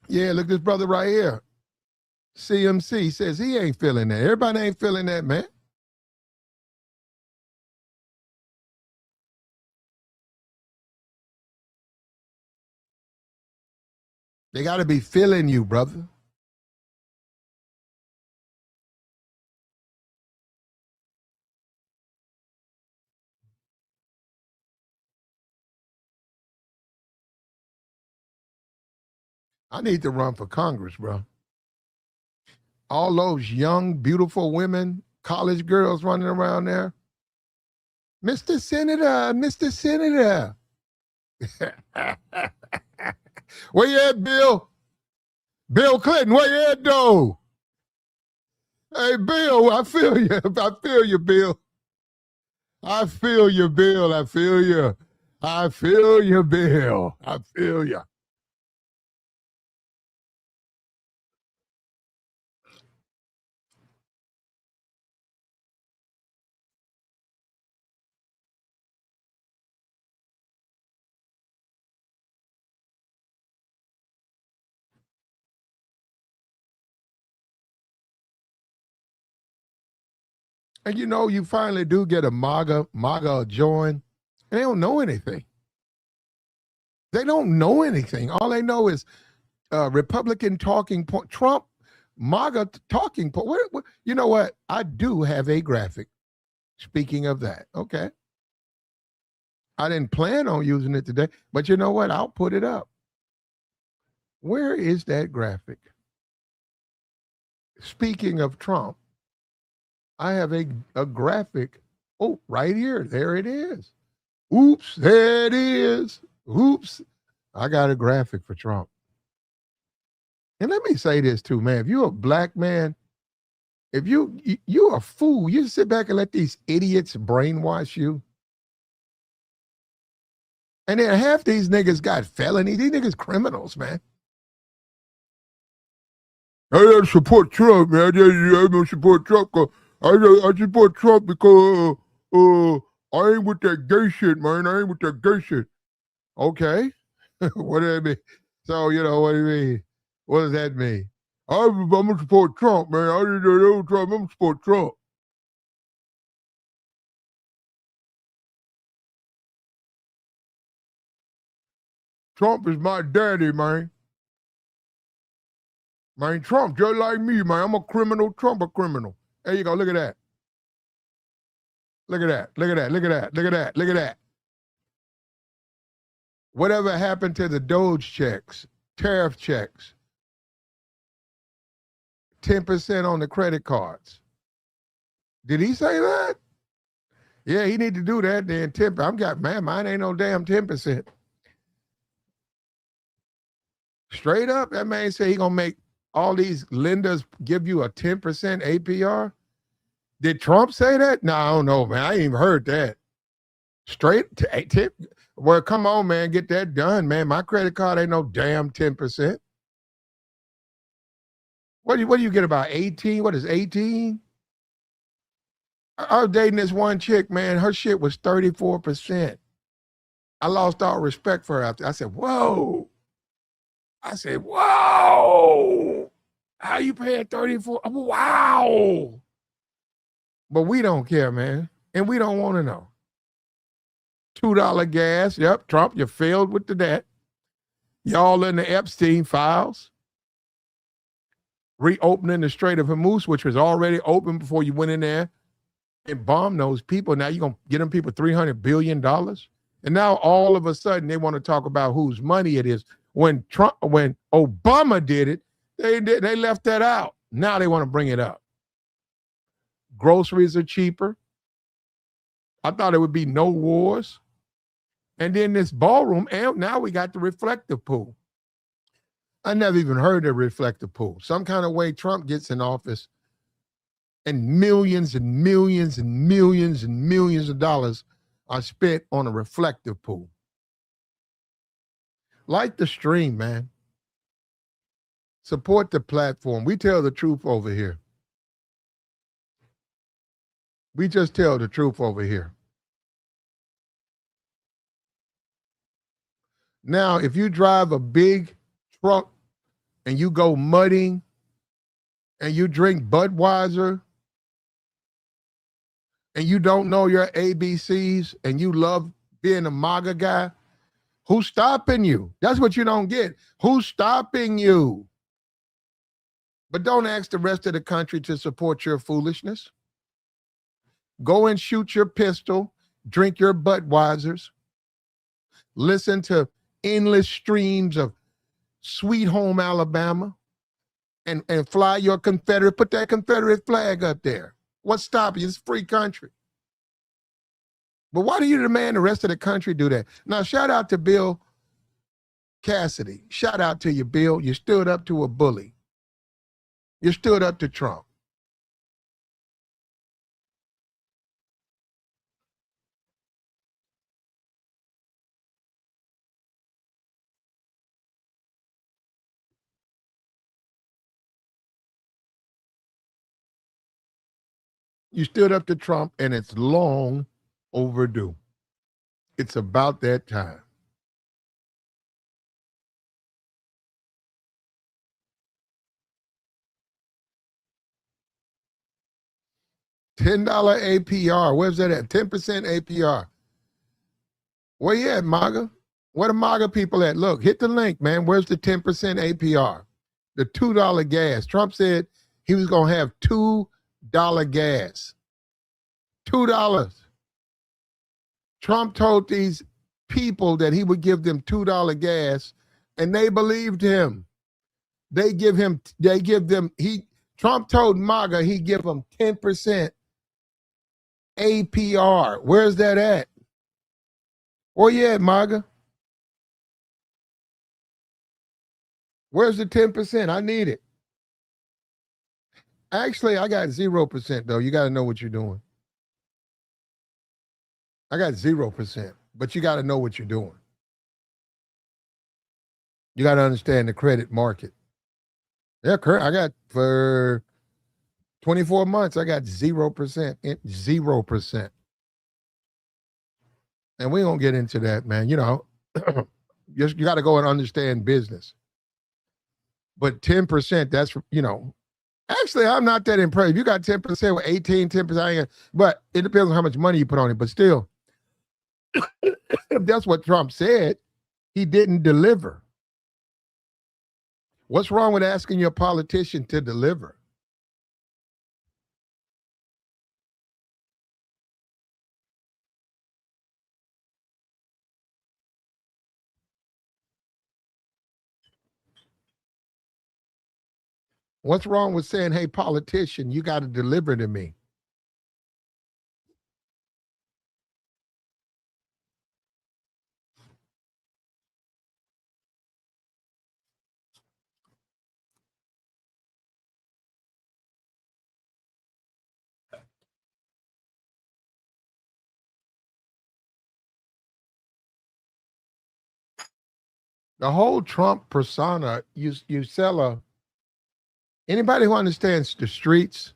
Yeah, look, this brother right here, CMC, says he ain't feeling that. Everybody ain't feeling that, man. They got to be feeling you, brother. I need to run for Congress, bro. All those young, beautiful women, college girls running around there. Mr. Senator, Mr. Senator. Where you at, Bill? Bill Clinton, where you at, though? Hey, Bill, I feel you. I feel you, Bill. I feel you, Bill. I feel you. I feel you, Bill. I feel you. And you know, you finally do get a MAGA join, and they don't know anything. They don't know anything. All they know is Republican talking point, Trump, MAGA talking point. You know what? I do have a graphic. Speaking of that, okay. I didn't plan on using it today, but you know what? I'll put it up. Where is that graphic? Speaking of Trump, I have a graphic. Oh, right here. There it is. Oops, there it is. Oops. I got a graphic for Trump. And let me say this too, man. If you're a black man, if you're a fool, you sit back and let these idiots brainwash you. And then half these niggas got felonies. These niggas criminals, man. I support Trump, man. I don't support Trump. I support Trump because I ain't with that gay shit, man. I ain't with that gay shit. Okay. What does that mean? So, you know, what do you mean? What does that mean? I'm going to support Trump, man. I didn't know Trump. I'm going to support Trump. Trump is my daddy, man. Man, Trump just like me, man. I'm a criminal. Trump a criminal. There you go. Look at that. Look at that. Look at that. Look at that. Look at that. Look at that. Whatever happened to the Doge checks, tariff checks, 10% on the credit cards? Did he say that? Yeah, he need to do that then. 10%. Mine ain't no damn 10%. Straight up, that man say he gonna make all these lenders give you a 10% APR. Did Trump say that? No, I don't know, man. I ain't even heard that. Straight tip. Well, come on, man. Get that done, man. My credit card ain't no damn 10%. What do you get about 18? What is 18? I was dating this one chick, man. Her shit was 34%. I lost all respect for her after. I said, whoa. How you paying 34? Wow. But we don't care, man. And we don't want to know. $2 gas. Yep, Trump, you failed with the debt. Y'all in the Epstein files. Reopening the Strait of Hormuz, which was already open before you went in there and bombed those people. Now you're going to get them people $300 billion. And now all of a sudden they want to talk about whose money it is. when Obama did it, they left that out. Now they want to bring it up. Groceries are cheaper. I thought it would be no wars. And then this ballroom, and now we got the reflective pool. I never even heard of reflective pool. Some kind of way Trump gets in office and millions and millions and millions and millions of dollars are spent on a reflective pool. Like the stream, man. Support the platform. We tell the truth over here. We just tell the truth over here. Now, if you drive a big truck and you go mudding and you drink Budweiser and you don't know your ABCs and you love being a MAGA guy, who's stopping you? That's what you don't get. Who's stopping you? But don't ask the rest of the country to support your foolishness. Go and shoot your pistol, drink your Budweisers, listen to endless streams of Sweet Home Alabama, and fly your Confederate, put that Confederate flag up there. What's stopping you? It's a free country. But why do you demand the rest of the country do that? Now, shout out to Bill Cassidy. Shout out to you, Bill. You stood up to a bully. You stood up to Trump. You stood up to Trump, and it's long overdue. It's about that time. $10 APR. Where's that at? 10% APR. Where you at, MAGA? Where the MAGA people at? Look, hit the link, man. Where's the 10% APR? The $2 gas. Trump said he was going to have $2 gas. $2. Trump told these people that he would give them $2 gas, and they believed him. Trump told MAGA he'd give them 10% APR. Where's that at? Where you at, MAGA? Where's the 10%? I need it. Actually, I got 0%, though. You got to know what you're doing. I got 0%, but you got to know what you're doing. You got to understand the credit market. Yeah, I got for 24 months, I got 0%, 0%. And we don't get into that, man. You know, you got to go and understand business. But 10%, that's, you know, actually, I'm not that impressed. If you got 10% with 18, 10%, but it depends on how much money you put on it. But still, if that's what Trump said, he didn't deliver. What's wrong with asking your politician to deliver? What's wrong with saying, hey, politician, you got to deliver to me? The whole Trump persona, you sell anybody who understands the streets,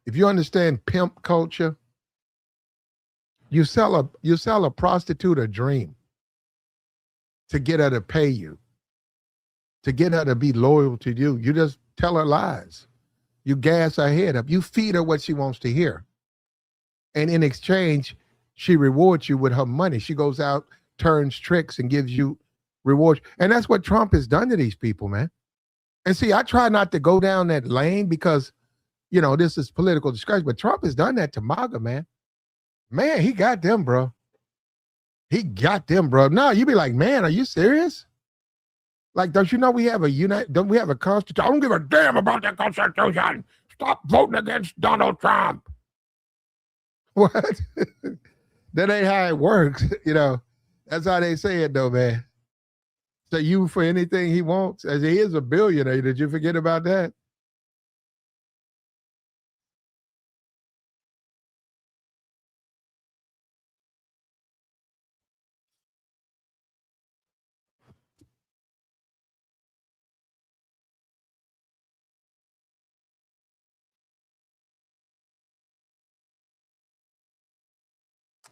if you understand pimp culture, you sell a prostitute a dream to get her to pay you, to get her to be loyal to you. You just tell her lies. You gas her head up. You feed her what she wants to hear. And in exchange, she rewards you with her money. She goes out, turns tricks, and gives you rewards. And that's what Trump has done to these people, man. And see, I try not to go down that lane because, you know, this is political discussion, but Trump has done that to MAGA, man. Man, he got them, bro. He got them, bro. No, you be like, man, are you serious? Like, don't you know we have don't we have a constitution? I don't give a damn about the Constitution. Stop voting against Donald Trump. What? That ain't how it works. That's how they say it though, man. So you for anything he wants, as he is a billionaire. Did you forget about that?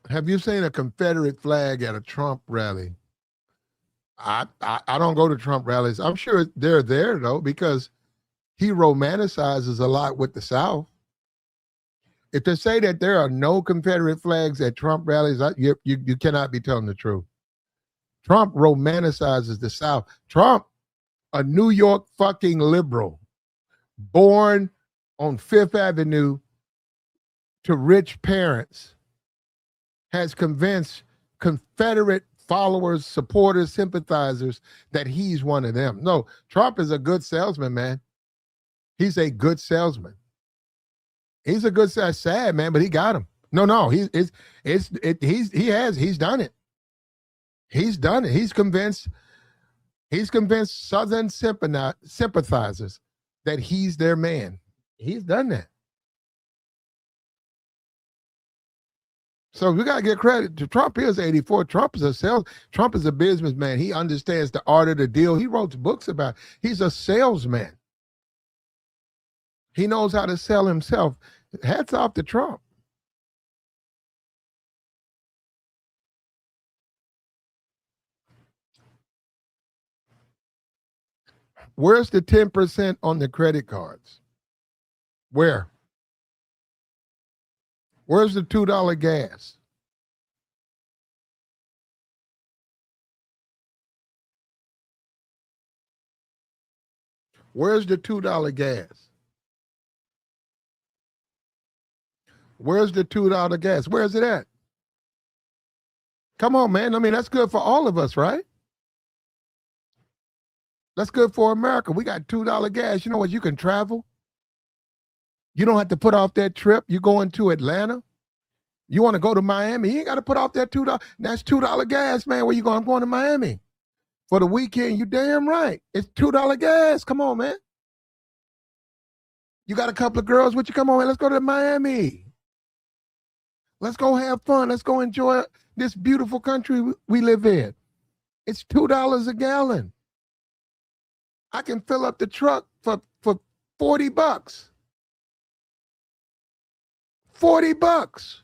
Have you seen a Confederate flag at a Trump rally? I don't go to Trump rallies. I'm sure they're there though, because he romanticizes a lot with the South. If they say that there are no Confederate flags at Trump rallies, you cannot be telling the truth. Trump romanticizes the South. Trump, a New York fucking liberal, born on Fifth Avenue to rich parents, has convinced Confederate followers, supporters, sympathizers that he's one of them. No, Trump is a good salesman, man. He's a good salesman. He's a good sad man, but he got him. No, he's done it. He's done it. He's convinced Southern sympathizers that he's their man. He's done that. So we got to give credit to Trump. He is 84. Trump is a businessman. He understands the art of the deal. He wrote books about it. He's a salesman. He knows how to sell himself. Hats off to Trump. Where's the 10% on the credit cards? Where? Where's the $2 gas? Where's the $2 gas? Where's the $2 gas? Where's it at? Come on, man. I mean, that's good for all of us, right? That's good for America. We got $2 gas. You know what? You can travel. You don't have to put off that trip. You going to Atlanta. You want to go to Miami. You ain't got to put off that $2. That's $2 gas, man. Where you going? I'm going to Miami. For the weekend, you damn right. It's $2 gas. Come on, man. You got a couple of girls with you. Come on, man. Let's go to Miami. Let's go have fun. Let's go enjoy this beautiful country we live in. It's $2 a gallon. I can fill up the truck for $40. $40.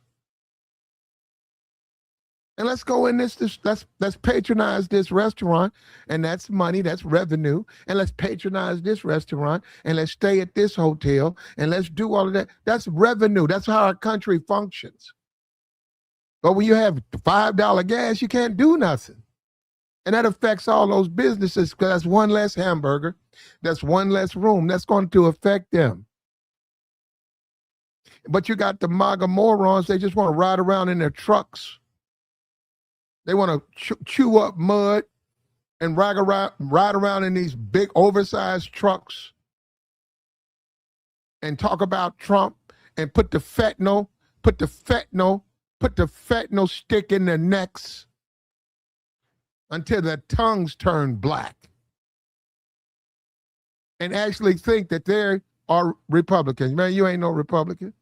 And let's go in let's patronize this restaurant, and that's money, that's revenue. And let's patronize this restaurant, and let's stay at this hotel, and let's do all of that. That's revenue. That's how our country functions. But when you have $5 gas, you can't do nothing. And that affects all those businesses, because that's one less hamburger. That's one less room. That's going to affect them. But you got the MAGA morons, they just want to ride around in their trucks. They want to chew up mud and ride around in these big oversized trucks and talk about Trump and put the fentanyl stick in their necks until their tongues turn black, and actually think that they are Republicans. Man, you ain't no Republican.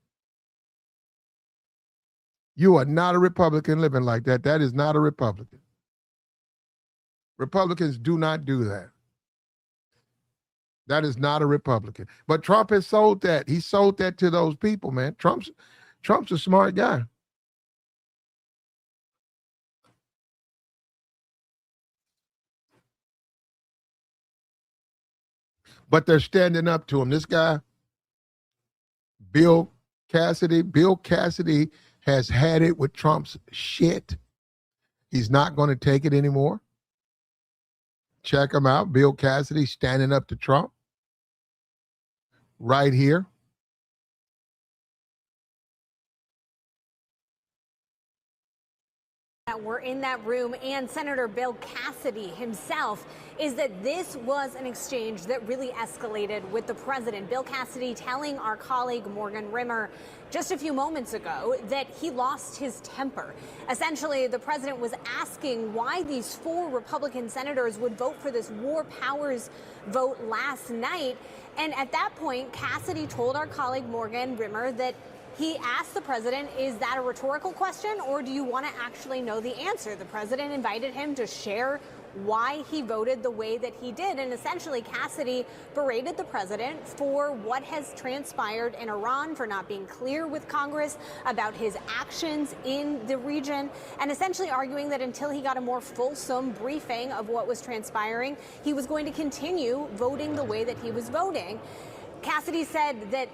You are not a Republican living like that. That is not a Republican. Republicans do not do that. That is not a Republican. But Trump has sold that. He sold that to those people, man. Trump's a smart guy. But they're standing up to him. This guy, Bill Cassidy has had it with Trump's shit. He's not going to take it anymore. Check him out. Bill Cassidy standing up to Trump right here. that were in that room and Senator Bill Cassidy himself is that this was an exchange that really escalated with the president. Bill Cassidy telling our colleague Morgan Rimmer just a few moments ago that he lost his temper. Essentially, the president was asking why these 4 Republican senators would vote for this war powers vote last night. And at that point, Cassidy told our colleague Morgan Rimmer that he asked the president, is that a rhetorical question, or do you want to actually know the answer? The president invited him to share why he voted the way that he did. And essentially, Cassidy berated the president for what has transpired in Iran, for not being clear with Congress about his actions in the region, and essentially arguing that until he got a more fulsome briefing of what was transpiring, he was going to continue voting the way that he was voting. Cassidy said that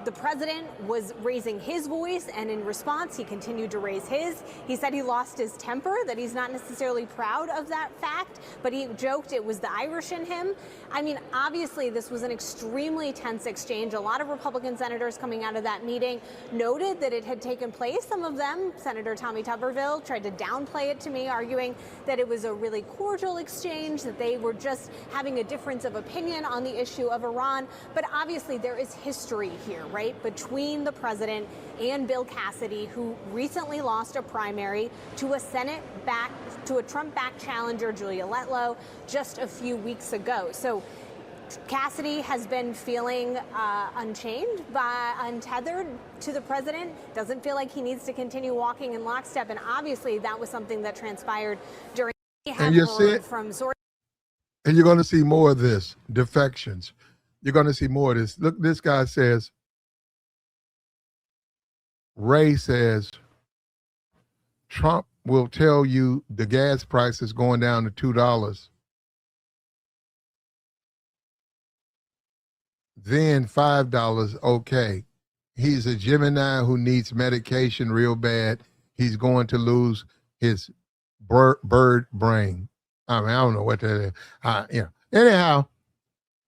the president was raising his voice, and in response, he continued to raise his. He said he lost his temper, that he's not necessarily proud of that fact, but he joked it was the Irish in him. I mean, obviously, this was an extremely tense exchange. A lot of Republican senators coming out of that meeting noted that it had taken place. Some of them, Senator Tommy Tuberville, tried to downplay it to me, arguing that it was a really cordial exchange, that they were just having a difference of opinion on the issue of Iran. But obviously, there is history here, right, between the president and Bill Cassidy, who recently lost a primary to a Trump-backed challenger, Julia Letlow, just a few weeks ago. So Cassidy has been feeling unchained, untethered to the president, doesn't feel like he needs to continue walking in lockstep. And obviously, that was something that transpired during. And you see it, from sources. And you're going to see more of this, defections. You're going to see more of this. Look, this guy says, Ray says, Trump will tell you the gas price is going down to $2. Then $5, okay. He's a Gemini who needs medication real bad. He's going to lose his bird brain. I mean, I don't know what that is. Anyhow,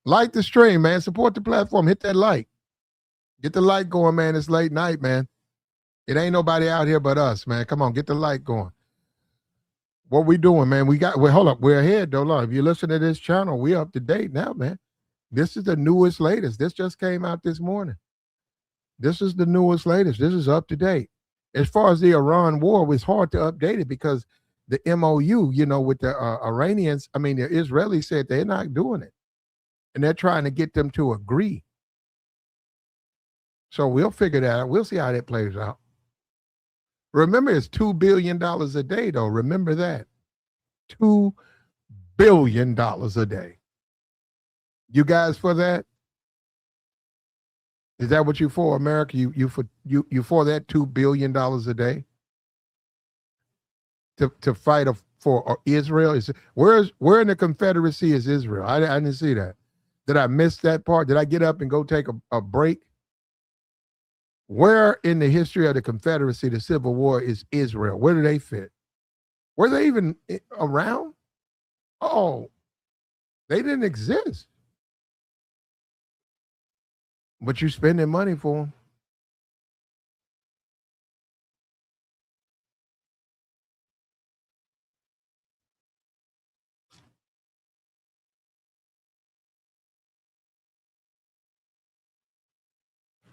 like the stream, man. Support the platform. Hit that like. Get the like going, man. It's late night, man. It ain't nobody out here but us, man. Come on, get the like going. What we doing, man? Hold up. We're ahead, though. If you listen to this channel, we up to date now, man. This is the newest, latest. This just came out this morning. This is the newest, latest. This is up to date. As far as the Iran war, it's hard to update it because the MOU, with the Iranians, the Israelis said they're not doing it. And they're trying to get them to agree. So we'll figure that out. We'll see how that plays out. Remember, it's $2 billion a day, though. Remember that. $2 billion a day. You guys for that? Is that what you for, America? You for that $2 billion a day? To fight for Israel? Where in the Confederacy is Israel? I didn't see that. Did I miss that part? Did I get up and go take a break? Where in the history of the Confederacy, the Civil War, is Israel? Where do they fit? Were they even around? Oh, they didn't exist. But you spending money for them.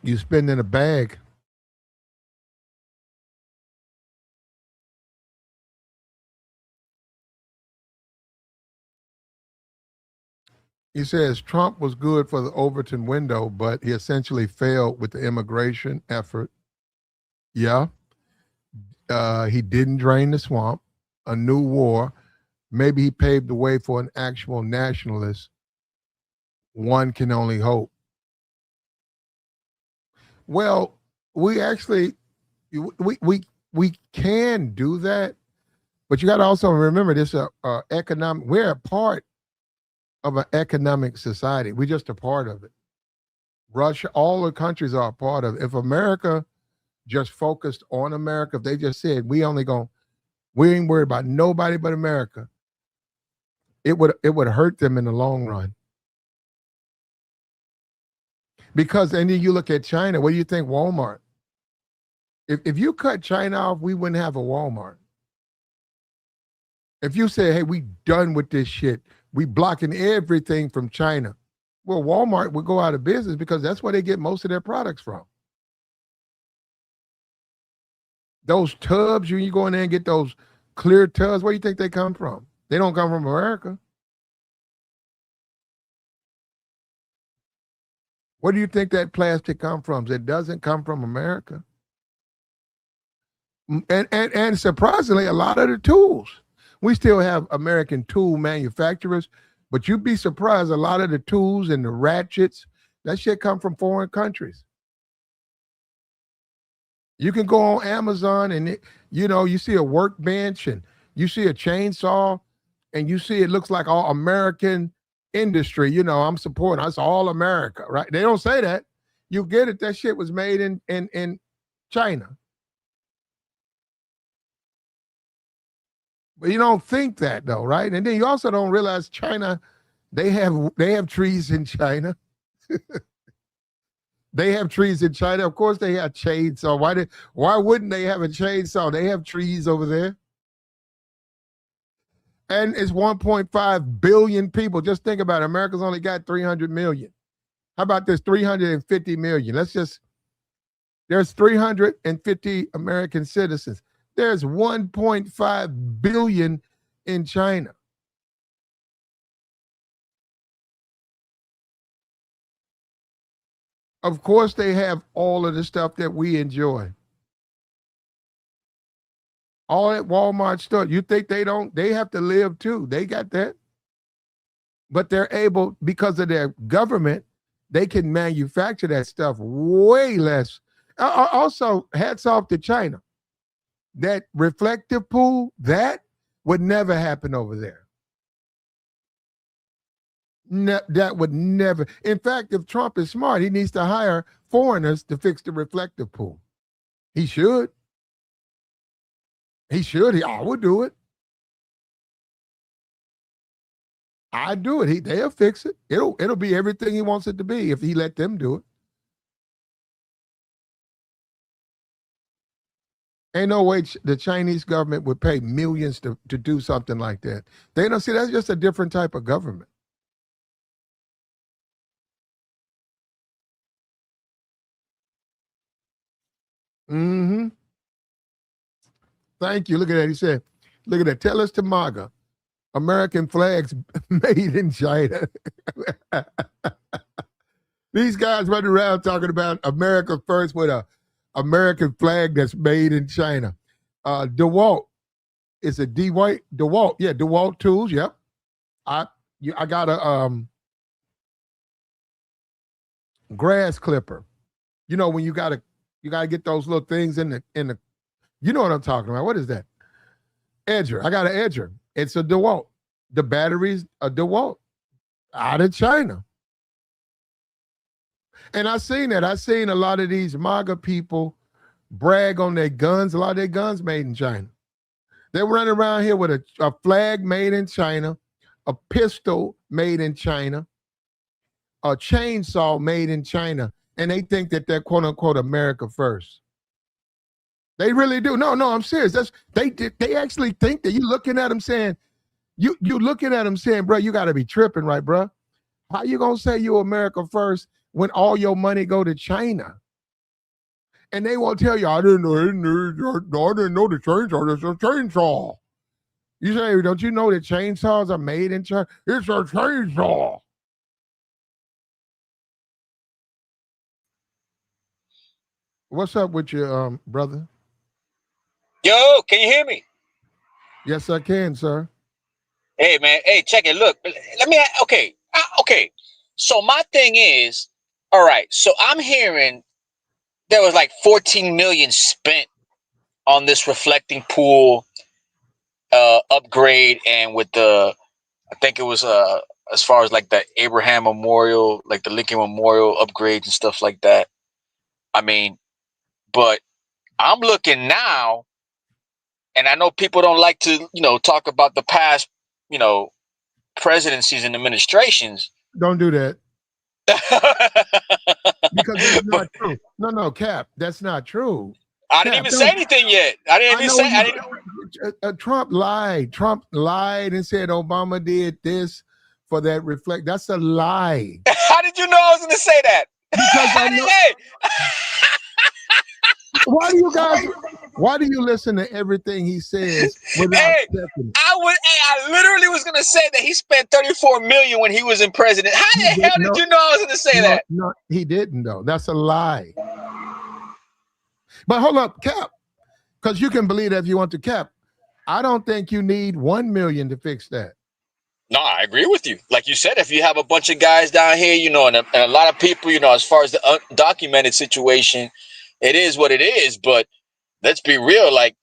You spend in a bag. He says Trump was good for the Overton window, but he essentially failed with the immigration effort. Yeah. He didn't drain the swamp. A new war. Maybe he paved the way for an actual nationalist. One can only hope. Well, we actually, we can do that, but you got to also remember this economic, we're a part of an economic society. We're just a part of it. Russia, all the countries are a part of it. If America just focused on America, if they just said, we ain't worried about nobody but America, it would hurt them in the long run. Because, and then you look at China, what do you think? Walmart. If you cut China off, we wouldn't have a Walmart. If you say, hey, we done with this shit, we blocking everything from China, well, Walmart would go out of business because that's where they get most of their products from. Those tubs, you go in there and get those clear tubs, where do you think they come from? They don't come from America. Where do you think that plastic come from? It doesn't come from America. And surprisingly, a lot of the tools, we still have American tool manufacturers, but you'd be surprised, a lot of the tools and the ratchets, that shit come from foreign countries. You can go on Amazon and you see a workbench and you see a chainsaw and you see it looks like all American industry. I'm supporting us, all America, right? They don't say that. You get it. That shit was made in China. But you don't think that though, right? And then you also don't realize China, they have trees in China. They have trees in China. Of course they have chainsaw. Why wouldn't they have a chainsaw? They have trees over there. And it's 1.5 billion people. Just think about it. America's only got 300 million. How about this 350 million? There's 350 American citizens. There's 1.5 billion in China. Of course, they have all of the stuff that we enjoy. All at Walmart store. You think they don't? They have to live too. They got that. But they're able, because of their government, they can manufacture that stuff way less. Also, hats off to China. That reflective pool, that would never happen over there. That would never. In fact, if Trump is smart, he needs to hire foreigners to fix the reflective pool. He should. I would do it. I'd do it. They'll fix it. It'll be everything he wants it to be if he let them do it. Ain't no way the Chinese government would pay millions to do something like that. They don't see that's just a different type of government. Mm-hmm. Thank you. Look at that. He said, look at that. Tell us to MAGA. American flags made in China. These guys running around talking about America first with a American flag that's made in China. DeWalt. It's a DeWalt. Yeah, DeWalt tools. Yep. I got a grass clipper. When you gotta get those little things in the you know what I'm talking about. What is that? Edger. I got an edger. It's a DeWalt. The batteries are DeWalt out of China. And I seen that. I seen a lot of these MAGA people brag on their guns. A lot of their guns made in China. They're running around here with a flag made in China, a pistol made in China, a chainsaw made in China, and they think that they're quote unquote America first. They really do. No, I'm serious. They actually think that. You looking at them saying, you looking at them saying, bro, you got to be tripping, right, bro? How you gonna say you America first when all your money go to China? And they won't tell you, I didn't know the chainsaw. There's a chainsaw. You say, don't you know that chainsaws are made in China? It's a chainsaw. What's up with you, brother? Yo, can you hear me? Yes, I can, sir. Hey, man. Hey, check it. Look, let me. Okay. Okay. So my thing is, all right. So I'm hearing there was like 14 million spent on this reflecting pool upgrade, and with I think it was as far as like the Abraham Memorial, like the Lincoln Memorial upgrades and stuff like that. I mean, but I'm looking now, and I know people don't like to, talk about the past, presidencies and administrations. Don't do that. Because that's not true. No, Cap, that's not true. I didn't even say anything yet. I didn't even say. I didn't. Trump lied. Trump lied and said Obama did this for that reflect. That's a lie. How did you know I was going to say that? Because I know. Hey. Why do you listen to everything he says without checking it? I literally was gonna say that he spent $34 million when he was in president. How the hell did you know I was gonna say that? No, he didn't though. That's a lie. But hold up, Cap, because you can believe that if you want to, Cap. I don't think you need 1 million to fix that. No, I agree with you. Like you said, if you have a bunch of guys down here, you know, and a lot of people, you know, as far as the undocumented situation, it is what it is. But let's be real, like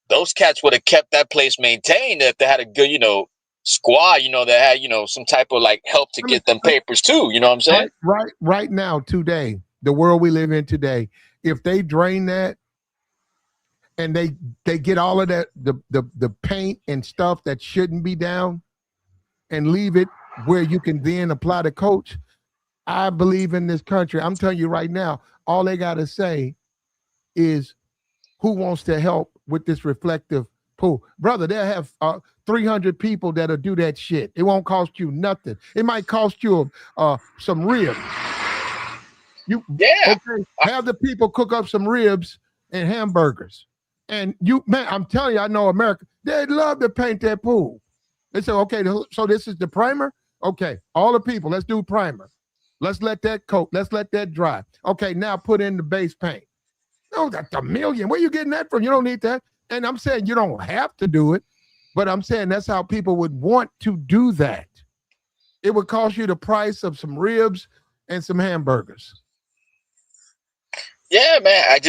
those cats would have kept that place maintained if they had a good, you know, squad, you know, that had, you know, some type of like help to get them papers too. You know what I'm saying? Right now, today, the world we live in today, if they drain that and they get all of that, the paint and stuff that shouldn't be down and leave it where you can then apply the coach, I believe in this country. I'm telling you right now, all they got to say is who wants to help with this reflective pool. Brother, they'll have 300 people that'll do that shit. It won't cost you nothing. It might cost you some ribs. Okay, have the people cook up some ribs and hamburgers. And man, I'm telling you, I know America, they'd love to paint that pool. They say, okay, so this is the primer? Okay, all the people, let's do primer. Let's let that coat, let's let that dry. Okay, now put in the base paint. No, that's $1 million. Where are you getting that from? You don't need that. And I'm saying you don't have to do it, but I'm saying that's how people would want to do that. It would cost you the price of some ribs and some hamburgers. Yeah, man. I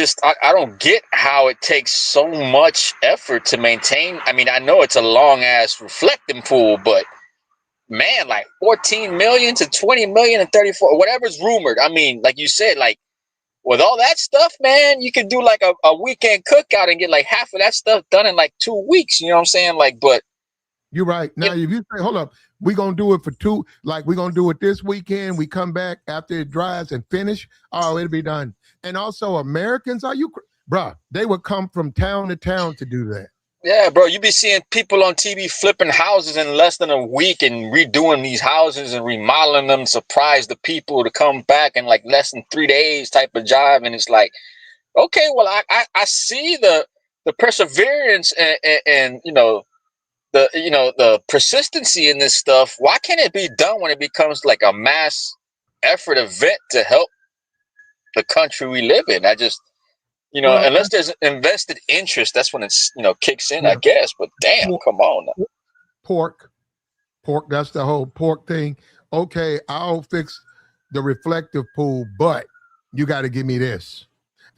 don't get how it takes so much effort to maintain. I mean, I know it's a long ass reflecting pool, but man, like 14 million to 20 million and 34, whatever's rumored. I mean, like you said, like with all that stuff, man, you could do like a weekend cookout and get like half of that stuff done in like 2 weeks. You know what I'm saying? Like, but you're right. Now, if you say, hold up, we're going to do it for two, like we're going to do it this weekend. We come back after it dries and finish. Oh, it'll be done. And also Americans, bruh, they would come from town to town to do that. Yeah, bro, you be seeing people on TV flipping houses in less than a week and redoing these houses and remodeling them, surprise the people to come back in like less than 3 days type of job. And it's like, okay, well, I see the perseverance and the persistency in this stuff. Why can't it be done when it becomes like a mass effort event to help the country we live in? Unless there's invested interest, that's when it's, kicks in, I guess. But damn, come on. Pork, that's the whole pork thing. Okay, I'll fix the reflective pool, but you got to give me this.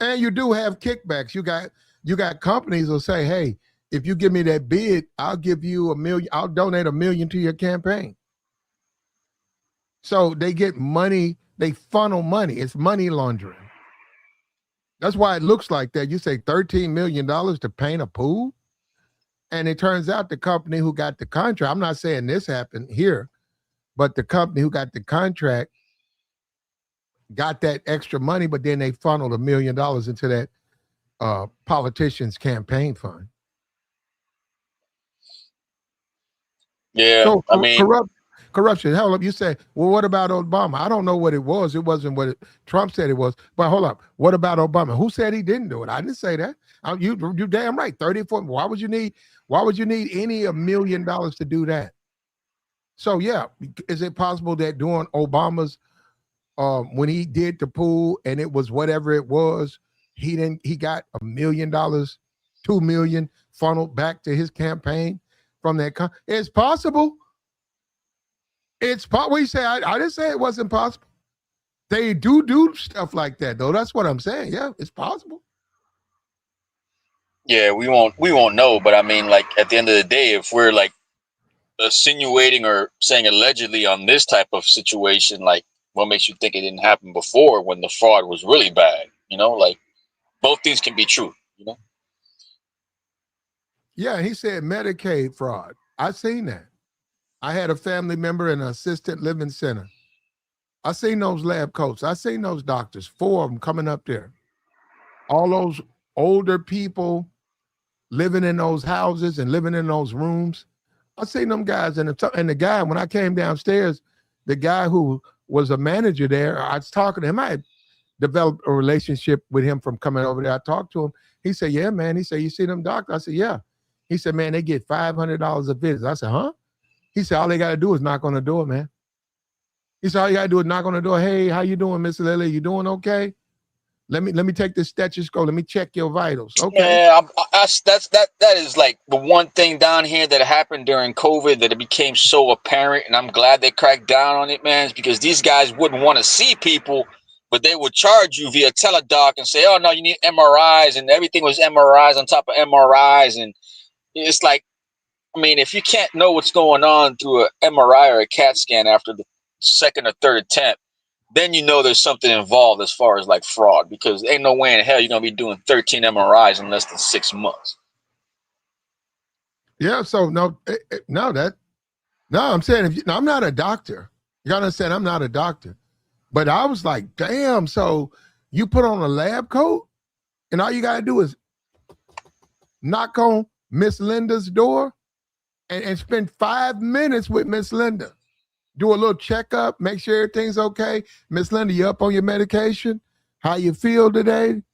And you do have kickbacks. You got companies will say, hey, if you give me that bid, I'll give you $1 million. I'll donate $1 million to your campaign. So they get money, they funnel money. It's money laundering. That's why it looks like that. You say $13 million to paint a pool? And it turns out the company who got the contract, I'm not saying this happened here, but the company who got the contract got that extra money, but then they funneled $1 million into that politician's campaign fund. Yeah, so, I mean, corruption. Hell up, you say, well, what about Obama? I don't know what it was. It wasn't what Trump said it was. But hold up, what about Obama? Who said he didn't do it? I didn't say that. You damn right. 34. Why would you need any $1 million to do that? So yeah, is it possible that during Obama's when he did the pool and it was whatever it was, he got $1 million, 2 million funneled back to his campaign from that? It's possible. It's what you say. I didn't say it wasn't possible. They do stuff like that though. That's what I'm saying. Yeah, it's possible. Yeah, we won't know. But I mean, like at the end of the day, if we're like insinuating or saying allegedly on this type of situation, like what makes you think it didn't happen before when the fraud was really bad? Like both things can be true. Yeah, he said Medicaid fraud. I've seen that. I had a family member in an assisted living center. I seen those lab coats. I seen those doctors, 4 of them coming up there. All those older people living in those houses and living in those rooms. I seen them guys, and the guy, when I came downstairs, the guy who was a manager there, I was talking to him. I had developed a relationship with him from coming over there. I talked to him. He said, yeah, man. He said, you see them doctors? I said, yeah. He said, man, they get $500 a visit. I said, huh? He said, all they got to do is knock on the door, man. He said, all you got to do is knock on the door. Hey, how you doing, Mr. Lily? You doing okay? Let me take this stethoscope. Let me check your vitals. Okay. Yeah, that is like the one thing down here that happened during COVID that it became so apparent, and I'm glad they cracked down on it, man. Because these guys wouldn't want to see people, but they would charge you via teledoc and say, "Oh no, you need MRIs," and everything was MRIs on top of MRIs, and it's like, I mean, if you can't know what's going on through an MRI or a CAT scan after the second or third attempt, then you know there's something involved as far as like fraud, because ain't no way in hell you're gonna be doing 13 MRIs in less than 6 months. Yeah. So no, I'm saying I'm not a doctor. You gotta understand, I'm not a doctor. But I was like, damn. So you put on a lab coat, and all you gotta do is knock on Miss Linda's door and spend 5 minutes with Miss Linda. Do a little checkup, make sure everything's okay. Miss Linda, you up on your medication? How you feel today?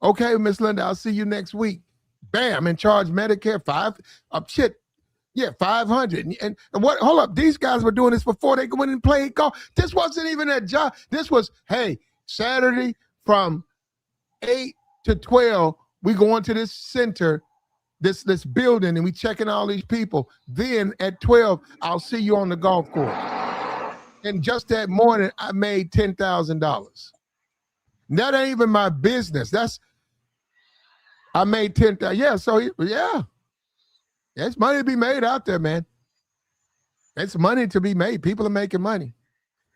Okay, Miss Linda, I'll see you next week. Bam, in charge Medicare, 500. And what, hold up, these guys were doing this before they went and played golf. This wasn't even a job. This was, hey, Saturday from 8 to 12, we go into this center, this building, and we checking all these people. Then at 12, I'll see you on the golf course. And just that morning, I made $10,000. That ain't even my business. I made $10,000. Yeah, so yeah. There's money to be made out there, man. It's money to be made. People are making money.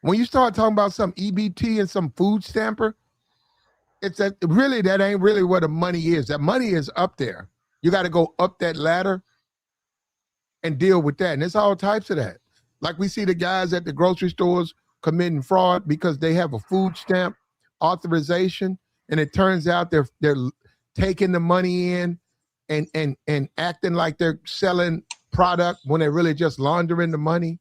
When you start talking about some EBT and some food stamper, that ain't really where the money is. That money is up there. You got to go up that ladder and deal with that. And there's all types of that. Like we see the guys at the grocery stores committing fraud because they have a food stamp authorization, and it turns out they're taking the money in and acting like they're selling product when they're really just laundering the money.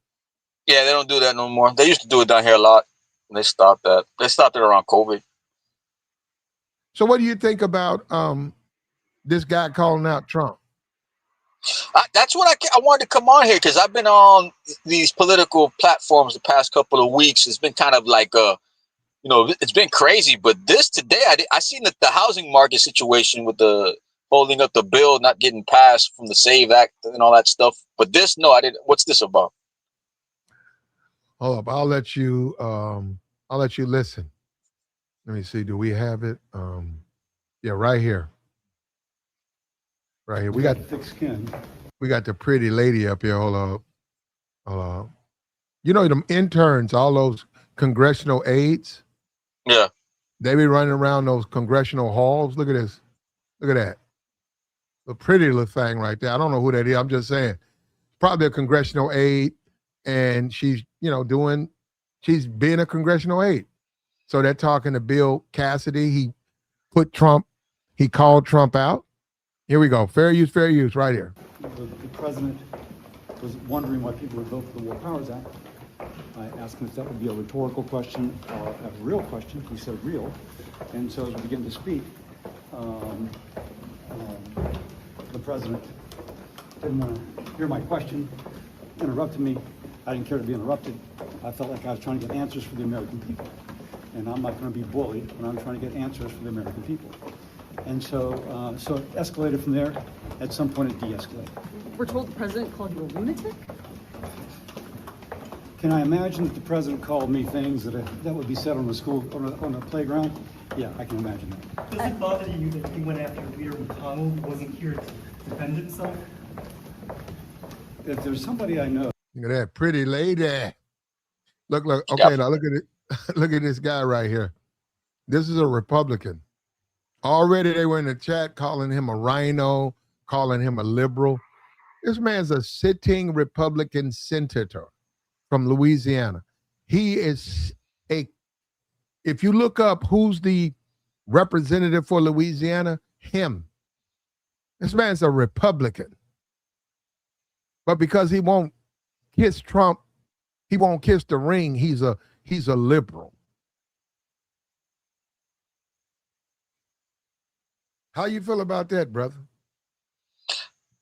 Yeah, they don't do that no more. They used to do it down here a lot, and they stopped that. They stopped it around COVID. So what do you think about this guy calling out Trump? That's what I wanted to come on here, because I've been on these political platforms the past couple of weeks. It's been kind of like it's been crazy. But today, I seen the housing market situation with the holding up the bill not getting passed from the SAVE Act and all that stuff. But no, I didn't. What's this about? Hold up, I'll let you listen. Let me see. Do we have it? Yeah, right here. Right here. We got thick skin. We got the pretty lady up here. Hold up. You know them interns, all those congressional aides? Yeah. They be running around those congressional halls. Look at this. Look at that. The pretty little thing right there. I don't know who that is. I'm just saying. Probably a congressional aide, and she's being a congressional aide. So they're talking to Bill Cassidy. He called Trump out. Here we go. Fair use right here. The president was wondering why people would vote for the War Powers Act. I asked him if that would be a rhetorical question or a real question. He said real. And so as we begin to speak, the president didn't want to hear my question, interrupted me. I didn't care to be interrupted. I felt like I was trying to get answers for the American people. And I'm not going to be bullied when I'm trying to get answers for the American people. And so it escalated from there. At some point, it de-escalated. We're told the president called you a lunatic? Can I imagine that the president called me things that would be said on a playground? Yeah, I can imagine that. Does it bother you that he went after Leader McConnell, who wasn't here to defend himself? If there's somebody I know. Look at that pretty lady. Look. Okay, now look at it. Look at this guy right here. This is a Republican. Already they were in the chat calling him a rhino, calling him a liberal. This man's a sitting Republican senator from Louisiana. He is if you look up who's the representative for Louisiana, him. This man's a Republican. But because he won't kiss Trump, he won't kiss the ring, he's a liberal. How you feel about that, brother?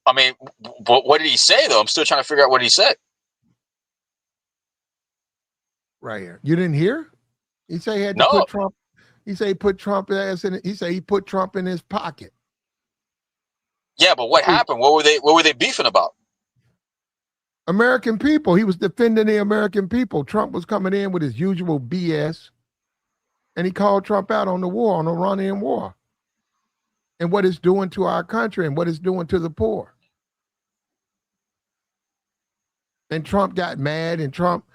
I mean, what did he say though? I'm still trying to figure out what he said. Right here. You didn't hear? He said he had to No. put Trump. He said he put Trump ass in. He said he put Trump in his pocket. Yeah, but what happened? What were they beefing about? American people. He was defending the American people. Trump was coming in with his usual BS, and he called Trump out on the war, on the Iranian war, and what it's doing to our country and what it's doing to the poor. And Trump got mad, and Trump,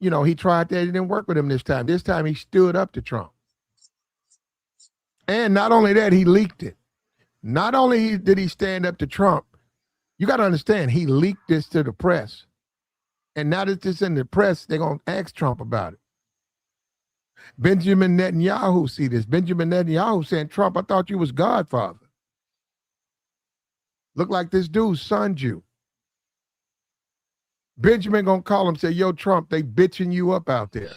you know, he tried that. It didn't work with him this time. This time he stood up to Trump. And not only that, he leaked it. Not only did he stand up to Trump, you got to understand, he leaked this to the press. And now that it's in the press, they're going to ask Trump about it. Benjamin Netanyahu see this. Benjamin Netanyahu saying, Trump, I thought you was Godfather. Look like this dude sunned you. Benjamin going to call him, say, yo, Trump, they bitching you up out there.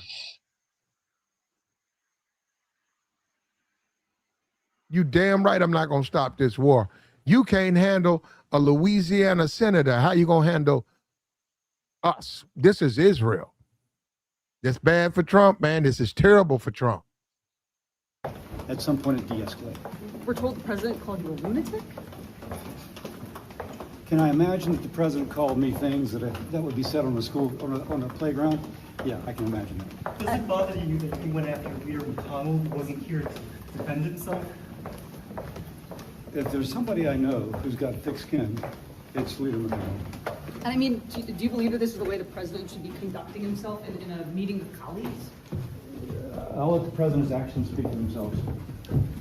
You damn right I'm not going to stop this war. You can't handle a Louisiana senator. How you going to handle us? This is Israel. That's bad for Trump, man. This is terrible for Trump. At some point it de-escalated. We're told the president called you a lunatic? Can I imagine that the president called me things that would be said on a playground? Yeah, I can imagine that. Does it bother you that he went after Leader McConnell, who wasn't here to defend himself? If there's somebody I know who's got thick skin, it's Leader McConnell. And I mean, do you believe that this is the way the president should be conducting himself in a meeting with colleagues? I'll let the president's actions speak for themselves.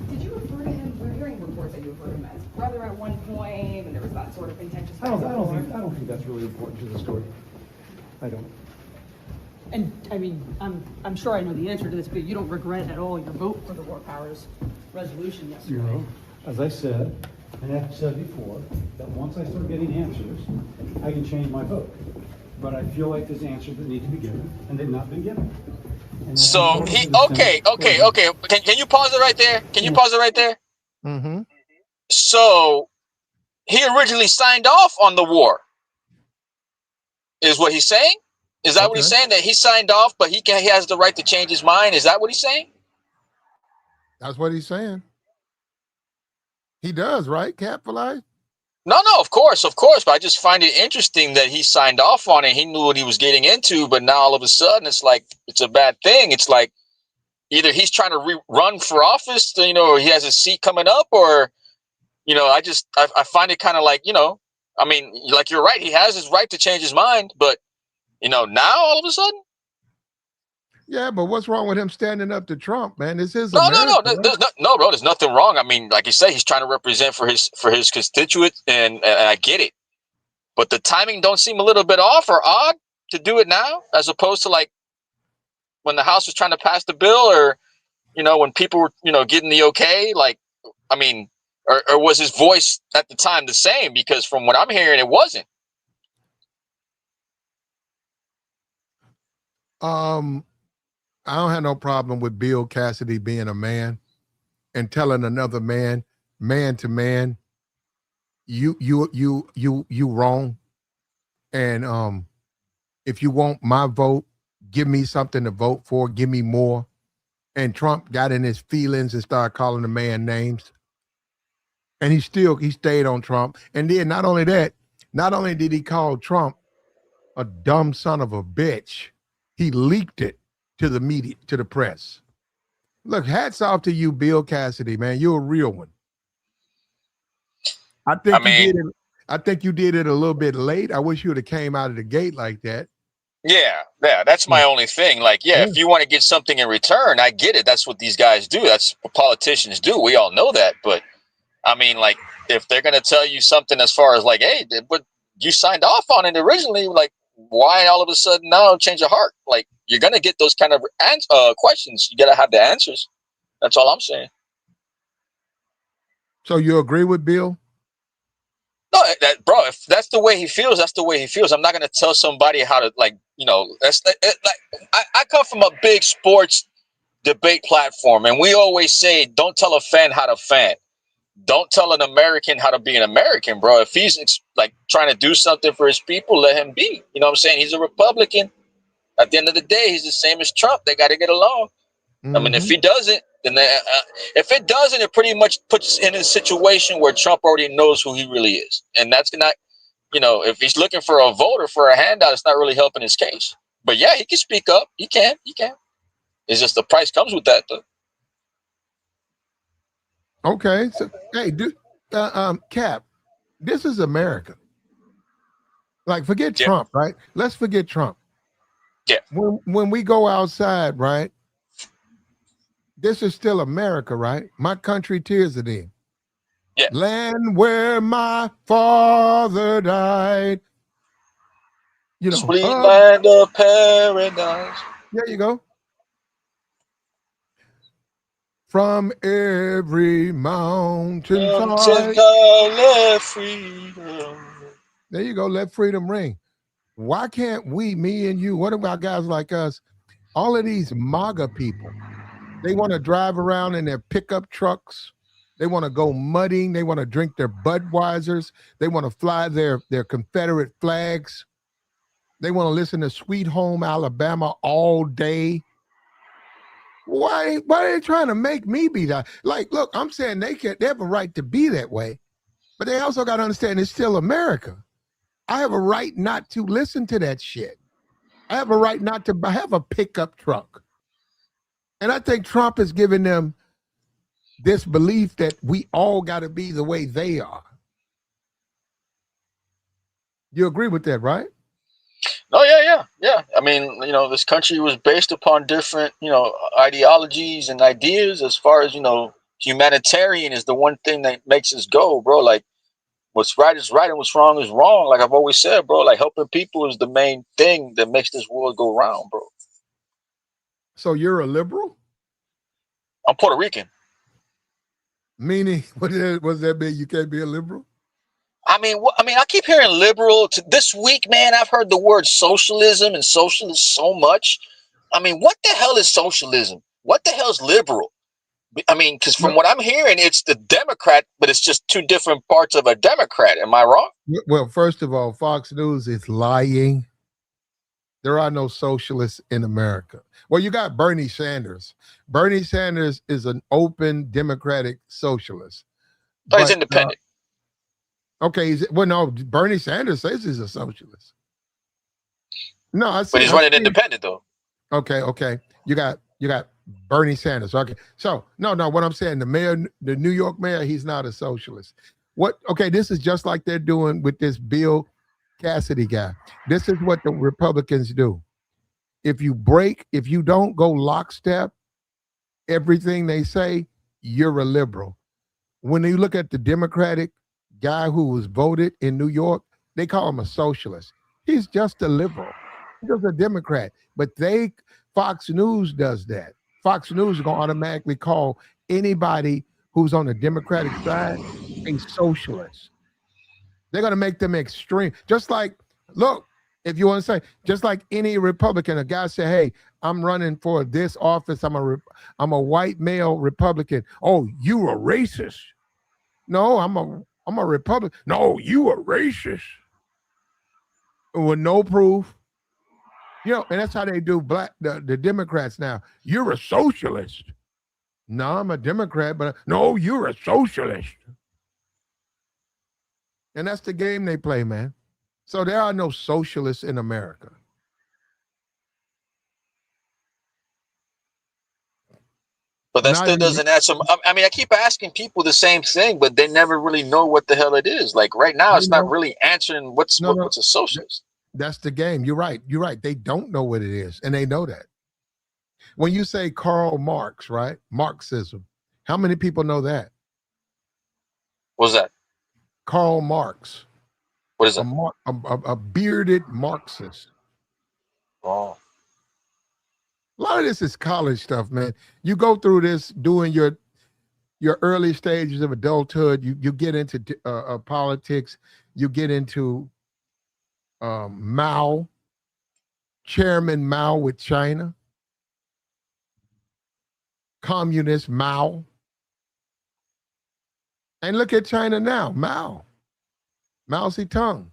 Did you refer to him, we're hearing reports that you referred to him as brother at one point, and there was that sort of contentious. I don't think that's really important to the story. I don't. And I mean, I'm sure I know the answer to this, but you don't regret at all your vote for the War Powers resolution yesterday. No. As I said, and I've said before, that once I start getting answers, I can change my vote. But I feel like there's answers that need to be given, and they've not been given. So okay. Can you pause it right there? Can you pause it right there? Mm-hmm. So he originally signed off on the war, is what he's saying? Is that what he's saying? That he signed off, but he has the right to change his mind? Is that what he's saying? That's what he's saying. He does, right, Cap for Life? No, of course. But I just find it interesting that he signed off on it. He knew what he was getting into, but now all of a sudden it's like it's a bad thing. It's like either he's trying to run for office, you know, or he has a seat coming up, or you know, I find it kind of like, you know, I mean, like you're right, he has his right to change his mind, but you know, now all of a sudden. Yeah, but what's wrong with him standing up to Trump, man? This is No, bro. There's nothing wrong. I mean, like you say, he's trying to represent for his constituents, and I get it. But the timing don't seem a little bit off or odd to do it now, as opposed to like when the House was trying to pass the bill, or you know, when people were, you know, getting the okay. Like, I mean, or was his voice at the time the same? Because from what I'm hearing, it wasn't. I don't have no problem with Bill Cassidy being a man and telling another man to man, you wrong. And if you want my vote, give me something to vote for, give me more. And Trump got in his feelings and started calling the man names. And he stayed on Trump. And then not only that, not only did he call Trump a dumb son of a bitch, he leaked it to the media, to the press. Look, hats off to you, Bill Cassidy, man. You're a real one. I think you did it a little bit late. I wish you would have came out of the gate like that. Yeah, that's my only thing. Like, if you want to get something in return, I get it. That's what these guys do. That's what politicians do. We all know that. But I mean, like, if they're going to tell you something as far as like, hey, but you signed off on it originally, like, why all of a sudden now change your heart? Like, you're going to get those kind of questions. You got to have the answers. That's all I'm saying. So you agree with Bill? No, bro, if that's the way he feels, that's the way he feels. I'm not gonna tell somebody how to, like, that's like I come from a big sports debate platform, and we always say, don't tell a fan how to fan. Don't tell an American how to be an American, bro. If he's like trying to do something for his people, let him be. You know what I'm saying? He's a Republican. At the end of the day, he's the same as Trump. They got to get along. I mean, if he doesn't, then if it doesn't, it pretty much puts in a situation where Trump already knows who he really is, and that's not, if he's looking for a voter for a handout, it's not really helping his case. But yeah, he can speak up. He can. It's just the price comes with that, though. Okay, so hey, Cap, this is America. Like, forget Trump, right? Let's forget Trump. Yeah. When we go outside, right? This is still America, right? My country, tears it in. Yeah. Land where my father died. Sweet land of paradise. There you go. From every mountainside. Let freedom. There you go. Let freedom ring. Why can't we, me and you, what about guys like us, all of these MAGA people, they want to drive around in their pickup trucks. They want to go mudding. They want to drink their Budweisers. They want to fly their Confederate flags. They want to listen to Sweet Home Alabama all day. Why are they trying to make me be that? Like, look, I'm saying they have a right to be that way, but they also got to understand it's still America. I have a right not to listen to that shit. I have a right not to have a pickup truck. And I think Trump has given them this belief that we all got to be the way they are. You agree with that, right? Oh, yeah. I mean, this country was based upon different, ideologies and ideas. As far as, humanitarian is the one thing that makes us go, bro. Like, what's right is right and what's wrong is wrong. Like I've always said, bro, like helping people is the main thing that makes this world go round, bro. So you're a liberal? I'm Puerto Rican. Meaning, what does that mean? You can't be a liberal? I mean, I keep hearing liberal. This week, man, I've heard the word socialism and socialist so much. I mean, what the hell is socialism? What the hell is liberal? I mean, because from what I'm hearing, it's the Democrat, but it's just two different parts of a Democrat. Am I wrong? Well, first of all, Fox News is lying. There are no socialists in America. Well, you got Bernie Sanders. Bernie Sanders is an open Democratic socialist. Oh, he's independent. Okay, no, Bernie Sanders says he's a socialist. No, but he's running independent though. Okay. You got Bernie Sanders. Okay, so no. What I'm saying, the New York mayor, he's not a socialist. Okay, this is just like they're doing with this Bill.Cassidy guy. This is what the Republicans do. If you don't go lockstep, everything they say, you're a liberal. When you look at the Democratic guy who was voted in New York, they call him a socialist. He's just a liberal. He's just a Democrat. But Fox News does that. Fox News is going to automatically call anybody who's on the Democratic side a socialist. They're going to make them extreme. Just like, look, if you want to say, just like any Republican, a guy say, hey, I'm running for this office. I'm a white male Republican. Oh, you a racist. No, I'm a Republican. No, you a racist. With no proof. And that's how they do the Democrats now. You're a socialist. No, I'm a Democrat, but no, you're a socialist. And that's the game they play, man. So there are no socialists in America. But that still doesn't answer. I mean, I keep asking people the same thing, but they never really know what the hell it is. Like right now, it's not really answering what's a socialist. That's the game. You're right. They don't know what it is, and they know that. When you say Karl Marx, right? Marxism. How many people know that? What's that? Karl Marx. What is that? A bearded Marxist. Oh. A lot of this is college stuff, man. You go through this doing your your early stages of adulthood, you get into politics, you get into Mao, Chairman Mao with China, Communist Mao. And look at China now, Mao Zedong.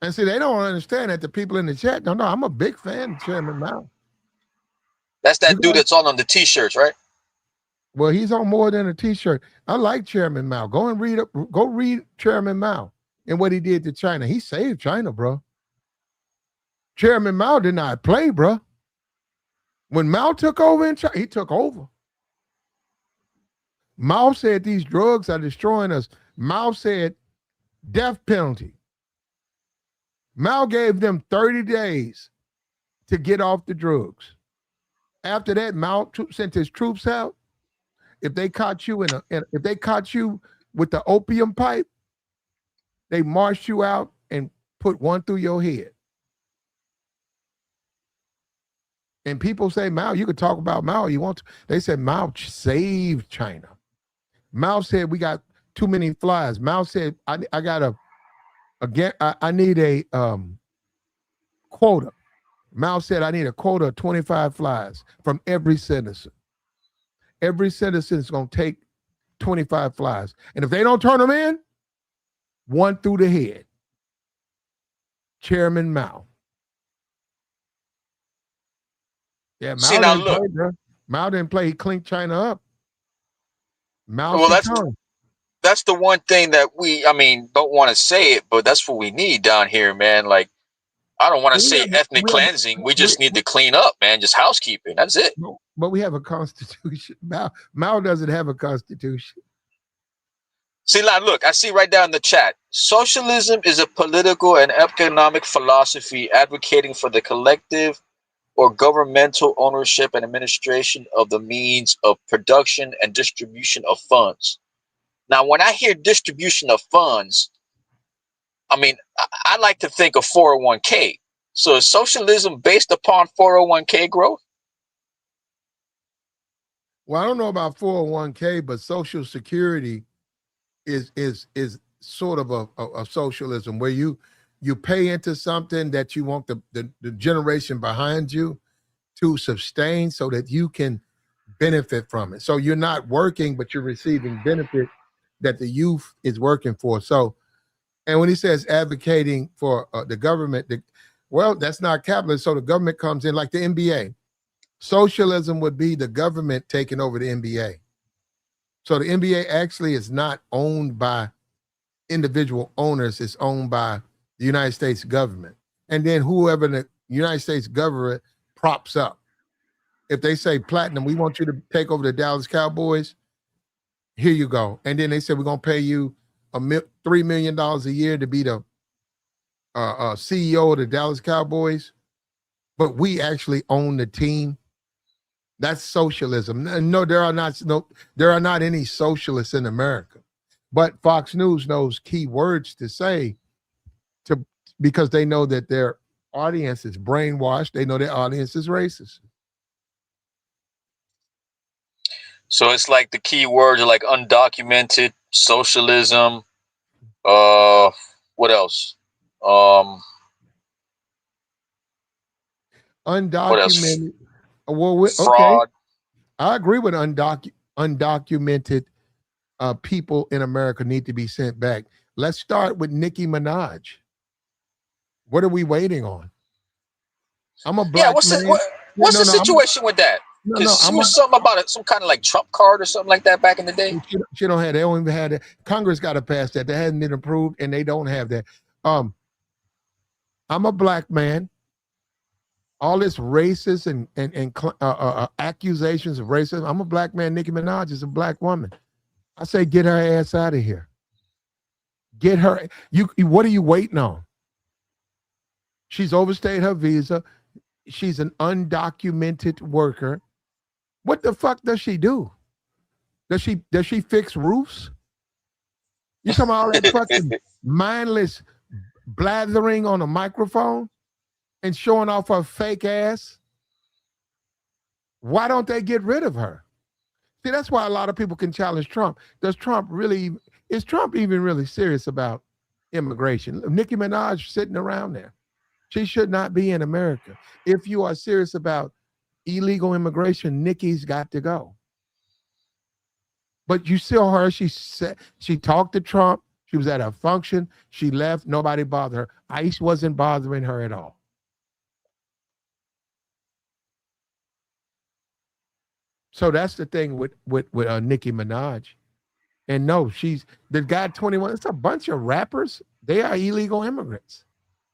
And see, they don't understand that the people in the chat don't know. I'm a big fan of Chairman Mao. That's You that dude guys, that's on the t-shirts, right? well, he's on more than a T-shirt. I like Chairman Mao. Go read Chairman Mao and what he did to China. He saved China, bro. Chairman Mao did not play, bro. When Mao took over in China, he took over. Mao said these drugs are destroying us. Mao said death penalty. Mao gave them 30 days to get off the drugs. After that, Mao sent his troops out. If they caught you if they caught you with the opium pipe, they marched you out and put one through your head. And people say, Mao, you could talk about Mao you want to. They said Mao saved China. Mao said we got too many flies. Mao said I need a quota. Mao said I need a quota of 25 flies from every citizen. Every citizen is going to take 25 flies. And if they don't turn them in, one through the head. Chairman Mao. Yeah, See, Mao now didn't look. play, bro. Mao didn't play. He cleaned China up. Mao Well, Zedong. that's the one thing that don't want to say it, but that's what we need down here, man. Like, I don't want to say ethnic cleansing. We just need to clean up, man. Just housekeeping. That's it. But we have a constitution. Mao doesn't have a constitution. See, now look, I see right down in the chat. Socialism is a political and economic philosophy advocating for the collective or governmental ownership and administration of the means of production and distribution of funds. Now, when I hear distribution of funds, I like to think of 401k. So is socialism based upon 401k growth? Well, I don't know about 401k, but Social Security is sort of a socialism where you pay into something that you want the generation behind you to sustain so that you can benefit from it. So you're not working, but you're receiving benefit that the youth is working for. So, and when he says advocating for the government, well, that's not capitalist. So the government comes in like the NBA. Socialism would be the government taking over the NBA. So the NBA actually is not owned by individual owners. It's owned by the United States government. And then whoever the United States government props up. If they say, Platinum, we want you to take over the Dallas Cowboys, here you go. And then they said, we're going to pay you $3 million a year to be the CEO of the Dallas Cowboys, but we actually own the team. That's socialism. No, there are not any socialists in America. But Fox News knows key words to say because they know that their audience is brainwashed. They know their audience is racist. So it's like the key words are like undocumented, socialism. What else? Undocumented. Well, Fraud. Okay. I agree with undocumented people in America need to be sent back. Let's start with Nicki Minaj. What are we waiting on? I'm a black man. What's the situation with that? Because she was something about some kind of like Trump card or something like that back in the day. She don't have. They don't even have that. Congress got to pass that. That hasn't been approved, and they don't have that. I'm a black man. All this racist and accusations of racism. I'm a black man. Nicki Minaj is a black woman. I say, get her ass out of here. Get her. What are you waiting on? She's overstayed her visa. She's an undocumented worker. What the fuck does she do? Does she fix roofs? You talking about all that fucking mindless blathering on a microphone and showing off her fake ass? Why don't they get rid of her? See, that's why a lot of people can challenge Trump. Is Trump even really serious about immigration? Nicki Minaj sitting around there. She should not be in America. If you are serious about illegal immigration, Nikki's got to go. But you saw her, she talked to Trump. She was at a function. She left. Nobody bothered her. ICE wasn't bothering her at all. So that's the thing with Nicki Minaj. And no, she's the guy 21. It's a bunch of rappers. They are illegal immigrants.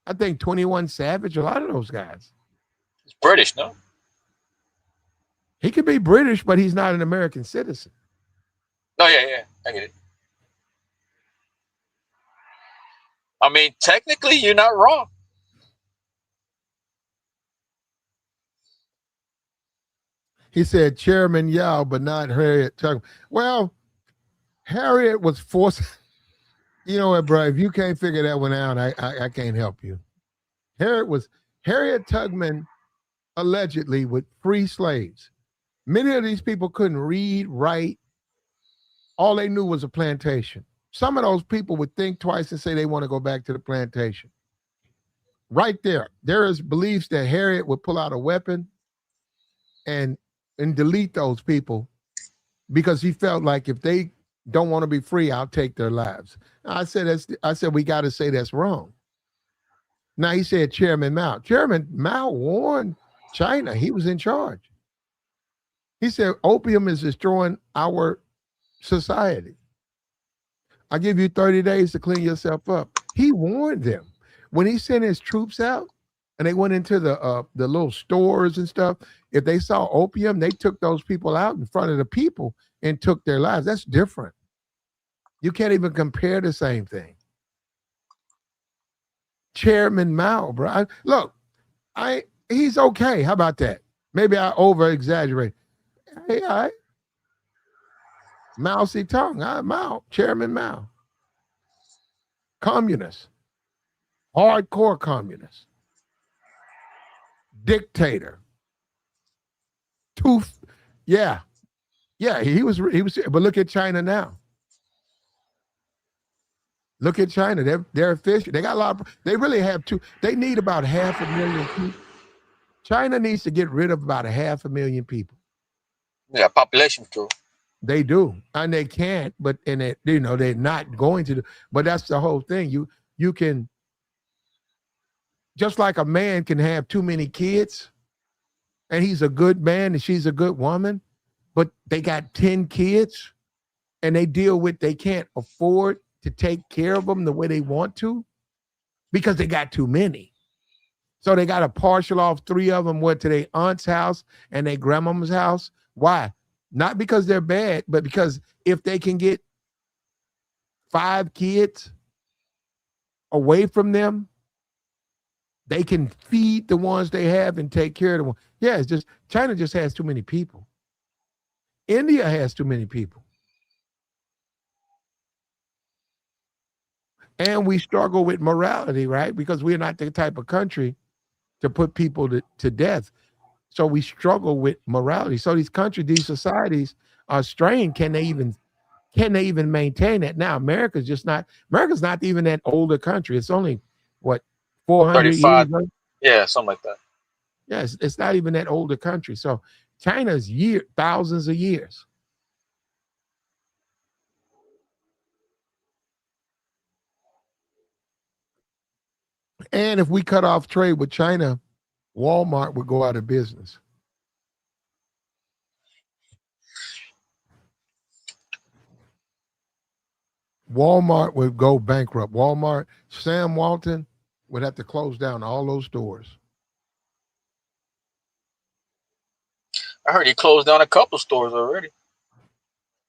I think 21 Savage, a lot of those guys. It's British, no? He could be British, but he's not an American citizen. Oh, yeah, I get it. I mean, technically, you're not wrong. He said Chairman Yao, but not Harriet Tubman. Well, Harriet was forced. You know what, bro? If you can't figure that one out, I can't help you. Harriet Tubman allegedly with free slaves. Many of these people couldn't read, write. All they knew was a plantation. Some of those people would think twice and say they want to go back to the plantation. Right there is beliefs that Harriet would pull out a weapon and delete those people because he felt like if they don't want to be free, I'll take their lives. I said we got to say that's wrong. Now he said Chairman Mao. Chairman Mao warned China. He was in charge. He said opium is destroying our society. I'll give you 30 days to clean yourself up. He warned them. When he sent his troops out and they went into the little stores and stuff, if they saw opium, they took those people out in front of the people and took their lives. That's different. You can't even compare the same thing. Chairman Mao, bro. He's okay. How about that? Maybe I over-exaggerate. Hey, all right. Mao Zedong, Mao, Chairman Mao. Communist. Hardcore communist. Dictator. Yeah, he was, but look at China now. Look at China. They're efficient. They got a lot they really have they need about 500,000 people. China needs to get rid of about 500,000 people. Yeah, population control. They do, and they can't. But they're not going to do. But that's the whole thing. You can, just like a man can have too many kids, and he's a good man and she's a good woman, but they got 10 kids, and they can't afford to take care of them the way they want to because they got too many. So they got to partial off 3 of them went to their aunt's house and their grandmama's house. Why? Not because they're bad, but because if they can get 5 kids away from them, they can feed the ones they have and take care of them. Yeah, it's just China just has too many people. India has too many people. And we struggle with morality, right? Because we're not the type of country to put people to death. So we struggle with morality. So these societies are strained. Can they even maintain that? Now, America's not even that older country. It's only, 400 years old? Yeah, something like that. Yeah, it's not even that older country. So China's thousands of years. And if we cut off trade with China, Walmart would go out of business. Walmart would go bankrupt. Sam Walton would have to close down all those stores. I heard he closed down a couple stores already.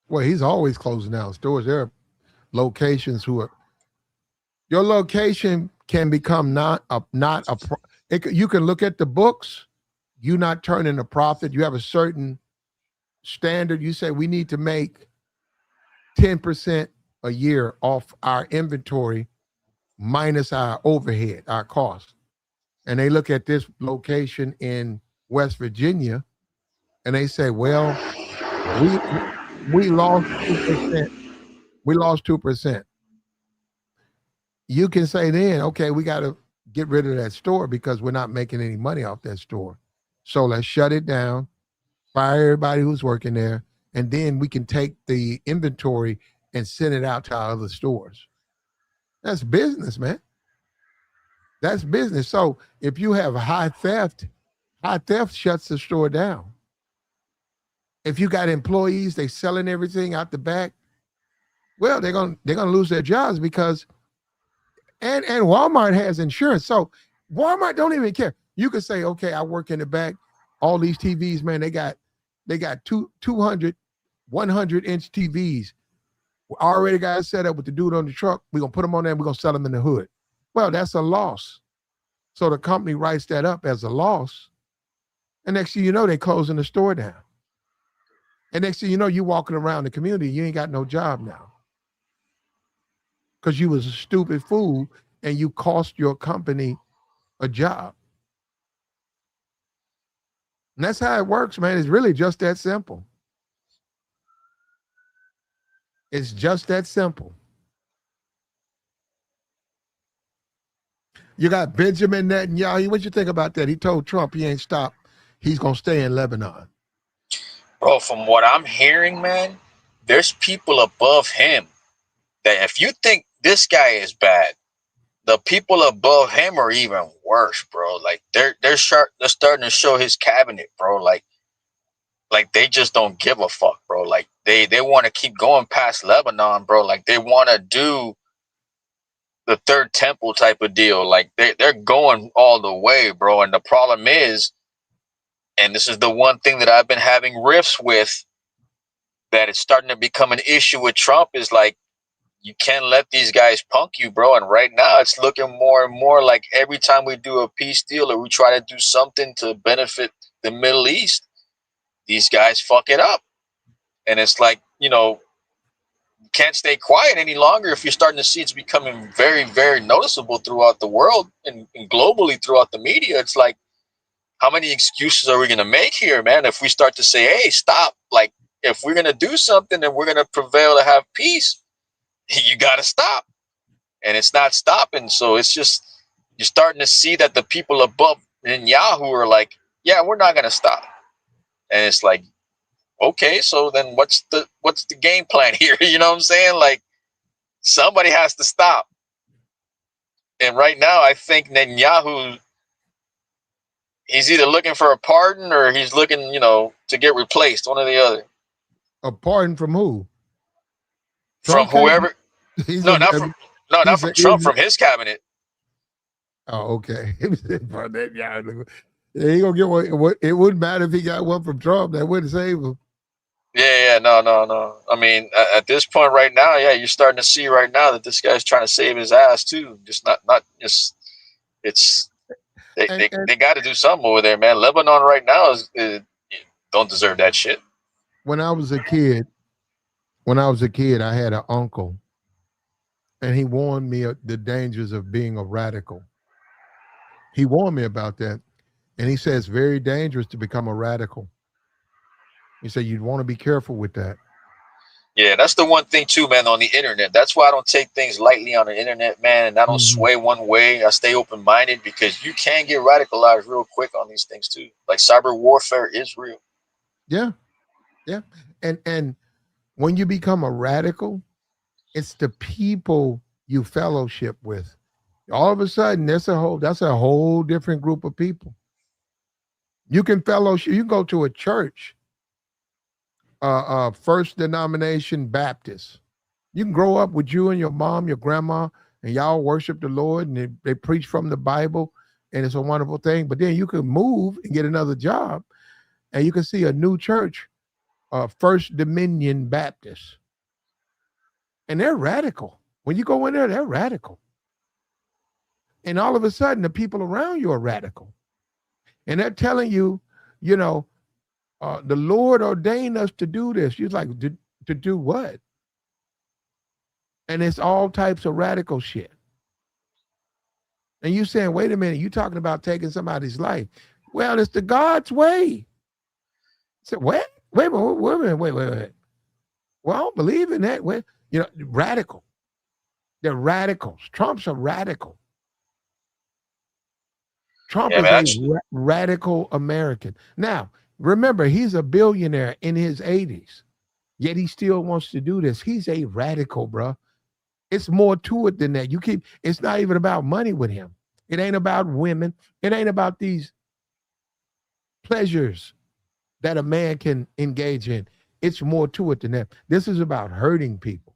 Well, he's always closing down stores. There are locations your location can become you can look at the books, you not turning a profit. You have a certain standard. You say we need to make 10% a year off our inventory minus our overhead, our cost. And they look at this location in West Virginia and they say, well, We lost 2%. We lost 2%. You can say then, okay, we got to get rid of that store because we're not making any money off that store. So let's shut it down, fire everybody who's working there, and then we can take the inventory and send it out to our other stores. That's business, man. That's business. So if you have high theft shuts the store down. If you got employees, they selling everything out the back, well, they're gonna lose their jobs because and Walmart has insurance. So Walmart don't even care. You could say, okay, I work in the back. All these TVs, man, they got 200, 100-inch TVs. We already got it set up with the dude on the truck. We're gonna put them on there and we're gonna sell them in the hood. Well, that's a loss. So the company writes that up as a loss. And next thing you know, they closing the store down. And next thing you know, you walking around the community, you ain't got no job now. Because you was a stupid fool and you cost your company a job. And that's how it works, man. It's really just that simple. It's just that simple. You got Benjamin Netanyahu. What you think about that? He told Trump he ain't stopped. He's going to stay in Lebanon. Bro, from what I'm hearing, man, there's people above him that if you think this guy is bad, the people above him are even worse, bro. Like they're starting to show his cabinet, bro. Like they just don't give a fuck, bro. Like they want to keep going past Lebanon, bro. Like they want to do the third temple type of deal. Like they're going all the way, bro. And the problem is, and this is the one thing that I've been having riffs with, that it's starting to become an issue with Trump, is like, you can't let these guys punk you, bro. And right now it's looking more and more like every time we do a peace deal or we try to do something to benefit the Middle East, these guys fuck it up. And it's like, you can't stay quiet any longer if you're starting to see it's becoming very, very noticeable throughout the world and globally throughout the media. It's like, how many excuses are we going to make here, man? If we start to say, hey, stop, like if we're going to do something and we're going to prevail to have peace, you got to stop. And it's not stopping. So it's just, you're starting to see that the people above Netanyahu are like, yeah, we're not going to stop. And it's like, okay, so then what's the game plan here? You know what I'm saying? Like, somebody has to stop. And right now, I think Netanyahu, he's either looking for a pardon or he's looking, to get replaced, one or the other. A pardon from who? From whoever. Not from Trump, from his cabinet. Oh, okay. He gonna get one. It wouldn't matter if he got one from Trump. That wouldn't save him. Yeah, no. I mean, at this point right now, yeah, you're starting to see right now that this guy's trying to save his ass too. Just not just. It's they got to do something over there, man. Lebanon right now is don't deserve that shit. When I was a kid, I had an uncle, and he warned me of the dangers of being a radical. He warned me about that, and he said it's very dangerous to become a radical. He said you'd want to be careful with that. Yeah, that's the one thing too, man, on the internet. That's why I don't take things lightly on the internet, man, and I don't sway one way. I stay open-minded because you can get radicalized real quick on these things too. Like cyber warfare is real. Yeah. And when you become a radical, it's the people you fellowship with. All of a sudden, that's a whole different group of people. You can fellowship. You can go to a church, first denomination Baptist. You can grow up with you and your mom, your grandma, and y'all worship the Lord, and they preach from the Bible, and it's a wonderful thing. But then you can move and get another job, and you can see a new church, First Dominion Baptist, and they're radical. When you go in there, they're radical. And all of a sudden, the people around you are radical. And they're telling you, the Lord ordained us to do this. You're like, to do what? And it's all types of radical shit. And you saying, wait a minute, you talking about taking somebody's life. Well, it's the God's way. I said, what? Wait a minute, wait. Well, I don't believe in that. Well, radical. They're radicals. Trump's a radical. Trump Yeah, is man. a radical American. Now, remember, he's a billionaire in his 80s, yet he still wants to do this. He's a radical, bro. It's more to it than that. It's not even about money with him. It ain't about women. It ain't about these pleasures that a man can engage in. It's more to it than that. This is about hurting people.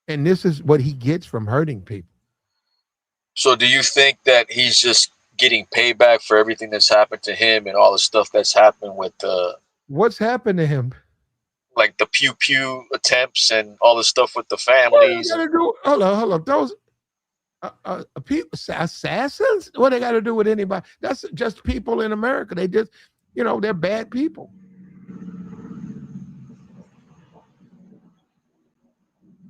And this is what he gets from hurting people. So do you think that he's just getting payback for everything that's happened to him and all the stuff that's happened with What's happened to him? like the pew pew attempts and all the stuff with the What are they families? gonna do? Hold on. Those people, assassins. What they got to do with anybody? That's just people in America. They just, they're bad people.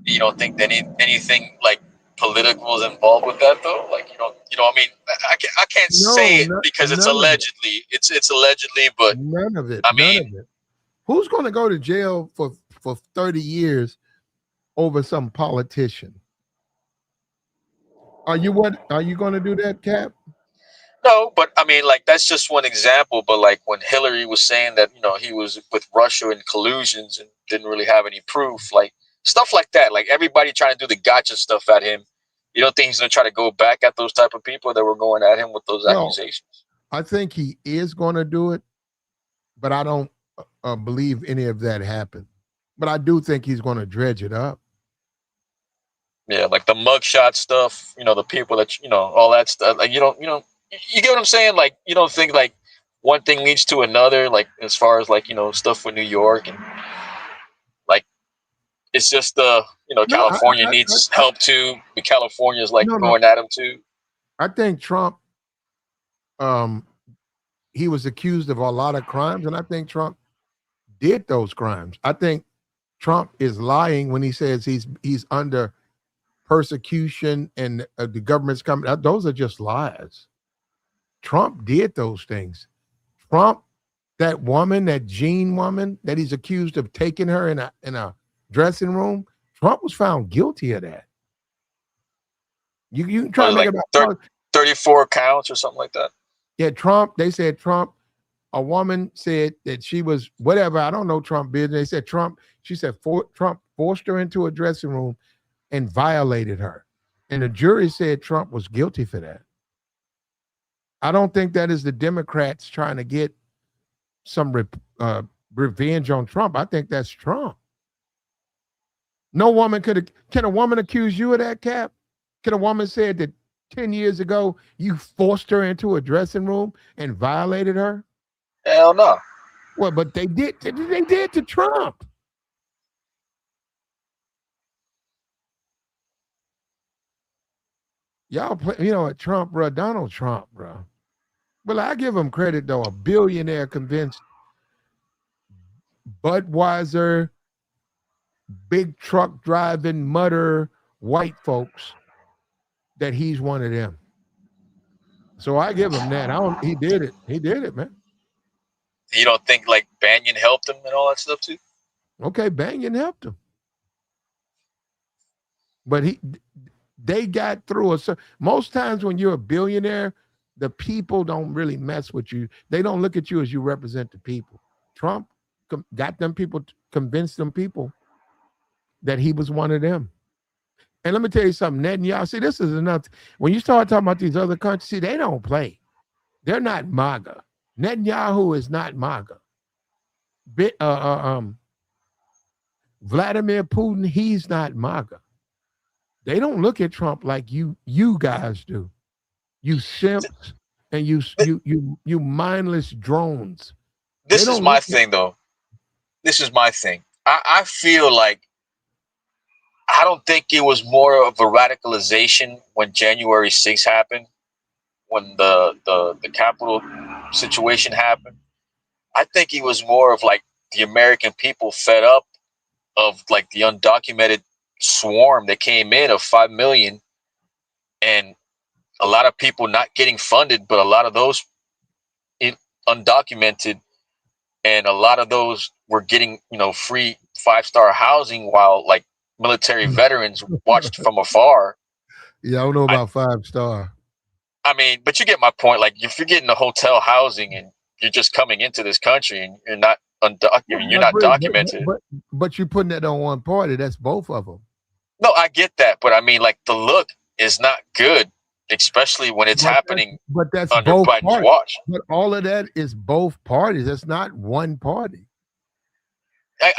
You don't think that anything like political is involved with that though? Like I mean, I can't say No, it because it's none of it. allegedly. It's allegedly, but None of it. I None of mean, it. Who's going to go to jail for 30 years over some politician? Are you going to do that, Cap? no, but I mean, like that's just one example. But like when Hillary was saying that he was with Russia in collusions and didn't really have any proof, like stuff like that. Like everybody trying to do the gotcha stuff at him. You don't think he's gonna try to go back at those type of people that were going at him with those Well, accusations? I think he is going to do it, but I don't believe any of that happened. But I do think he's going to dredge it up. Yeah, like the mugshot stuff. The people that all that stuff. Like you get what I'm saying? Like you don't think like one thing leads to another. Like as far as like stuff with New York and like it's just No, California needs help too. The California is like no. going at him too. I think Trump, he was accused of a lot of crimes, and I think Trump did those crimes. I think Trump is lying when he says he's under persecution and the government's coming. Those are just lies. Trump did those things. Trump, that woman, that Jean woman that he's accused of taking her in a dressing room, Trump was found guilty of that. You can try to make like it about 34 counts or something like that. Yeah, Trump. They said Trump. A woman said that she was whatever. I don't know Trump business. They said Trump. She said Trump forced her into a dressing room and violated her, and the jury said Trump was guilty for that. I don't think that is the Democrats trying to get some revenge on Trump. I think that's Trump. No woman can a woman accuse you of that, Cap? Can a woman say that 10 years ago you forced her into a dressing room and violated her? Hell no. Well, but they did. They did to Trump. Y'all play, Trump, bro, Donald Trump, bro. Well, I give him credit though. A billionaire convinced Budweiser, big truck driving, mutter white folks that he's one of them. So I give him that. He did it. He did it, man. You don't think like Banyan helped him and all that stuff too? Okay, Banyan helped him. But they got through most times when you're a billionaire, the people don't really mess with you. They don't look at you as you represent the people. Trump got them people, convinced them people that he was one of them. And let me tell you something, Netanyahu, see, this is enough. When you start talking about these other countries, see, they don't play. They're not MAGA. Netanyahu is not MAGA. Vladimir Putin, he's not MAGA. They don't look at Trump like you guys do. You simps and you mindless drones. This is my thing, though. This is my thing. I feel like I don't think it was more of a radicalization when January 6th happened, when the Capitol situation happened. I think it was more of like the American people fed up of like the undocumented swarm that came in of 5 million, and a lot of people not getting funded, but a lot of those undocumented and a lot of those were getting, free 5-star housing while like military veterans watched from afar. Yeah, I don't know about 5-star. I mean, but you get my point. Like, if you're getting a hotel housing and you're just coming into this country and you're not you're not documented. But you're putting that on one party. That's both of them. No, I get that, but I mean, like, the look is not good, especially when it's happening but that's under both Biden's parties. watch. But all of that is both parties. That's not one party.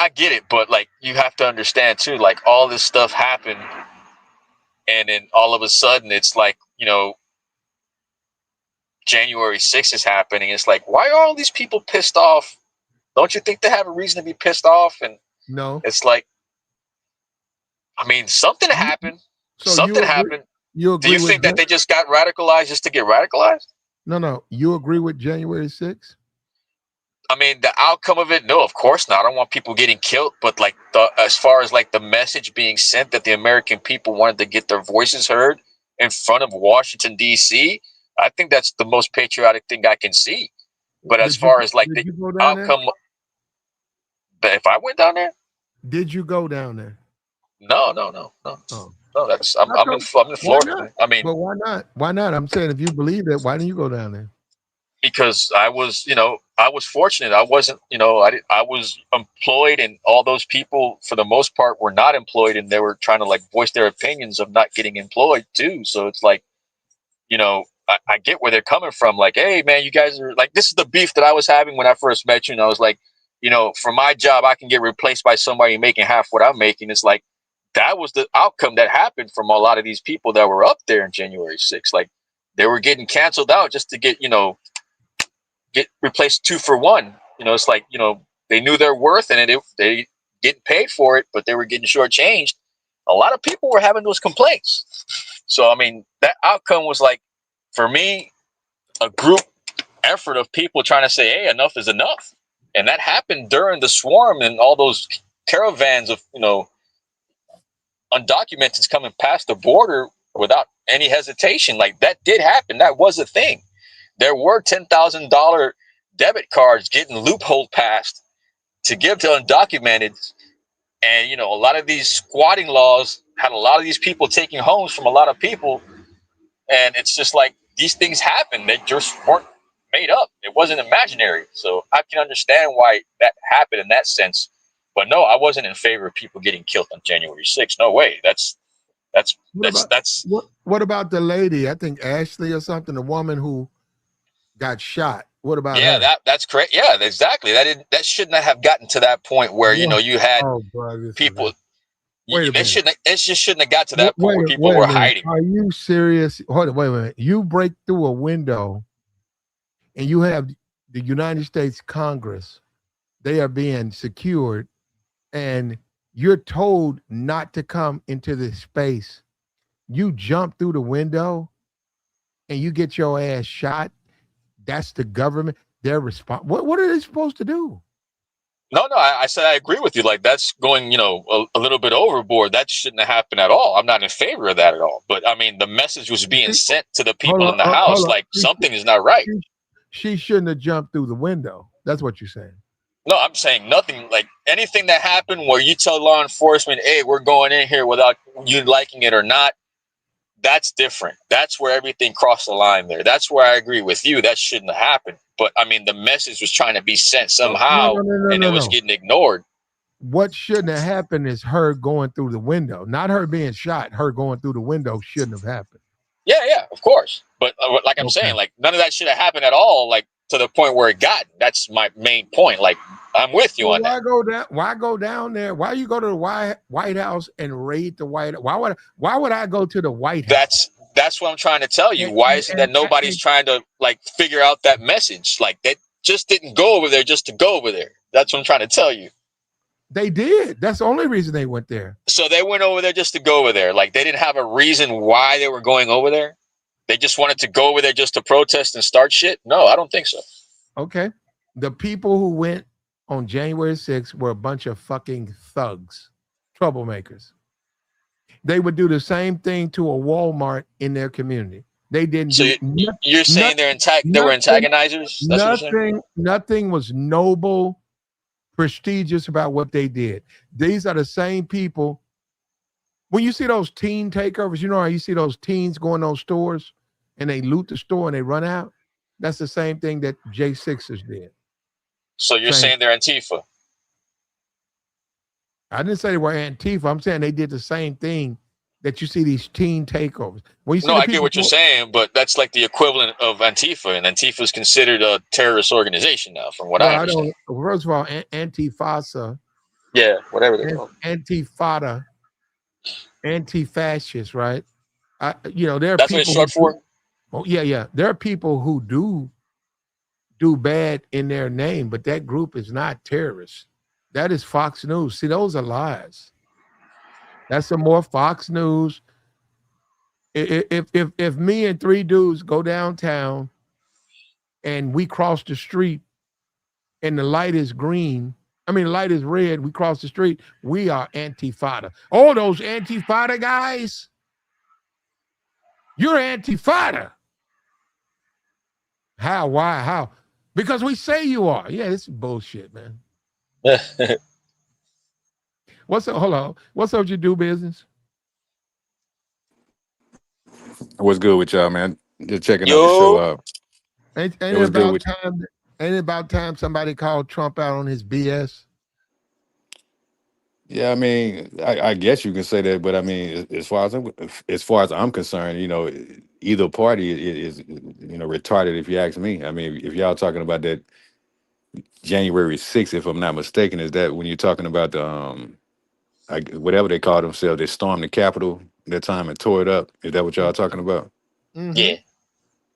I get it, but like, you have to understand too, like, all this stuff happened, and then all of a sudden it's like, January 6th is happening. It's like, why are all these people pissed off? Don't you think they have a reason to be pissed off? And no, it's like, I mean, something happened. So something happened. You Do you think that they just got radicalized just to get radicalized? No. You agree with January 6th? I mean, the outcome of it, no, of course not. I don't want people getting killed, but like, as far as like the message being sent that the American people wanted to get their voices heard in front of Washington, D.C., I think that's the most patriotic thing I can see. But as far as like the outcome, if I went down there, did you go down there? No. Oh. No, that's I'm in Florida. I mean, but why not? Why not? I'm saying, if you believe it, why didn't you go down there? Because I was fortunate. I wasn't, I was employed, and all those people, for the most part, were not employed, and they were trying to like voice their opinions of not getting employed too. So it's like, I get where they're coming from. Like, hey man, you guys are like, this is the beef that I was having when I first met you. And I was like, for my job, I can get replaced by somebody making half what I'm making. It's like, that was the outcome that happened from a lot of these people that were up there in January 6th. Like, they were getting canceled out just to get replaced 2 for 1. It's like, they knew their worth, and they getting paid for it, but they were getting shortchanged. A lot of people were having those complaints. So, I mean, that outcome was like, for me, a group effort of people trying to say, hey, enough is enough. And that happened during the swarm and all those caravans of, undocumented coming past the border without any hesitation. Like, that did happen. That was a thing. There were $10,000 debit cards getting loophole passed to give to undocumented. And, a lot of these squatting laws had a lot of these people taking homes from a lot of people. And it's just like, these things happen. They just weren't made up. It wasn't imaginary. So I can understand why that happened in that sense. But no, I wasn't in favor of people getting killed on January 6th. No way. What about the lady? I think Ashley or something, the woman who got shot. What about her? That's correct. Yeah, exactly. That shouldn't have gotten to that point where you had people. It just shouldn't have got to that point where people were hiding. Are you serious? Hold on, wait a minute. You break through a window, and you have the United States Congress. They are being secured, and you're told not to come into this space. You jump through the window, and you get your ass shot. That's the government. They're responsible. What are they supposed to do? No, I said I agree with you. Like, that's going, a little bit overboard. That shouldn't have happened at all. I'm not in favor of that at all. But I mean, the message was being sent to the people in the house. Like, something is not right. She shouldn't have jumped through the window. That's what you're saying. No, I'm saying nothing. Like, anything that happened where you tell law enforcement, hey, we're going in here without you liking it or not, that's different. That's where everything crossed the line there. That's where I agree with you. That shouldn't have happened. But I mean, the message was trying to be sent somehow, and it was getting ignored. What shouldn't have happened is her going through the window, not her being shot. Her going through the window shouldn't have happened. Yeah, of course. But like I'm saying, like, none of that should have happened at all. Like, to the point where it got. That's my main point. Like, I'm with you on that. Why go down there? Why you go to the White House and raid the White House? Why would I go to the White House? That's what I'm trying to tell you. Why is it that nobody's trying to like figure out that message? Like, that just didn't go over there just to go over there. That's what I'm trying to tell you. They did. That's the only reason they went there. So they went over there just to go over there. Like, they didn't have a reason why they were going over there. They just wanted to go over there just to protest and start shit. No, I don't think so. Okay. The people who went on January 6th were a bunch of fucking thugs, troublemakers. They would do the same thing to a Walmart in their community. They didn't So do you're saying they were antagonizers? That's what you're saying? Nothing was noble, prestigious about what they did. These are the same people. When you see those teen takeovers, you know how you see those teens go in those stores and they loot the store and they run out? That's the same thing that J6ers did. So you're Same. saying they're Antifa? I didn't say they were Antifa. I'm saying they did the same thing that you see these teen takeovers. When you see No, the I get people what you're saying, but that's like the equivalent of Antifa, and Antifa is considered a terrorist organization now, from what I well, I understand. don't. First of all, Antifasa, Yeah, whatever they call it. Antifada, anti-fascist, right? There are That's what it's people short for? oh yeah. There are people who do bad in their name, but that group is not terrorists. That is Fox News. See, those are lies. That's some more Fox News. If me and three dudes go downtown and we cross the street and the light is green, I mean, the light is red, we cross the street, we are Antifada. Oh, those Antifada guys, you're Antifada. How? Why? How? Because we say you are. Yeah, this is bullshit, man. What's up? Hold on. What's up with your do business? What's good with y'all, man? Just checking out the show Yo, out. Ain't It it was good about with time? Ain't it about time somebody called Trump out on his BS? Yeah, I mean, I guess you can say that, but I mean, as far as I'm concerned, either party is retarded. If you ask me, I mean, if y'all talking about that January 6th, if I'm not mistaken, is that when you're talking about the whatever they call themselves, they stormed the Capitol that time and tore it up? Is that what y'all talking about? Mm-hmm. yeah.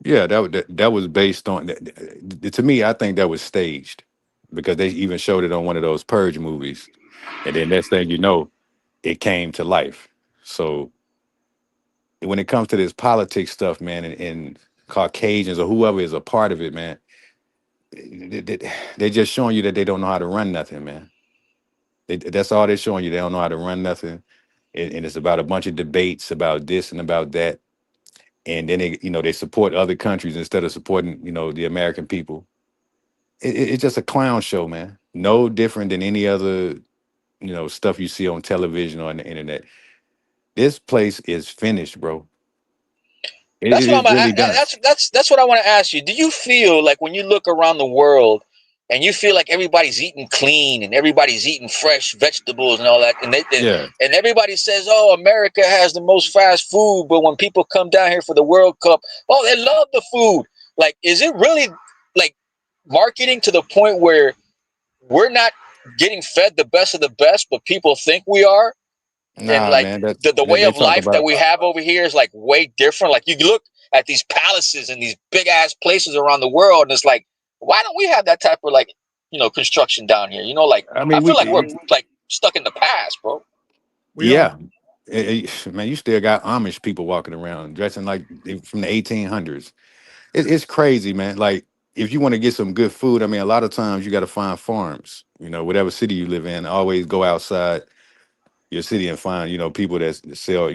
Yeah, that was based on. To me, I think that was staged because they even showed it on one of those Purge movies, and then next thing you know, it came to life. So when it comes to this politics stuff, man, and Caucasians or whoever is a part of it, man, they're just showing you that they don't know how to run nothing, man. That's all they're showing you. They don't know how to run nothing, and it's about a bunch of debates about this and about that, and then they support other countries instead of supporting the American people. It's just a clown show, man. No different than any other stuff you see on television or on the internet. This place is finished, bro. That's what I'm. It's really done. That's what I want to ask you. Do you feel like when you look around the world and you feel like everybody's eating clean and everybody's eating fresh vegetables and all that, Yeah. and everybody says, "Oh, America has the most fast food," but when people come down here for the World Cup, oh, they love the food. Like, is it really like marketing to the point where we're not getting fed the best of the best, but people think we are? And Nah, like man. That the way they of talk life that about. we have over here is like way different. Like you look at these palaces and these big ass places around the world, and it's like, why don't we have that type of like construction down here? Like I I mean, feel like we're like stuck in the past, bro. We are. yeah. Man, you still got Amish people walking around dressing like from the 1800s. It's crazy, man. Like, if you want to get some good food, I mean, a lot of times you got to find farms. Whatever city you live in, always go outside your city and find people that sell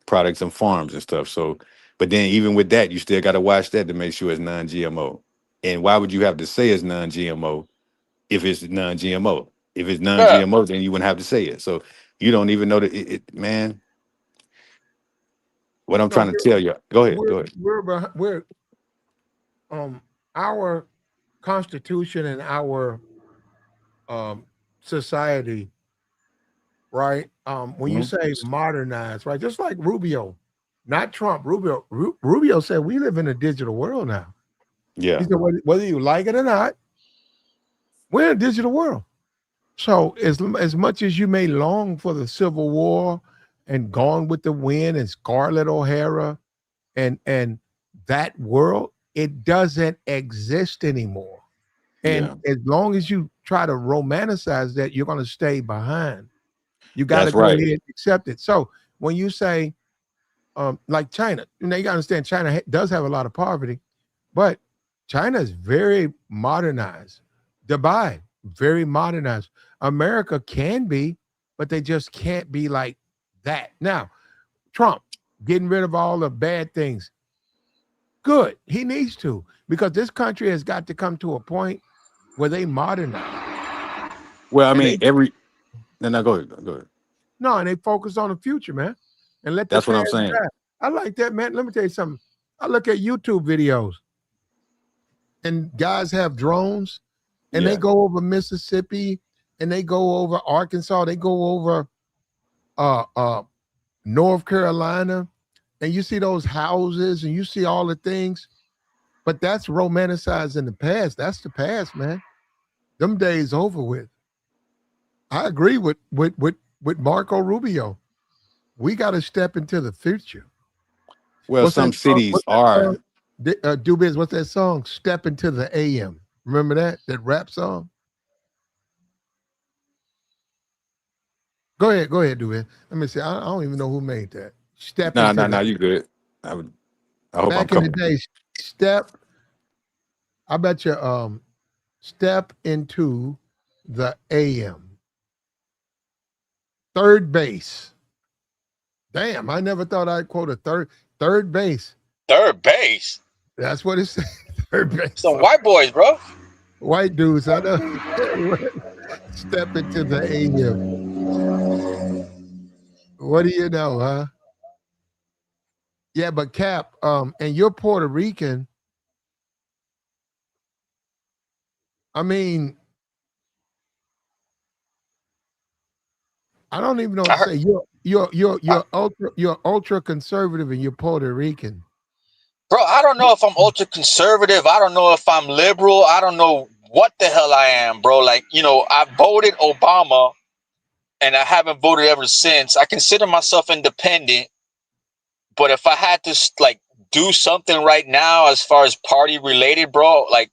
products and farms and stuff. So, but then even with that, you still got to watch that to make sure it's non-GMO. And why would you have to say it's non-GMO if it's non-GMO? If it's Yeah. non-GMO, then you wouldn't have to say it. So you don't even know that man. What I'm No, trying to tell you. Go ahead. we're Go ahead. we're our constitution and our society, right? When you Mhm. say modernize, right? Just like Rubio, not Trump. Rubio said we live in a digital world now. He Yeah. said whether you like it or not, we're in a digital world. So as much as you may long for the Civil War and Gone with the Wind and Scarlett O'Hara and that world, it doesn't exist anymore. And Yeah. as long as you try to romanticize that, you're going to stay behind. You got to That's go right. ahead and accept it. So when you say, like China, you got to understand China does have a lot of poverty, but China is very modernized. Dubai, very modernized. America can be, but they just can't be like that. Now, Trump getting rid of all the bad things. Good. He needs to, because this country has got to come to a point where they modernize. Well, I And mean, they no, go ahead, go ahead. no, and they focus on the future, man, and let the That's what I'm past saying. die. I like that, man. Let me tell you something. I look at YouTube videos, and guys have drones, and they Yeah. go over Mississippi, and they go over Arkansas, they go over uh uh North Carolina, and you see those houses, and you see all the things, but that's romanticized in the past. That's the past, man. Them days over with. I agree with Marco Rubio. We got to step into the future. Well, What's that some song? cities What's that song? are. Dubis, what's that song? Step into the AM. Remember that rap song? Go ahead, Dubis. Let me see. I don't even know who made that. Step No, into no, the no. You good? I would. I hope I'm back in the coming. day. Step. I bet you. Step into the AM. Third base. Damn, I never thought I'd quote a third base. Third base. That's what it said. Third base. Some white boys, bro. White dudes, I know. Step into the AM. What do you know, huh? Yeah, but Cap, and you're Puerto Rican. I mean, I don't even know what I to heard, say. You're ultra conservative and you're Puerto Rican. bro. I don't know if I'm ultra conservative. I don't know if I'm liberal. I don't know what the hell I am, bro. Like, I voted Obama, and I haven't voted ever since. I consider myself independent, but if I had to like do something right now as far as party related, bro, like,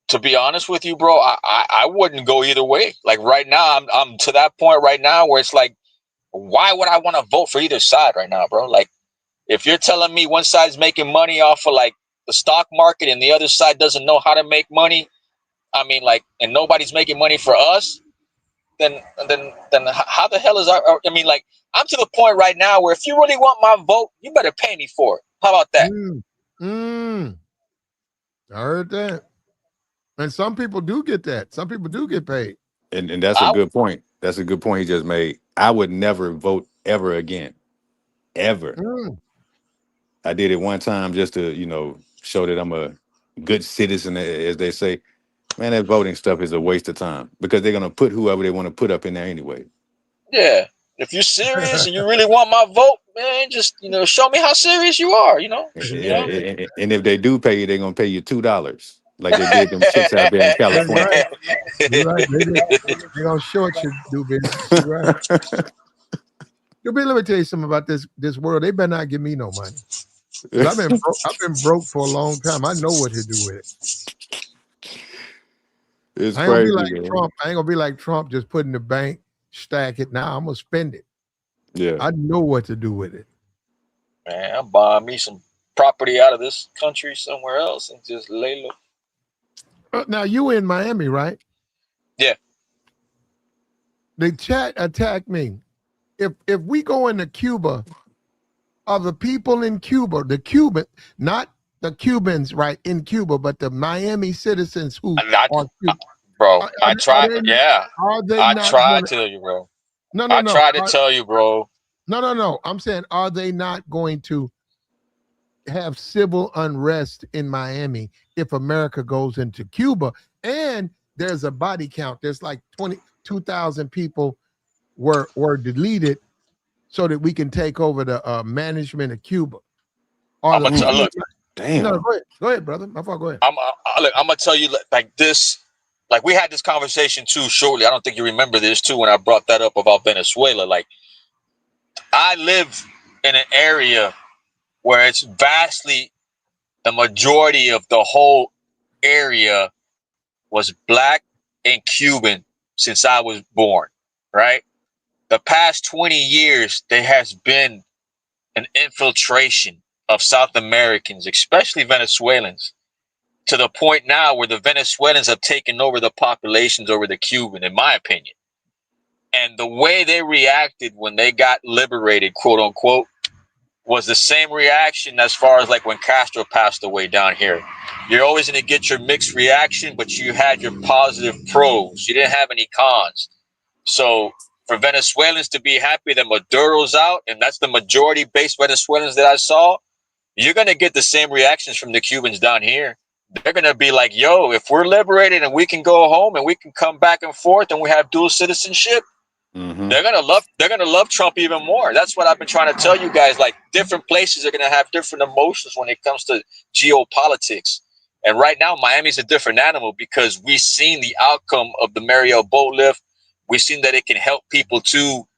to be honest with you, bro, I wouldn't go either way. Like right now, I'm to that point right now where it's like, why would I want to vote for either side right now, bro? Like, if you're telling me one side's making money off of like the stock market and the other side doesn't know how to make money, I mean, like, and nobody's making money for us, then how the hell is I mean, like, I'm to the point right now where if you really want my vote, you better pay me for it. How about that? Mm, I heard that. And some people do get that. Some people do get paid. And that's a I good point. That's a good point he just made. I would never vote ever again. Ever. Mm. I did it one time just to, show that I'm a good citizen, as they say. Man, that voting stuff is a waste of time because they're gonna put whoever they want to put up in there anyway. Yeah. If you're serious and you really want my vote, man, just show me how serious you are. Yeah, and if they do pay you, they're gonna pay you $2, like they did them chicks out there in That's California. right. You're right. They gonna short you, do business. You're right. Let me tell you something about this world. They better not give me no money. Because I've been broke for a long time. I know what to do with it. It's I ain't gonna be crazy, like man. Trump. I ain't gonna be like Trump, just put in the bank, stack it. Now I'm gonna spend it. Yeah. I know what to do with it. Man, I'm buying me some property out of this country somewhere else and just lay low. Now you in Miami, right? Yeah. The chat attacked me. If we go into Cuba, are the people in Cuba, the Cuban, not the Cubans, right, in Cuba, but the Miami citizens who are Cuban, Bro, I are tried. Yeah. they I not tried gonna, to tell you, bro. no, no, I no. tried to tell you, bro. No. I'm saying, are they not going to have civil unrest in Miami if America goes into Cuba? And there's a body count. There's like 22,000 people were deleted so that we can take over the management of Cuba. Are I'm the gonna people? look. No, Damn. go ahead, brother. My fault. Go ahead. I'm gonna tell you like this. Like we had this conversation too shortly. I don't think you remember this too when I brought that up about Venezuela. Like I live in an area where it's vastly the majority of the whole area was black and Cuban since I was born. Right. The past 20 years, there has been an infiltration of South Americans, especially Venezuelans, to the point now where the Venezuelans have taken over the populations over the Cuban, in my opinion. And the way they reacted when they got liberated, quote unquote, was the same reaction as far as like when Castro passed away down here. You're always going to get your mixed reaction, but you had your positive pros. You didn't have any cons. So for Venezuelans to be happy that Maduro's out, and that's the majority-based Venezuelans that I saw, you're going to get the same reactions from the Cubans down here. They're going to be like, yo, if we're liberated and we can go home and we can come back and forth and we have dual citizenship, they're gonna love Trump even more. That's what I've been trying to tell you guys. Like, different places are gonna have different emotions when it comes to geopolitics. And right now, Miami's a different animal because we've seen the outcome of the Mariel boat lift. We've seen that it can help people too,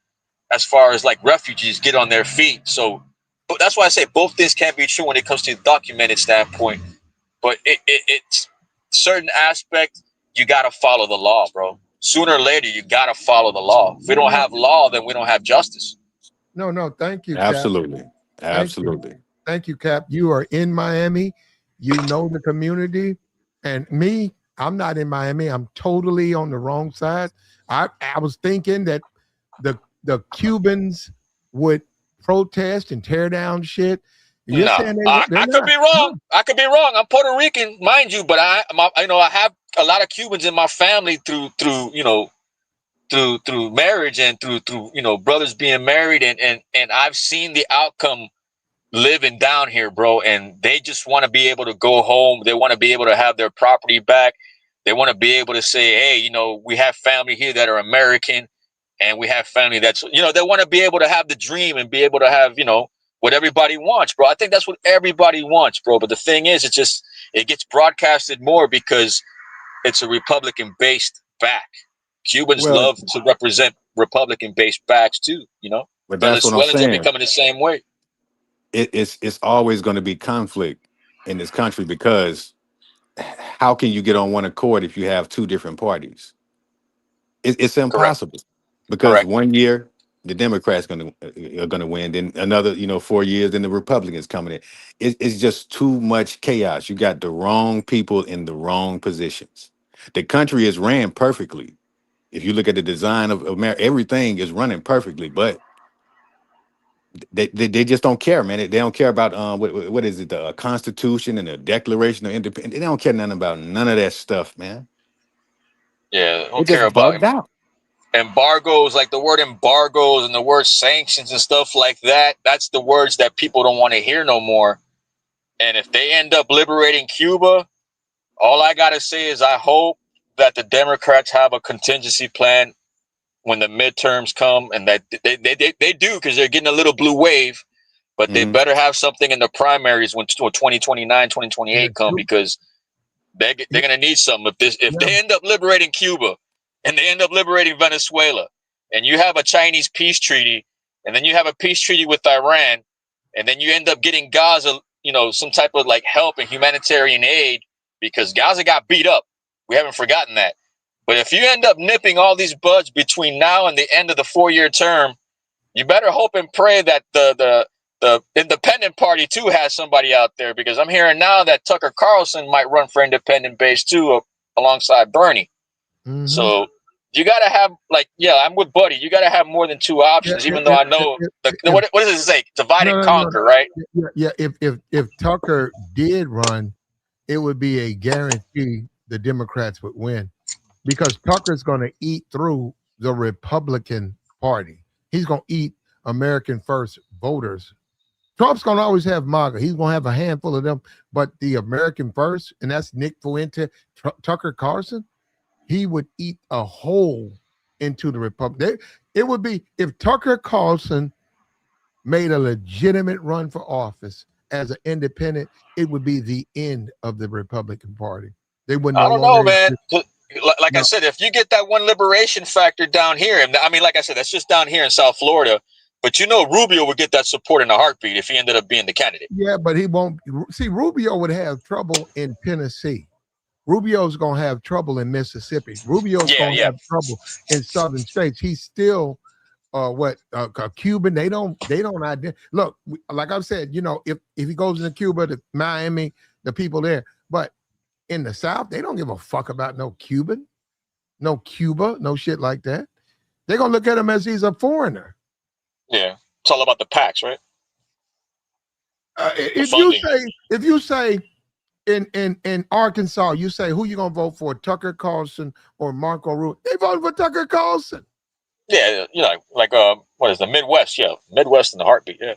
as far as like refugees get on their feet. So, but that's why I say both things can't be true when it comes to the documented standpoint. But it's certain aspect, you gotta follow the law, bro. Sooner or later, you gotta follow the law. If we don't have law, then we don't have justice. No, thank you, Cap. Absolutely. Absolutely. Thank you, Cap. You are in Miami. You know the community. And me, I'm not in Miami. I'm totally on the wrong side. I was thinking that the Cubans would protest and tear down shit. You're saying I could be wrong. I could be wrong. I'm Puerto Rican, mind you, but I have a lot of Cubans in my family through marriage and through brothers being married, and I've seen the outcome living down here, bro. And they just want to be able to go home. They want to be able to have their property back. They want to be able to say, hey, we have family here that are American, and we have family that's, they want to be able to have the dream and be able to have, what everybody wants, bro. I think that's what everybody wants, bro. But the thing is, it gets broadcasted more because it's a Republican-based back. Cubans love to represent Republican-based backs too, But that's what I'm Venezuelans are saying. becoming the same way. It's always going to be conflict in this country because how can you get on one accord if you have two different parties? It's impossible. Because Correct. one year the Democrats are gonna win, then another 4 years, then the Republicans coming in. It's just too much chaos. You got the wrong people in the wrong positions. The country is ran perfectly. If you look at the design of America, everything is running perfectly, but they just don't care, man. They don't care about what is it, the Constitution and the Declaration of Independence. They don't care nothing about none of that stuff, man. Yeah, they They don't care just about bugged out. embargoes, like the word embargoes and the word sanctions and stuff like that. That's the words that people don't want to hear no more. And if they end up liberating Cuba, all I gotta say is I hope that the Democrats have a contingency plan when the midterms come, and that they do, because they're getting a little blue wave, but they better have something in the primaries when 2029, 2028 come, because they're going to need something. If they end up liberating Cuba and they end up liberating Venezuela, and you have a Chinese peace treaty, and then you have a peace treaty with Iran, and then you end up getting Gaza, some type of like help and humanitarian aid, because Gaza got beat up. We haven't forgotten that. But if you end up nipping all these buds between now and the end of the 4-year term, you better hope and pray that the independent party too has somebody out there, because I'm hearing now that Tucker Carlson might run for independent base too, alongside Bernie. So you got to have, like, I'm with Buddy. You got to have more than two options, even though I know what does it say? Divide and conquer, right? Yeah. If Tucker did run, it would be a guarantee the Democrats would win, because Tucker's going to eat through the Republican Party. He's going to eat American First voters. Trump's going to always have MAGA. He's going to have a handful of them, but the American First, and that's Nick Fuente, Tucker Carlson, he would eat a hole into the Republic. It would be, if Tucker Carlson made a legitimate run for office as an independent, it would be the end of the Republican Party. They would I don't know, man. Like I said, if you get that one liberation factor down here, and I mean, like I said, that's just down here in South Florida, but Rubio would get that support in a heartbeat if he ended up being the candidate. Yeah, but he won't. See, Rubio would have trouble in Tennessee. Rubio's going to have trouble in Mississippi. Rubio's going to have trouble in southern states. He's still a Cuban. They don't look, like I've said, if he goes into Cuba, to Miami, the people there, but in the South, they don't give a fuck about no Cuban, no Cuba, no shit like that. They're going to look at him as he's a foreigner. Yeah. It's all about the PACs, right? If funding. you say in Arkansas, you say who you gonna vote for, Tucker Carlson or Marco Rubio? They voted for Tucker Carlson. Yeah, you know, like what is the Midwest? Yeah, Midwest in the heartbeat. Yeah.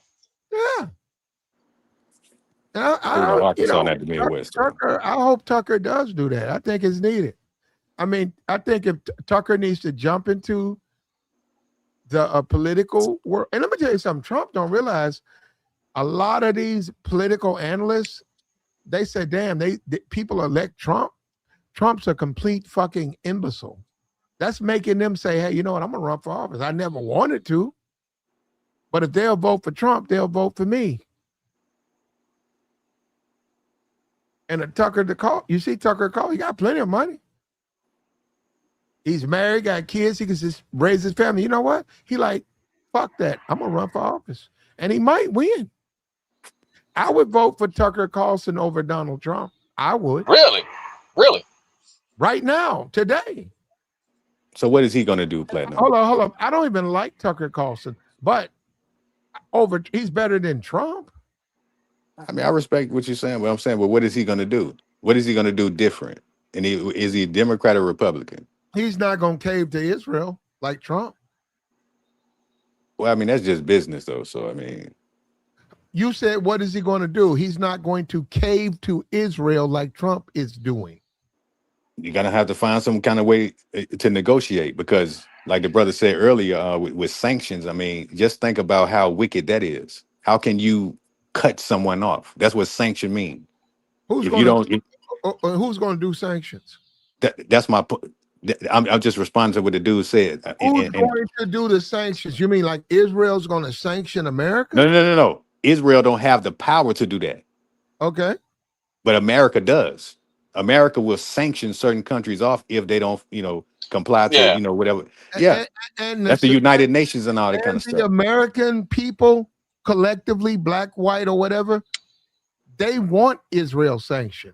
Yeah. And You know, you Arkansas know, not the Midwest. Though. Tucker. I hope Tucker does do that. I think it's needed. I mean, I think if Tucker needs to jump into the political world, and let me tell you something. Trump don't realize a lot of these political analysts. They say, "Damn, people elect Trump. Trump's a complete fucking imbecile." That's making them say, "Hey, you know what? I'm gonna run for office. I never wanted to, but if they'll vote for Trump, they'll vote for me." And Tucker the call, you see Tucker call, he got plenty of money. He's married, got kids, he can just raise his family. You know what? He like, fuck that. I'm gonna run for office. And he might win. I would vote for Tucker Carlson over Donald Trump. I would. Really, really. Right now, today. So what is he going to do, Platinum? Hold on. I don't even like Tucker Carlson, but he's better than Trump. I mean, I respect what you're saying, but I'm saying, well, what is he going to do? What is he going to do different? And is he Democrat or Republican? He's not gonna cave to Israel like Trump. Well, I mean, that's just business, though. So, I mean, You said, what is he going to do? He's not going to cave to Israel like Trump is doing. you're going to have to find some kind of way to negotiate because, like the brother said earlier, with sanctions, I mean, just think about how wicked that is. How can you cut someone off? That's what sanction mean. Who's If you going don't, who's going to do sanctions? that's my. I'm just responding to what the dude said. Who's going to do the sanctions? You mean like Israel's going to sanction America? No. Israel don't have the power to do that. Okay. But America does. America will sanction certain countries off if they don't, comply to, Yeah. Whatever. Yeah. And That's the United Nations and all that kind of the stuff. American people collectively, black, white, or whatever, they want Israel sanctioned.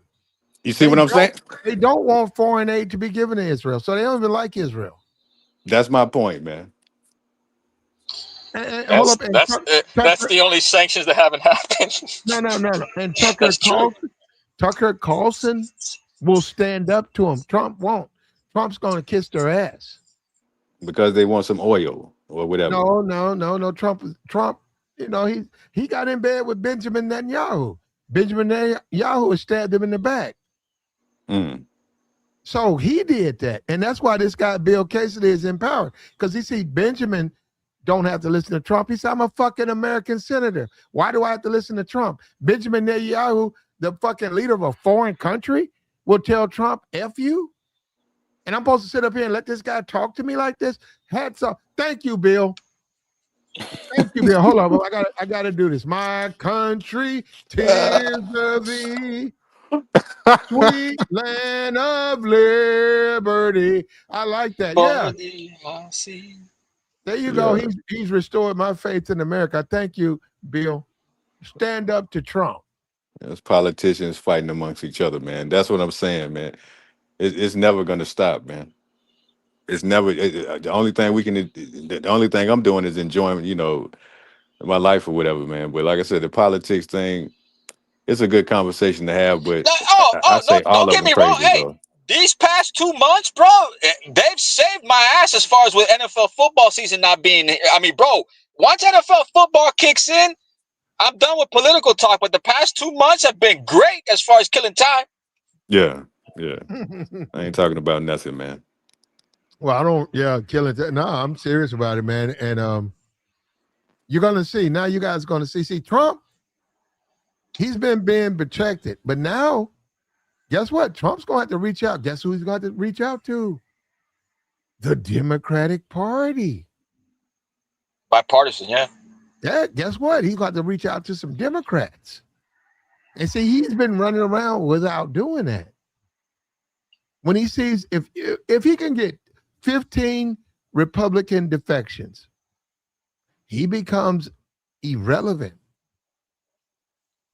You see what I'm saying? They don't want foreign aid to be given to Israel, so they don't even like Israel. That's my point, man. Hold up. That's the only sanctions that haven't happened. No. And Tucker Carlson will stand up to him. Trump won't. Trump's going to kiss their ass. Because they want some oil or whatever. No. Trump, he got in bed with Benjamin Netanyahu. Benjamin Netanyahu stabbed him in the back. Mm. So he did that. And that's why this guy, Bill Cassidy, is in power. Because he see Benjamin don't have to listen to Trump. He said, I'm a fucking American senator. Why do I have to listen to Trump? Benjamin Netanyahu, the fucking leader of a foreign country, will tell Trump, F you? And I'm supposed to sit up here and let this guy talk to me like this? Hats off. Thank you, Bill. Thank you, Bill. Hold on. I gotta do this. My country, 'tis of thee. Sweet land of liberty. I like that. Yeah. There you go. He's restored my faith in America. Thank you, Bill. Stand up to Trump. It's politicians fighting amongst each other, man. That's what I'm saying, man. It's never going to stop, man. It's never. The only thing the only thing I'm doing is enjoying, my life or whatever, man. But like I said, the politics thing, it's a good conversation to have. But I say No, all don't of get them me wrong. crazy, Hey, though. these past 2 months, bro, they've saved my ass as far as with NFL football season not being. I mean, bro, once NFL football kicks in, I'm done with political talk. But the past 2 months have been great as far as killing time. Yeah. I ain't talking about nothing, man. Well, I don't. Yeah, killing. No, I'm serious about it, man. And you're gonna see now. You guys gonna see. See, Trump. He's been being protected, but now, guess what? Trump's gonna have to reach out. Guess who he's going to reach out to? The Democratic Party. Bipartisan, yeah. Yeah. Guess what? He's got to reach out to some Democrats. And see, he's been running around without doing that. When he sees if he can get 15 Republican defections, he becomes irrelevant.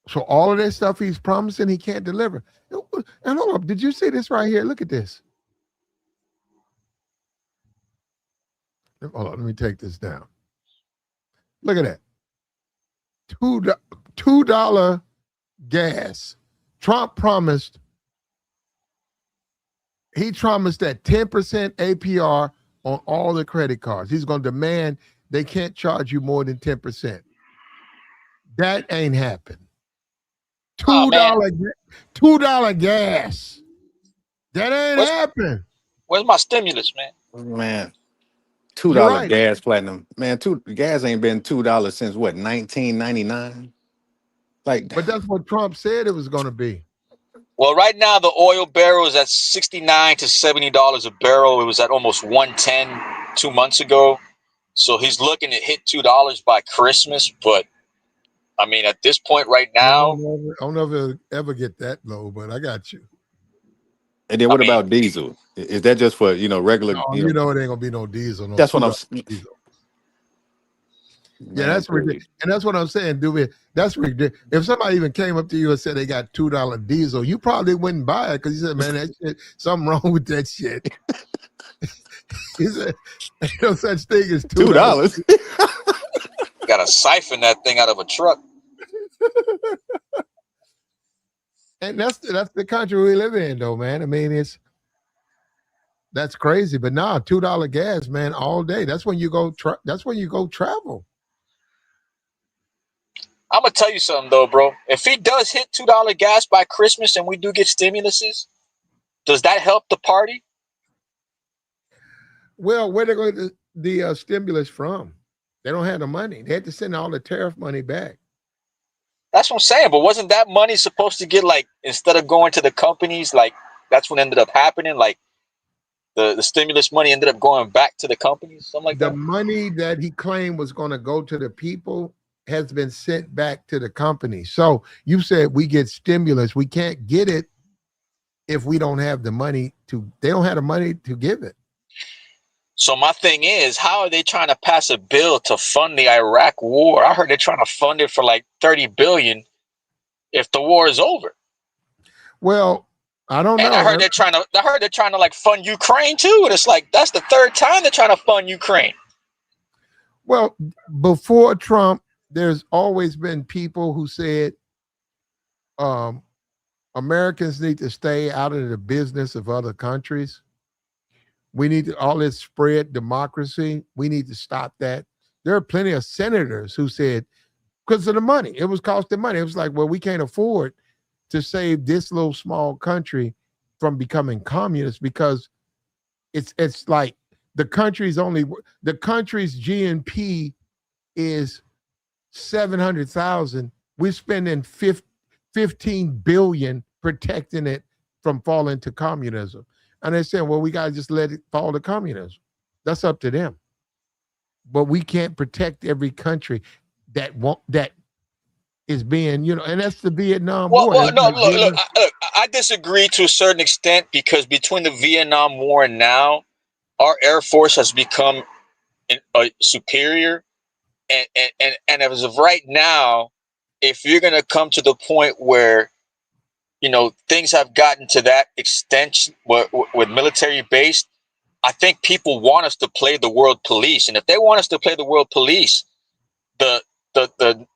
So all of that stuff he's promising, he can't deliver. And hold up, did you see this right here? Look at this. Hold on, let me take this down. Look at that. $2 gas. Trump promised that 10% APR on all the credit cards. He's going to demand they can't charge you more than 10%. That ain't happened. Oh man, $2 gas. That ain't happened. where's my stimulus, man? Man, two You're dollar right. gas platinum. Man, gas ain't been $2 since what, 1999? Like, But that's what Trump said it was going to be. Well, right now the oil barrel is at $69 to $70 a barrel. It was at almost 110 2 months ago. So he's looking to hit $2 by Christmas. But I mean, at this point right I now, don't know if it'll ever get that low, but I got you. and then I what mean, about diesel? Is that just for regular? No, you know it ain't gonna be no diesel, no That's what I'm. $2 diesel. Yeah, Man, that's ridiculous. please. And that's what I'm saying, dude. That's ridiculous. If somebody even came up to you and said they got $2 diesel, you probably wouldn't buy it because you said, man, that shit, something wrong with that shit. He said, ain't no such thing as $2. $2. got to siphon that thing out of a truck. And that's the country we live in, though, man. I mean, that's crazy. But nah, $2 gas, man, all day. That's when you go. That's when you go travel. I'm gonna tell you something though, bro. If he does hit $2 gas by Christmas and we do get stimuluses, does that help the party? Well, where they going to the stimulus from? They don't have the money. They had to send all the tariff money back. That's what I'm saying. But wasn't that money supposed to get, like, instead of going to the companies, like that's what ended up happening? Like the stimulus money ended up going back to the companies, something like The that. money that he claimed was going to go to the people has been sent back to the company. So you said we get stimulus. We can't get it if we don't have the money to. They don't have the money to give it. So my thing is, how are they trying to pass a bill to fund the Iraq war? I heard they're trying to fund it for like $30 billion if the war is over. Well, I don't And know. I heard they're trying to like fund Ukraine too. And it's like that's the third time they're trying to fund Ukraine. Well, before Trump, there's always been people who said Americans need to stay out of the business of other countries. We need to, all this spread democracy. We need to stop that. There are plenty of senators who said, because of the money, it was costing money. It was like, well, we can't afford to save this little small country from becoming communist because it's like the country's GNP is 700,000. We're spending 15 billion protecting it from falling to communism. And they're saying, well, we got to just let it fall to communism. That's up to them. But we can't protect every country that is being, and that's the Vietnam War. Well, no, Like look, I disagree to a certain extent because between the Vietnam War and now, our Air Force has become superior. And as of right now, if you're going to come to the point where, things have gotten to that extent with military based, I think people want us to play the world police. And if they want us to play the world police, the the the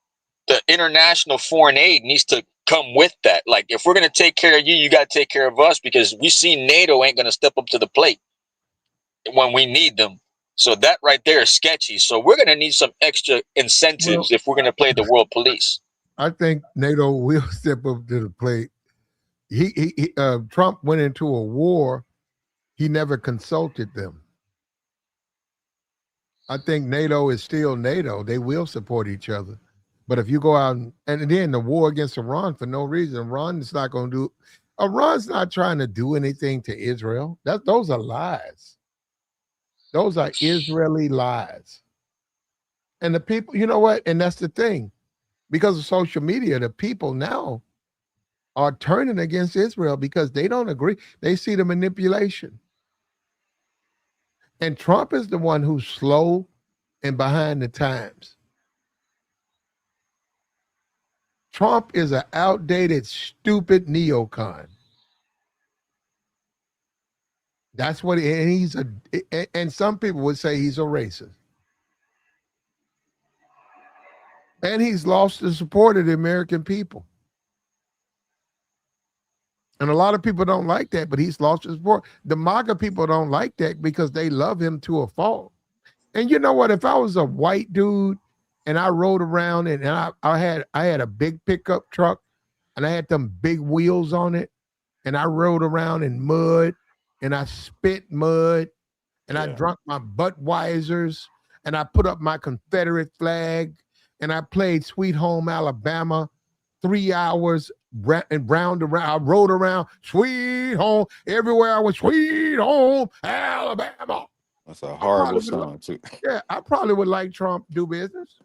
the international foreign aid needs to come with that. Like, if we're going to take care of you, you got to take care of us because we see NATO ain't going to step up to the plate when we need them. So that right there is sketchy. So we're going to need some extra incentives if we're going to play the world police. I think NATO will step up to the plate. Trump went into a war. He never consulted them. I think NATO is still NATO. They will support each other. But if you go out and then the war against Iran for no reason, Iran's not trying to do anything to Israel. Those are lies. Those are Israeli lies. And the people, you know what? And that's the thing. Because of social media, the people now are turning against Israel because they don't agree. They see the manipulation. And Trump is the one who's slow and behind the times. Trump is an outdated, stupid neocon. That's what and some people would say he's a racist. And he's lost the support of the American people. And a lot of people don't like that, but he's lost his support. The MAGA people don't like that because they love him to a fault. And you know what? If I was a white dude and I rode around and I had a big pickup truck and I had them big wheels on it, and I rode around in mud and I spit mud and I drank my Budweisers and I put up my Confederate flag and I played Sweet Home Alabama 3 hours and round around. I rode around Sweet Home everywhere I was. Sweet Home Alabama. That's a horrible song too. Yeah, I probably would like Trump to do business,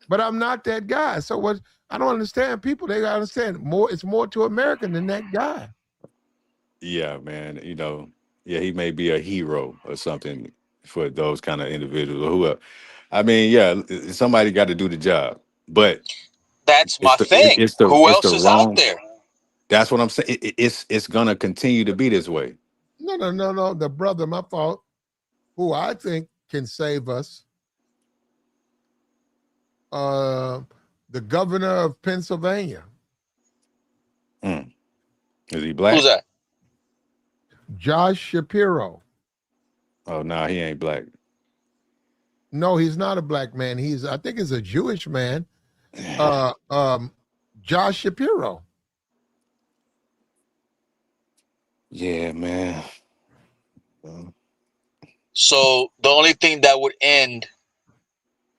but I'm not that guy. So what? I don't understand people. They gotta understand more. It's more to America than that guy. Yeah, man. You know, yeah, he may be a hero or something for those kind of individuals or whoever. I mean, yeah, somebody got to do the job, but That's my thing. Who it's the else is out wrong. there? That's what I'm saying. It's gonna continue to be this way. No. The brother, my fault, who I think can save us, the governor of Pennsylvania. Is he black? Who's that? Josh Shapiro. Oh no, he ain't black. No, he's not a black man. I think he's a Jewish man. Josh Shapiro. Yeah, man. So the only thing that would end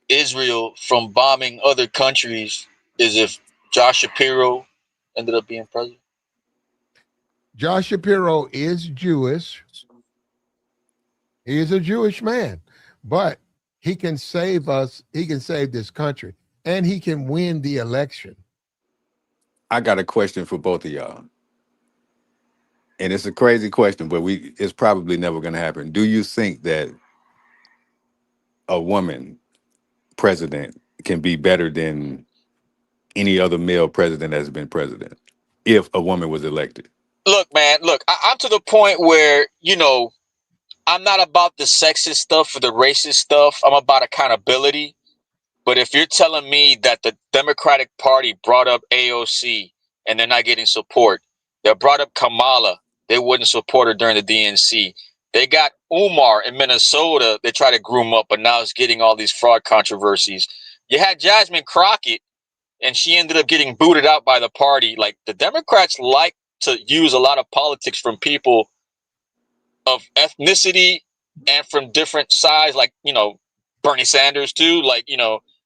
Israel from bombing other countries is if Josh Shapiro ended up being president. Josh Shapiro is Jewish. He is a Jewish man, but he can save us. He can save this country, and he can win the election. I got a question for both of y'all. And it's a crazy question, but it's probably never going to happen. Do you think that a woman president can be better than any other male president that's been president if a woman was elected? Look, man, I'm to the point where, I'm not about the sexist stuff or the racist stuff. I'm about accountability. But if you're telling me that the Democratic Party brought up AOC and they're not getting support, they brought up Kamala, they wouldn't support her during the DNC. They got Umar in Minnesota, they try to groom up, but now it's getting all these fraud controversies. You had Jasmine Crockett, and she ended up getting booted out by the party. Like, the Democrats like to use a lot of politics from people of ethnicity and from different sides, like, Bernie Sanders too,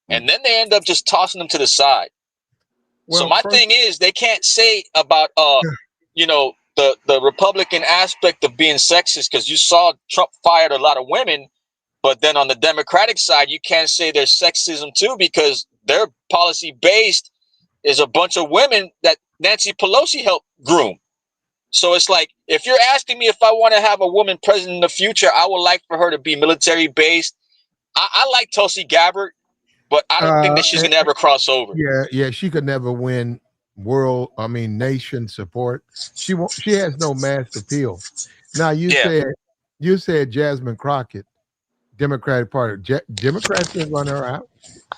and then they end up just tossing them to the side. Well, so my thing is, they can't say about, the Republican aspect of being sexist, because you saw Trump fired a lot of women, but then on the Democratic side, you can't say there's sexism too, because their policy based is a bunch of women that Nancy Pelosi helped groom. So it's like, if you're asking me if I want to have a woman president in the future, I would like for her to be military based. I like Tulsi Gabbard, but I don't think that she's going to ever cross over. Yeah, she could never win nation support. She has no mass appeal. Now you said Jasmine Crockett, Democratic Party. Democrats didn't run her out.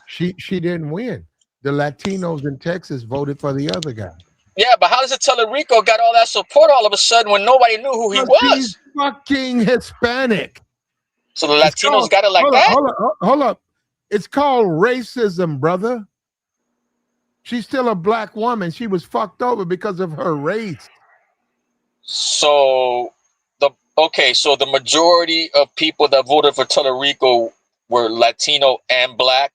She didn't win. The Latinos in Texas voted for the other guy. Yeah, but how does Tellerico got all that support all of a sudden when nobody knew who he was? He's fucking Hispanic. So the Latinos got it like that? Hold up. It's called racism, brother. She's still a black woman. She was fucked over because of her race. So the majority of people that voted for Tellerico were Latino and black,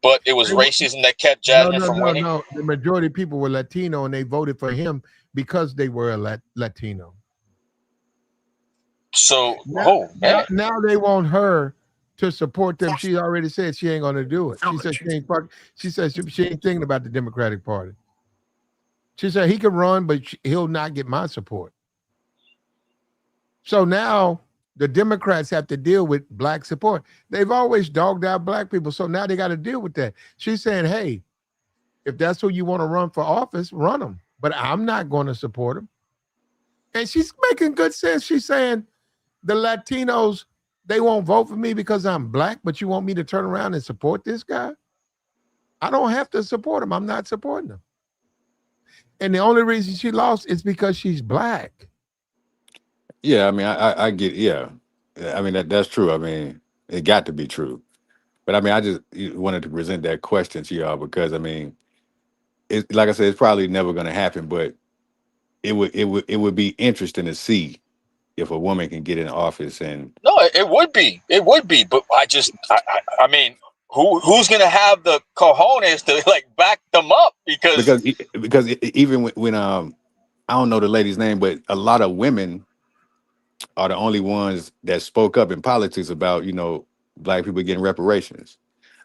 but it was racism that kept Jasmine from winning? No. The majority of people were Latino, and they voted for him because they were Latino. So, now they want her to support them. She already said she ain't going to do it. She said she ain't thinking about the Democratic Party. She said he can run, but he'll not get my support. So now the Democrats have to deal with black support. They've always dogged out black people, so now they got to deal with that. She's saying, hey, if that's who you want to run for office, run them. But I'm not going to support them. And she's making good sense. She's saying the Latinos, they won't vote for me because I'm black, but you want me to turn around and support this guy? I don't have to support him. I'm not supporting him. And the only reason she lost is because she's black. Yeah, I mean, I get, yeah. I mean, that's true. I mean, it got to be true. But I mean, I just wanted to present that question to y'all because I mean, it, like I said, it's probably never going to happen, but it would be interesting to see if a woman can get in office. And No, it would be. It would be. But I mean, who's gonna have the cojones to like back them up? Because even when I don't know the lady's name, but a lot of women are the only ones that spoke up in politics about black people getting reparations.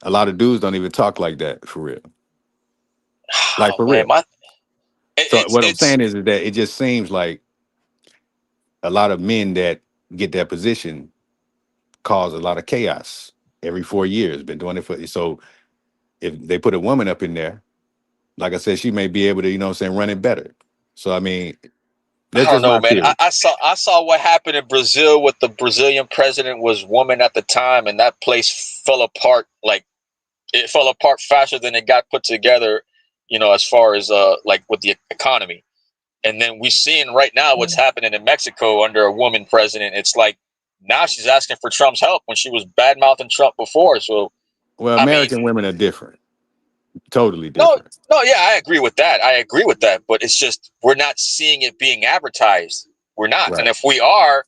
A lot of dudes don't even talk like that for real, like oh for man, real. So what I'm it's saying is that it just seems like a lot of men that get that position cause a lot of chaos every 4 years. Been doing it for so if they put a woman up in there, like I said, she may be able to, what I'm saying, run it better. So I mean, I that's don't just know, my man. theory. I saw what happened in Brazil with the Brazilian president was woman at the time, and that place fell apart. Like it fell apart faster than it got put together. As far as like with the economy. And then we're seeing right now what's happening in Mexico under a woman president. It's like now she's asking for Trump's help when she was bad mouthing Trump before. So Well, I mean, American women are different, totally no, different. no, yeah, I agree with that. I agree with that. But it's just we're not seeing it being advertised. We're not. And Right. if we are,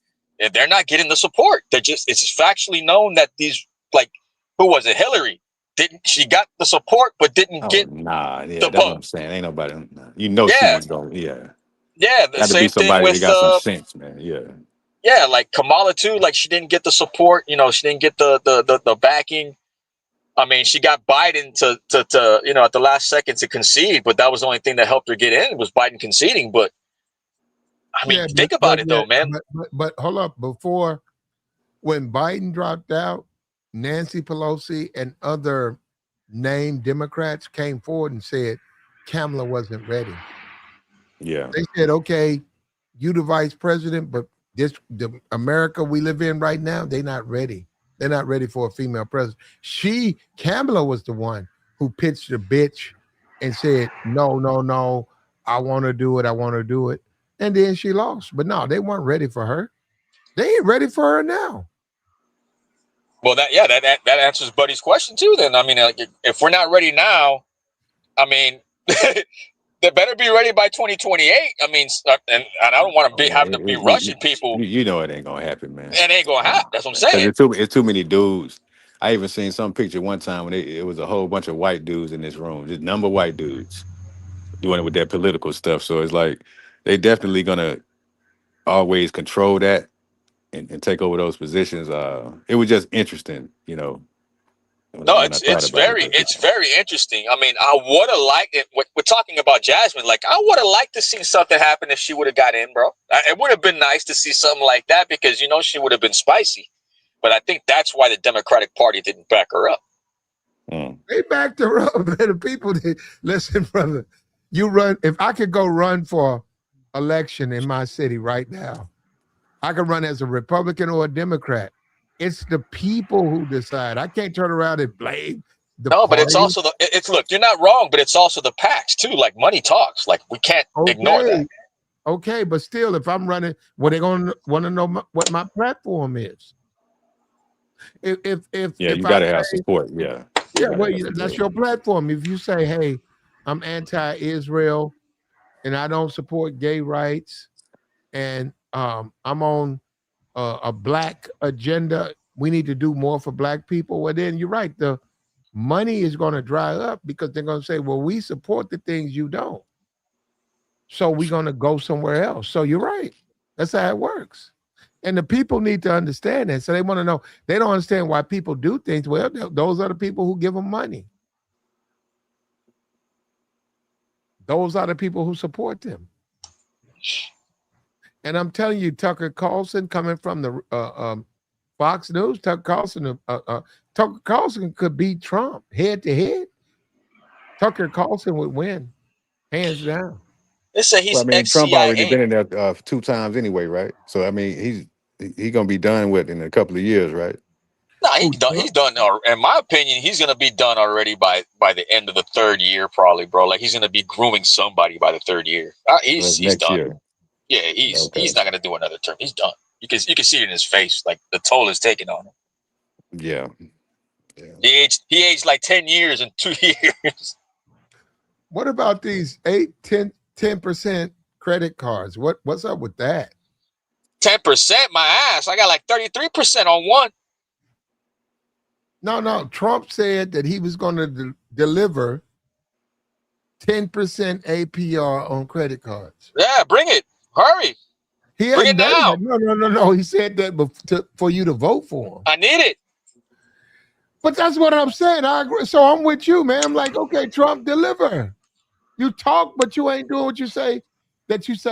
they're not getting the support. It's factually known that these like who was it? Hillary didn't she got the support but didn't Oh get nah, yeah, the that's what vote. I'm saying. Ain't nobody, nah. She Yeah, was going. Yeah, yeah. The got to be same thing somebody that with got some sense, man. Yeah, yeah, like Kamala too. Like she didn't get the support. She didn't get the backing. I mean, she got Biden to at the last second to concede, but that was the only thing that helped her get in was Biden conceding. But I mean, Yeah, think about it though, man. but hold up. Before when Biden dropped out, Nancy Pelosi and other named Democrats came forward and said Kamala wasn't ready. yeah. They said, okay, you the vice president, but the America we live in right now, they're not ready. They're not ready for a female president. Kamala was the one who pitched the bitch and said, no, no, no, I want to do it. I want to do it. And then she lost. But no, they weren't ready for her. They ain't ready for her now. Well, that answers Buddy's question too. Then I mean, if we're not ready now, I mean, they better be ready by 2028. I mean, and I don't want to Oh be man, have to be rushing people. it ain't gonna happen, man. It ain't gonna happen. That's what I'm Because saying. it's too many dudes. I even seen some picture one time when it was a whole bunch of white dudes in this room, just number white dudes doing it with their political stuff. So it's like they definitely gonna always control that and take over those positions. It was just interesting, No, when I thought about it. But it's very interesting. I mean, I would have liked it. We're talking about Jasmine. Like, I would have liked to see something happen if she would have got in, bro. It would have been nice to see something like that because she would have been spicy. But I think that's why the Democratic Party didn't back her up. They backed her up. Man, the people did. Listen, brother, you run. If I could go run for election in my city right now, I could run as a Republican or a Democrat. It's the people who decide. I can't turn around and blame the No, but it's party. also it's look, you're not wrong, but it's also the PACs too. Like money talks. Like we can't ignore that. Okay, but still, if I'm running, well, they're going to want to know what my platform is. yeah, If you I got to have say, support. Yeah, you yeah, got well, to have that's support. your platform. If you say, hey, I'm anti-Israel and I don't support gay rights, and I'm on a black agenda, we need to do more for black people. Well, then you're right. The money is going to dry up because they're going to say, well, we support the things you don't. So we're going to go somewhere else. So you're right. That's how it works. And the people need to understand that. So they want to know, they don't understand why people do things. Well, those are the people who give them money. Those are the people who support them. And I'm telling you, Tucker Carlson coming from the Fox News, Tucker Carlson could beat Trump head to head. Tucker Carlson would win, hands down. They say Well, he's I mean, Trump already ex-CIA. been in there 2 times anyway, right? So I mean, he gonna be done with in a couple of years, right? No, he's done. He's done. In my opinion, he's gonna be done already by the end of the third year, probably, bro. Like he's gonna be grooming somebody by the third year. That's He's next done. year. Yeah, Okay. he's not gonna do another term. He's done. You can see it in his face, like the toll is taken on him. Yeah. He aged like 10 years in 2 years. What about these 10% credit cards? What's up with that? 10%, my ass. I got like 33% on one. No. Trump said that he was going to deliver 10% APR on credit cards. Yeah, bring it. Hurry. He Bring hadn't it done now. that. No. He said that for you to vote for him. I need it. But that's what I'm saying. I agree. So I'm with you, man. I'm like, okay, Trump, deliver. You talk, but you ain't doing what you say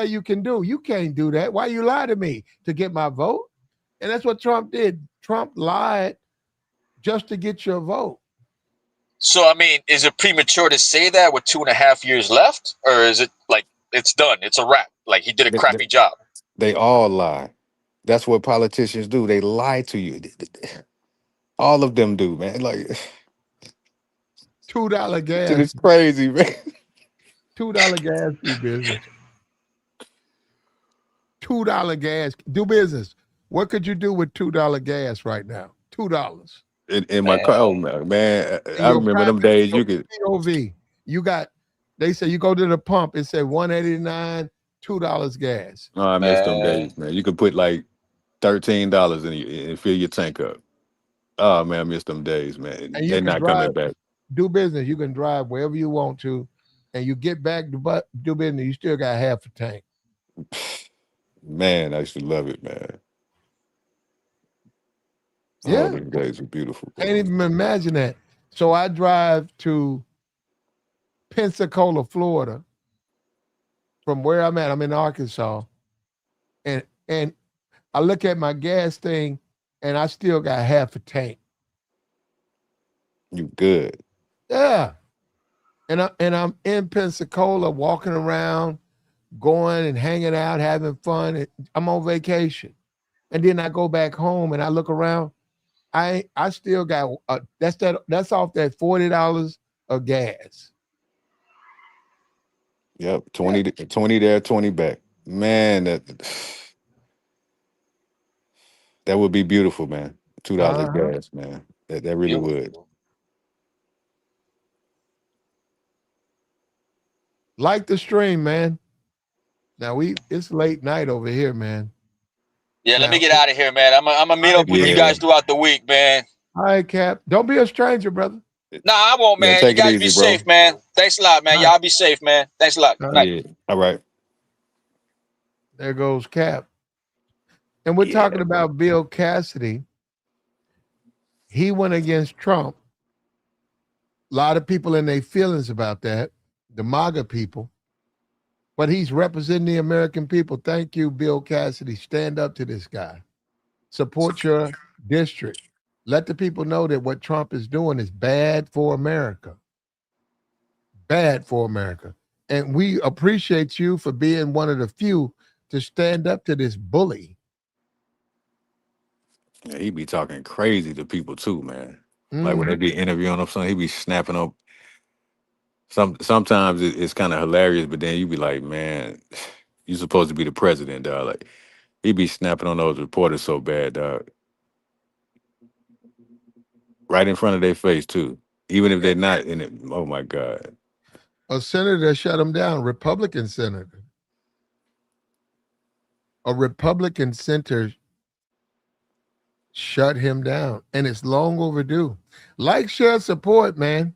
you can do. You can't do that. Why you lie to me to get my vote? And that's what Trump did. Trump lied just to get your vote. So, I mean, is it premature to say that with 2.5 years left? Or is it like it's done? It's a wrap. Like he did a crappy job. They all lie. That's what politicians do. They lie to you. All of them do, man. Like $2 gas. it's crazy, man. $2 gas, do business. $2 gas, do business. What could you do with $2 gas right now? $2. In my car, oh man, In I your remember them private days. You could. POV, they say you go to the pump, it said $1.89, $2 gas. Oh, I missed them days, man. You could put like $13 in and fill your tank up. Oh man, I missed them days, man. And you They're can not drive, coming back. do business. You can drive wherever you want to, and you get back to do business. You still got half a tank. Man, I used to love it, man. Yeah, Oh, them days were beautiful. Bro. can't even imagine that. So I drive to Pensacola, Florida, from where I'm at. I'm in Arkansas, and I look at my gas thing, and I still got half a tank. You good? Yeah, and I'm in Pensacola, walking around, going and hanging out, having fun. I'm on vacation, and then I go back home and I look around. I still got that's off that $40 of gas. Yep, 20 there, 20 back. Man, that would be beautiful, man. $2 gas, man. That really would. Like the stream, man. Now it's late night over here, man. Yeah, let me Now, get out of here, man. I'm gonna meet up with you Yeah. guys throughout the week, man. all right, Cap. Don't be a stranger, brother. Nah, I won't, Yeah, man. You take it guys easy, be bro. safe, man. Thanks a lot, man. All right. Y'all be safe, man. Thanks a lot. All Night. Yeah. All right. There goes Cap. And we're talking about Bill Cassidy. He went against Trump. A lot of people in their feelings about that, the MAGA people. But he's representing the American people. Thank you, Bill Cassidy. Stand up to this guy. Support your district. Let the people know that what Trump is doing is bad for America. Bad for America. And we appreciate you for being one of the few to stand up to this bully. Yeah, he be talking crazy to people too, man. Like when they be interviewing him, something he be snapping up. Sometimes it's kind of hilarious, but then you be like, man, you supposed to be the president, dog. Like he be snapping on those reporters so bad, dog. Right in front of their face too, even if they're not in it. Oh my God. A senator shut him down, Republican senator. A Republican senator shut him down, and it's long overdue. Like, share, support, man.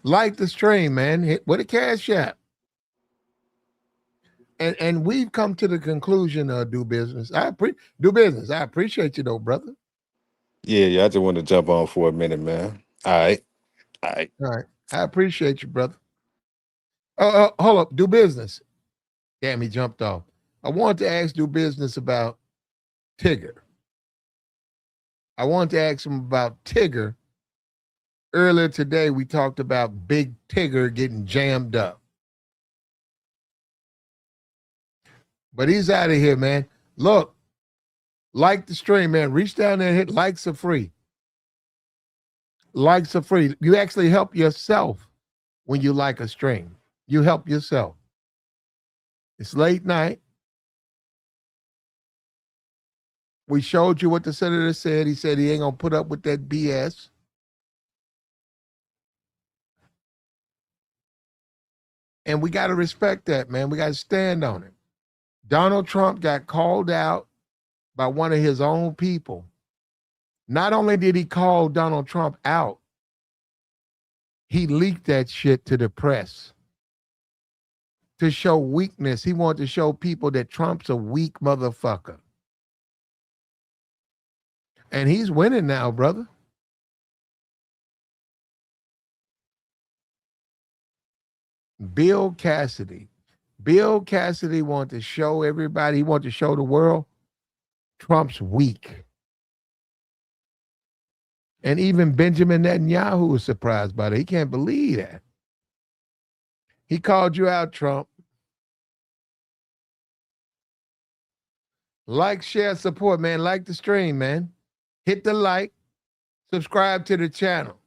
Like the stream, man. Hit with a cash app. And we've come to the conclusion of do business. Do business. I appreciate you though, brother. Yeah. I just want to jump on for a minute, man. All right. All right. I appreciate you, brother. Hold up. Do business. Damn, he jumped off. I wanted to ask do business about Tigger. I wanted to ask him about Tigger. Earlier today, we talked about Big Tigger getting jammed up. But he's out of here, man. Look, Like the stream, man. Reach down there and hit likes are free. Likes are free. You actually help yourself when you like a stream. You help yourself. It's late night. We showed you what the senator said. He said he ain't going to put up with that BS. And we got to respect that, man. We got to stand on it. Donald Trump got called out by one of his own people. Not only did he call Donald Trump out, he leaked that shit to the press to show weakness. He wanted to show people that Trump's a weak motherfucker. And he's winning now, brother. Bill Cassidy. Bill Cassidy wanted to show everybody, he wanted to show the world Trump's weak. And even Benjamin Netanyahu was surprised by that. He can't believe that. He called you out, Trump. Like, share, support, man. Like the stream, man. Hit the like. Subscribe to the channel.